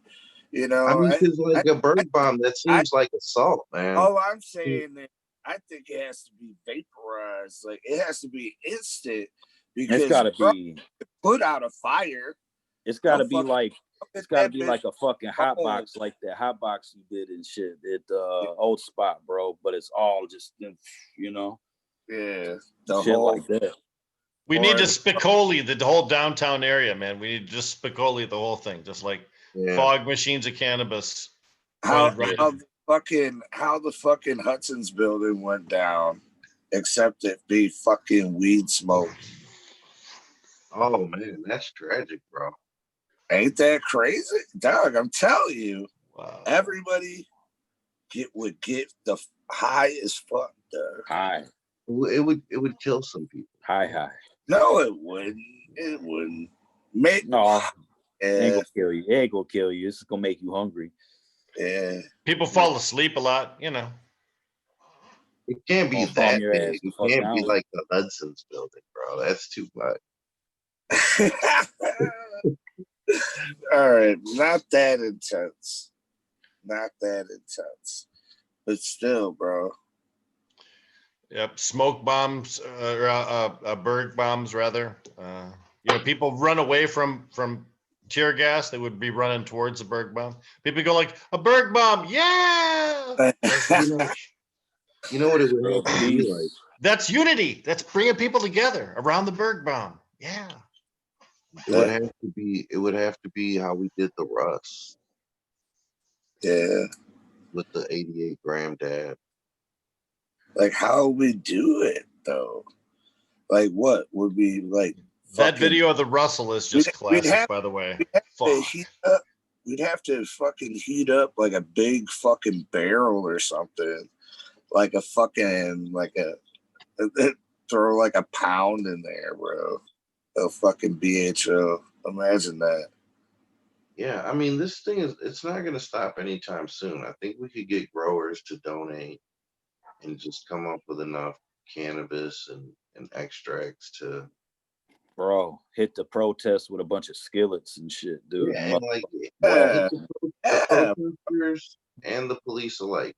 Speaker 7: you know,
Speaker 10: I mean, because like a bird bomb, that seems like assault, man.
Speaker 7: All I'm saying is, I think it has to be vaporized. Like it has to be instant because
Speaker 14: It's gotta be
Speaker 7: put out a fire.
Speaker 14: It's gotta be like a fucking hot box, like that hot box you did and shit at the old spot, bro. But it's all just
Speaker 7: yeah,
Speaker 14: shit like that.
Speaker 9: We need to Spicoli the whole downtown area, man. We need to just Spicoli the whole thing, just like fog machines of cannabis.
Speaker 7: How the fucking Hudson's building went down, except it be fucking weed smoke.
Speaker 10: Oh man, that's tragic, bro.
Speaker 7: Ain't that crazy, dog? I'm telling you, everybody would get the high as fuck, dog.
Speaker 14: High.
Speaker 10: It would kill some people.
Speaker 14: High.
Speaker 7: No, it wouldn't. It wouldn't. It
Speaker 14: ain't gonna kill you. It ain't gonna kill you. It's gonna make you hungry.
Speaker 7: Yeah.
Speaker 9: People fall asleep a lot, you know.
Speaker 10: It can't be that big. It can't be like the Hudson's building, bro. That's too much.
Speaker 7: All right, not that intense. Not that intense. But still, bro.
Speaker 9: Yep, smoke bombs, bird bombs, rather. People run away from tear gas. They would be running towards a berg bomb. People go like, a berg bomb, yeah!
Speaker 10: You know what it would have to be like?
Speaker 9: That's unity. That's bringing people together around the berg bomb. Yeah.
Speaker 10: It would have to be how we did the Russ.
Speaker 7: Yeah.
Speaker 10: With the 88 gram dab.
Speaker 7: Like how we do it though? Like what would be like?
Speaker 9: That video of the Russell is just classic, by the way.
Speaker 7: We'd have to fucking heat up like a big fucking barrel or something. Like a fucking throw like a pound in there, bro. A fucking BHO. Imagine that.
Speaker 10: Yeah, I mean, this thing it's not going to stop anytime soon. I think we could get growers to donate and just come up with enough cannabis and extracts to.
Speaker 14: Bro, hit the protest with a bunch of skillets and shit, dude.
Speaker 10: Yeah, and the protesters and the police alike.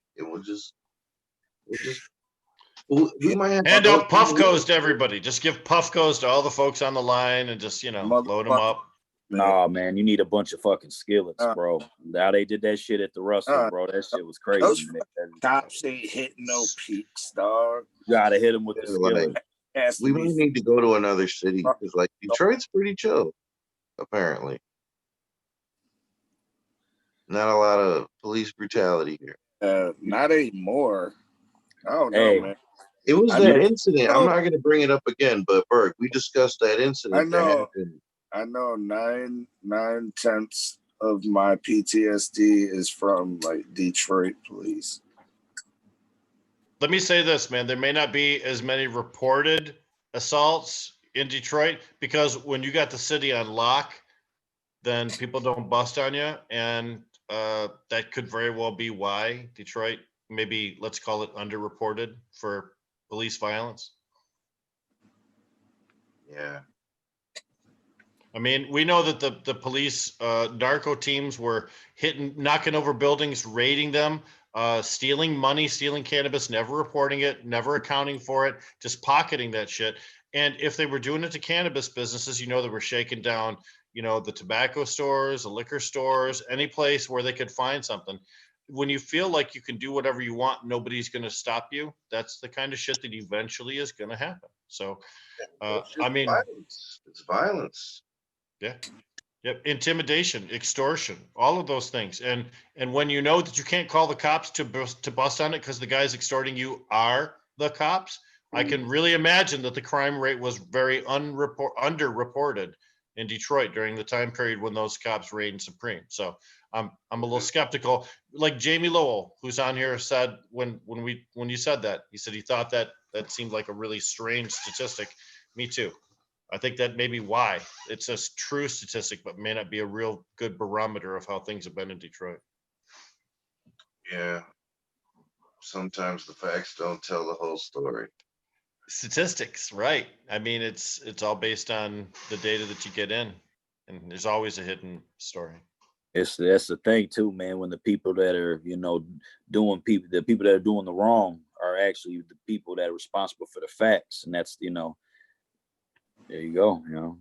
Speaker 10: We might have
Speaker 9: hand out Puffcos to everybody. Just give Puffcos to all the folks on the line and just load them up.
Speaker 14: Nah, man, you need a bunch of fucking skillets, bro. Now they did that shit at the Russell, bro. That shit was crazy.
Speaker 7: Those cops ain't hitting no peaks, dog.
Speaker 14: You gotta hit them with the skillet.
Speaker 10: We might need to go to another city because, like, Detroit's pretty chill, apparently. Not a lot of police brutality here.
Speaker 7: Not anymore. I don't know, man.
Speaker 10: It was
Speaker 7: I
Speaker 10: that
Speaker 7: know.
Speaker 10: incident. I'm not going to bring it up again, but Berg, we discussed that incident that happened.
Speaker 7: I know 9/10 of my PTSD is from like Detroit police.
Speaker 9: Let me say this, man. There may not be as many reported assaults in Detroit because when you got the city on lock, then people don't bust on you. And that could very well be why Detroit, maybe let's call it underreported for police violence.
Speaker 10: Yeah.
Speaker 9: I mean, we know that the police narco teams were knocking over buildings, raiding them, stealing money, stealing cannabis, never reporting it, never accounting for it, just pocketing that shit. And if they were doing it to cannabis businesses, they were shaking down, the tobacco stores, the liquor stores, any place where they could find something. When you feel like you can do whatever you want, nobody's going to stop you. That's the kind of shit that eventually is going to happen. So, I mean,
Speaker 10: violence. It's violence.
Speaker 9: Yeah. Yep. Intimidation, extortion, all of those things. And when you know that you can't call the cops to bust on it because the guys extorting you are the cops, I can really imagine that the crime rate was very underreported in Detroit during the time period when those cops reigned supreme. So I'm a little skeptical. Like Jamie Lowell, who's on here, said when you said that, he said he thought that seemed like a really strange statistic. Me too. I think that may be why it's a true statistic, but may not be a real good barometer of how things have been in Detroit.
Speaker 10: Yeah. Sometimes the facts don't tell the whole story.
Speaker 9: Statistics, right? I mean, it's all based on the data that you get in, and there's always a hidden story.
Speaker 14: That's the thing too, man. When the people that are, the people that are doing the wrong are actually the people that are responsible for the facts, and that's, there you go.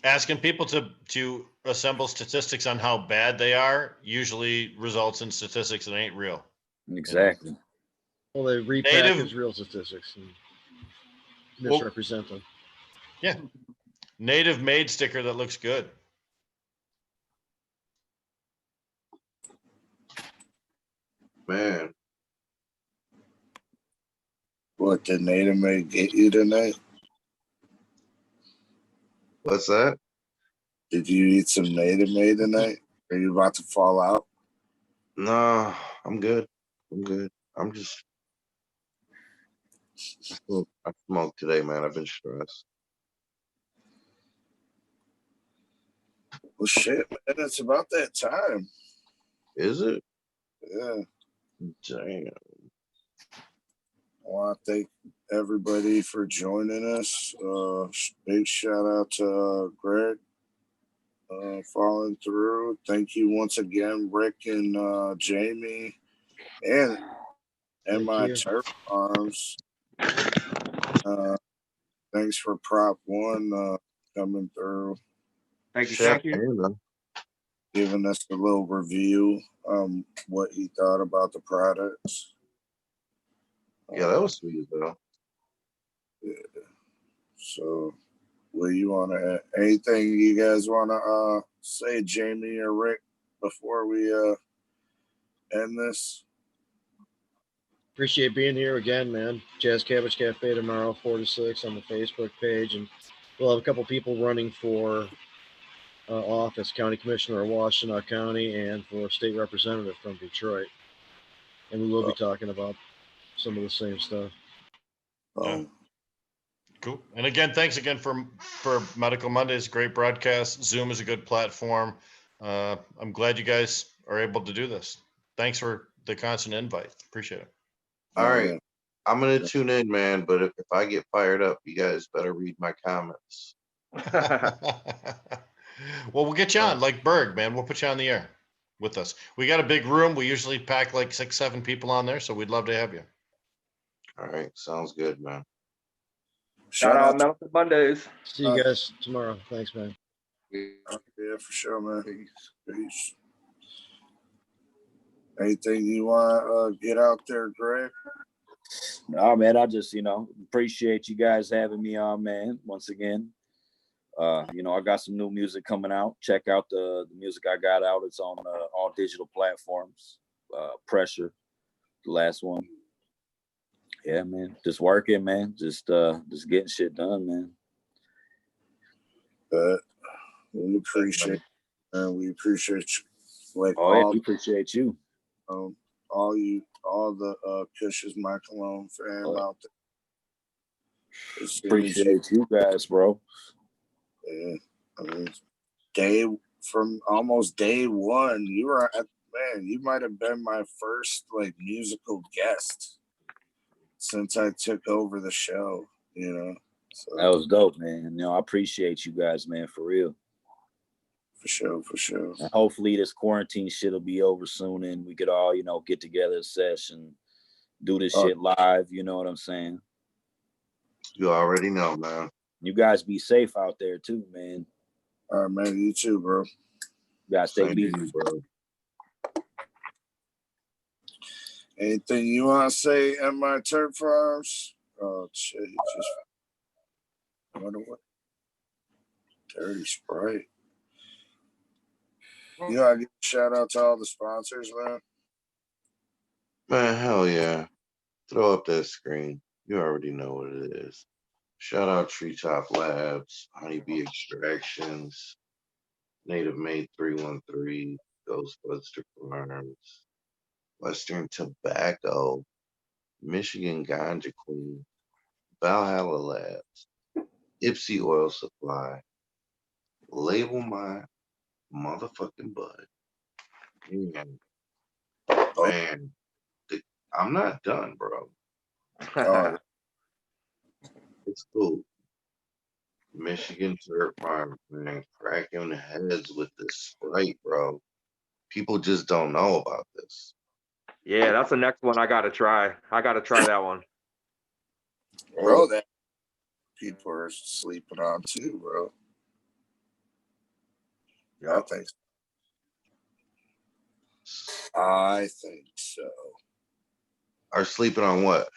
Speaker 9: Asking people to assemble statistics on how bad they are usually results in statistics that ain't real.
Speaker 14: Exactly.
Speaker 11: Well, they repackage real statistics and misrepresent them.
Speaker 9: Yeah. Native made sticker that looks good.
Speaker 10: Man.
Speaker 7: What did Native Made get you tonight?
Speaker 10: What's that?
Speaker 7: Did you eat some Native Made tonight? Are you about to fall out?
Speaker 10: No, I'm good. I'm just I smoked today, man. I've been stressed.
Speaker 7: Well, shit, man, it's about that time.
Speaker 10: Is it?
Speaker 7: Yeah.
Speaker 10: Damn.
Speaker 7: I want to thank everybody for joining us. Big shout out to Greg following through. Thank you once again, Rick and Jamie, and my Turf Arms. Thanks for Prop One coming through.
Speaker 16: Thank you.
Speaker 7: Giving us a little review, what he thought about the products.
Speaker 10: Yeah, that was sweet though.
Speaker 7: Yeah. So, what you want to add? Anything you guys want to say, Jamie or Rick, before we end this?
Speaker 11: Appreciate being here again, man. Jazz Cabbage Cafe tomorrow, 4 to 6 on the Facebook page, and we'll have a couple people running for office, county commissioner of Washtenaw County, and for state representative from Detroit. And we will be talking about some of the same stuff.
Speaker 9: Yeah. Cool. And again, thanks again for Medical Mondays. Great broadcast. Zoom is a good platform. I'm glad you guys are able to do this. Thanks for the constant invite. Appreciate it.
Speaker 10: All right. I'm going to tune in, man. But if I get fired up, you guys better read my comments.
Speaker 9: Well, we'll get you on like Berg, man. We'll put you on the air with us. We got a big room. We usually pack like 6-7 people on there. So we'd love to have you.
Speaker 10: All right. Sounds good, man.
Speaker 16: Shout out Medical Mondays.
Speaker 11: See you guys tomorrow. Thanks, man.
Speaker 7: Yeah, for sure, man. Peace. Anything you want to get out there, Greg?
Speaker 14: No, man, I just, appreciate you guys having me on, man, once again. I got some new music coming out. Check out the music I got out. It's on all digital platforms. Pressure, the last one. Yeah, man. Just working, man. Just getting shit done, man.
Speaker 7: But we appreciate, we appreciate you. Like
Speaker 14: yeah, we appreciate you.
Speaker 7: All the Cush's My Cologne fam out there.
Speaker 14: Appreciate you guys, bro.
Speaker 7: Yeah, I mean, from almost day one, you were man. You might have been my first like musical guest since I took over the show. You know, so
Speaker 14: That was dope, man. You know, I appreciate you guys, man, for real.
Speaker 7: For sure.
Speaker 14: And hopefully this quarantine shit will be over soon and we could all, get together a session, do this shit live. You know what I'm saying?
Speaker 10: You already know, man.
Speaker 14: You guys be safe out there too, man.
Speaker 7: All right, man. You too, bro.
Speaker 14: You guys take it easy,
Speaker 10: bro.
Speaker 7: Anything you want to say at my turf farms? Oh shit! He just I wonder what dirty Sprite. You gotta give a shout out to all the sponsors, man.
Speaker 10: Man, hell yeah. Throw up that screen. You already know what it is. Shout out Treetop Labs, Honeybee Extractions, Native Made 313, Ghostbuster Farms, Western Tobacco, Michigan Ganja Queen, Valhalla Labs, Ipsy Oil Supply, Label My Motherfucking Bud. And, man, I'm not done, bro. It's cool. Michigan Turf Farm, man, cracking heads with this Sprite, bro. People just don't know about this.
Speaker 16: Yeah, that's the next one I gotta try. I gotta try that one.
Speaker 7: Bro, that people are sleeping on too, bro. Yeah, I think so.
Speaker 10: Are sleeping on what?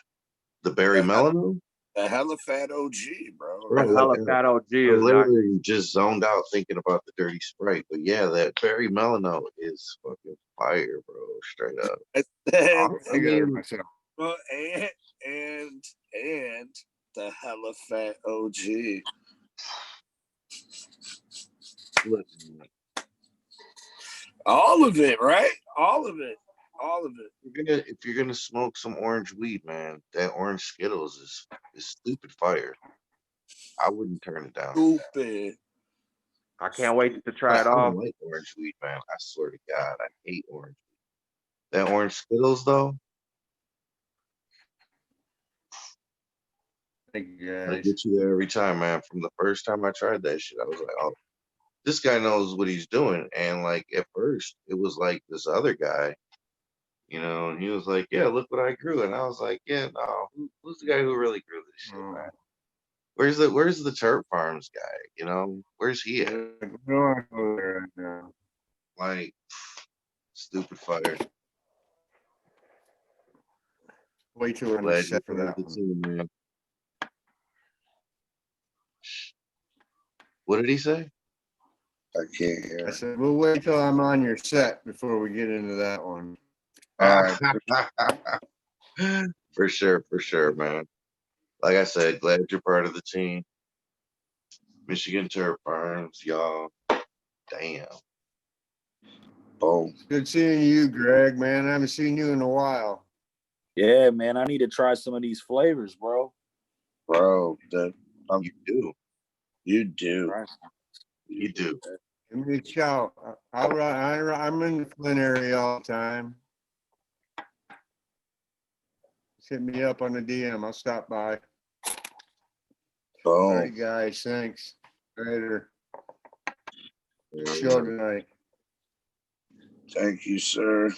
Speaker 10: The berry melano?
Speaker 7: The hella fat OG, bro.
Speaker 10: Bro,
Speaker 16: The hella fat OG
Speaker 10: I
Speaker 16: is
Speaker 10: literally just zoned out thinking about the dirty Sprite. But yeah, that berry melano is fucking fire, bro. Straight up. I mean,
Speaker 7: myself. Well, and the hella fat OG.
Speaker 10: Listen,
Speaker 7: all of it, right? All of it.
Speaker 10: If you're gonna smoke some orange weed, man, that orange Skittles is stupid fire. I wouldn't turn it down.
Speaker 7: Stupid.
Speaker 16: I can't wait to try it
Speaker 10: I
Speaker 16: all.
Speaker 10: don't like orange weed, man. I swear to God, I hate orange weed. That orange Skittles, though,
Speaker 15: Thank you
Speaker 10: I
Speaker 15: guys.
Speaker 10: get you there every time, man. From the first time I tried that shit, I was like, oh, this guy knows what he's doing. And like at first, it was like this other guy, and he was like, yeah, look what I grew. And I was like, yeah, no, who's the guy who really grew this shit, man? Where's the Turp Farms guy? Where's he at?
Speaker 15: Right now.
Speaker 10: Like, stupid fire.
Speaker 15: Wait till we're
Speaker 10: Glad
Speaker 15: set for
Speaker 10: you're
Speaker 15: that
Speaker 10: the
Speaker 15: one.
Speaker 10: team, man. What did he say?
Speaker 7: I can't hear.
Speaker 15: I said, we'll wait till I'm on your set before we get into that one.
Speaker 10: For sure, man. Like I said, glad you're part of the team. Michigan Turf Farms, y'all. Damn.
Speaker 7: Boom.
Speaker 15: Good seeing you, Greg, man. I haven't seen you in a while.
Speaker 14: Yeah, man. I need to try some of these flavors, bro.
Speaker 7: Bro,
Speaker 10: you do.
Speaker 7: You do.
Speaker 14: Right.
Speaker 10: You do.
Speaker 15: Give me a shout. I'm in the Flint area all the time. Just hit me up on the DM. I'll stop by.
Speaker 7: Boom.
Speaker 15: All right, guys. Thanks. Later. Show tonight.
Speaker 7: Thank you, sir.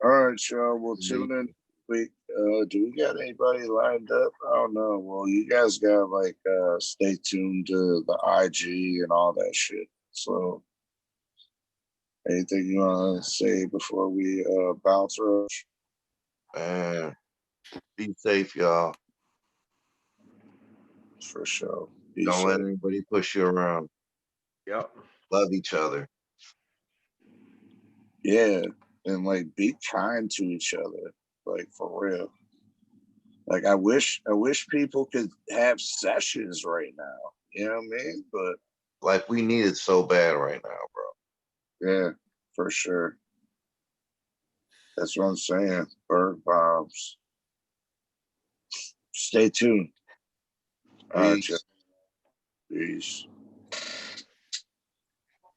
Speaker 7: All right, y'all. We'll tune in. Do we got anybody lined up? I don't know. Well, you guys got stay tuned to the IG and all that shit. So, anything you want to say before we bounce rush?
Speaker 10: Man, be safe, y'all.
Speaker 7: For sure.
Speaker 10: Don't let anybody push you around.
Speaker 16: Yep.
Speaker 10: Love each other.
Speaker 7: Yeah, and be kind to each other, for real. Like I wish people could have sessions right now. You know what I mean? But
Speaker 10: like we need it so bad right now, bro.
Speaker 7: yeah, for sure. That's what I'm saying. Bird bombs. Stay tuned. All right, Jeff. Peace.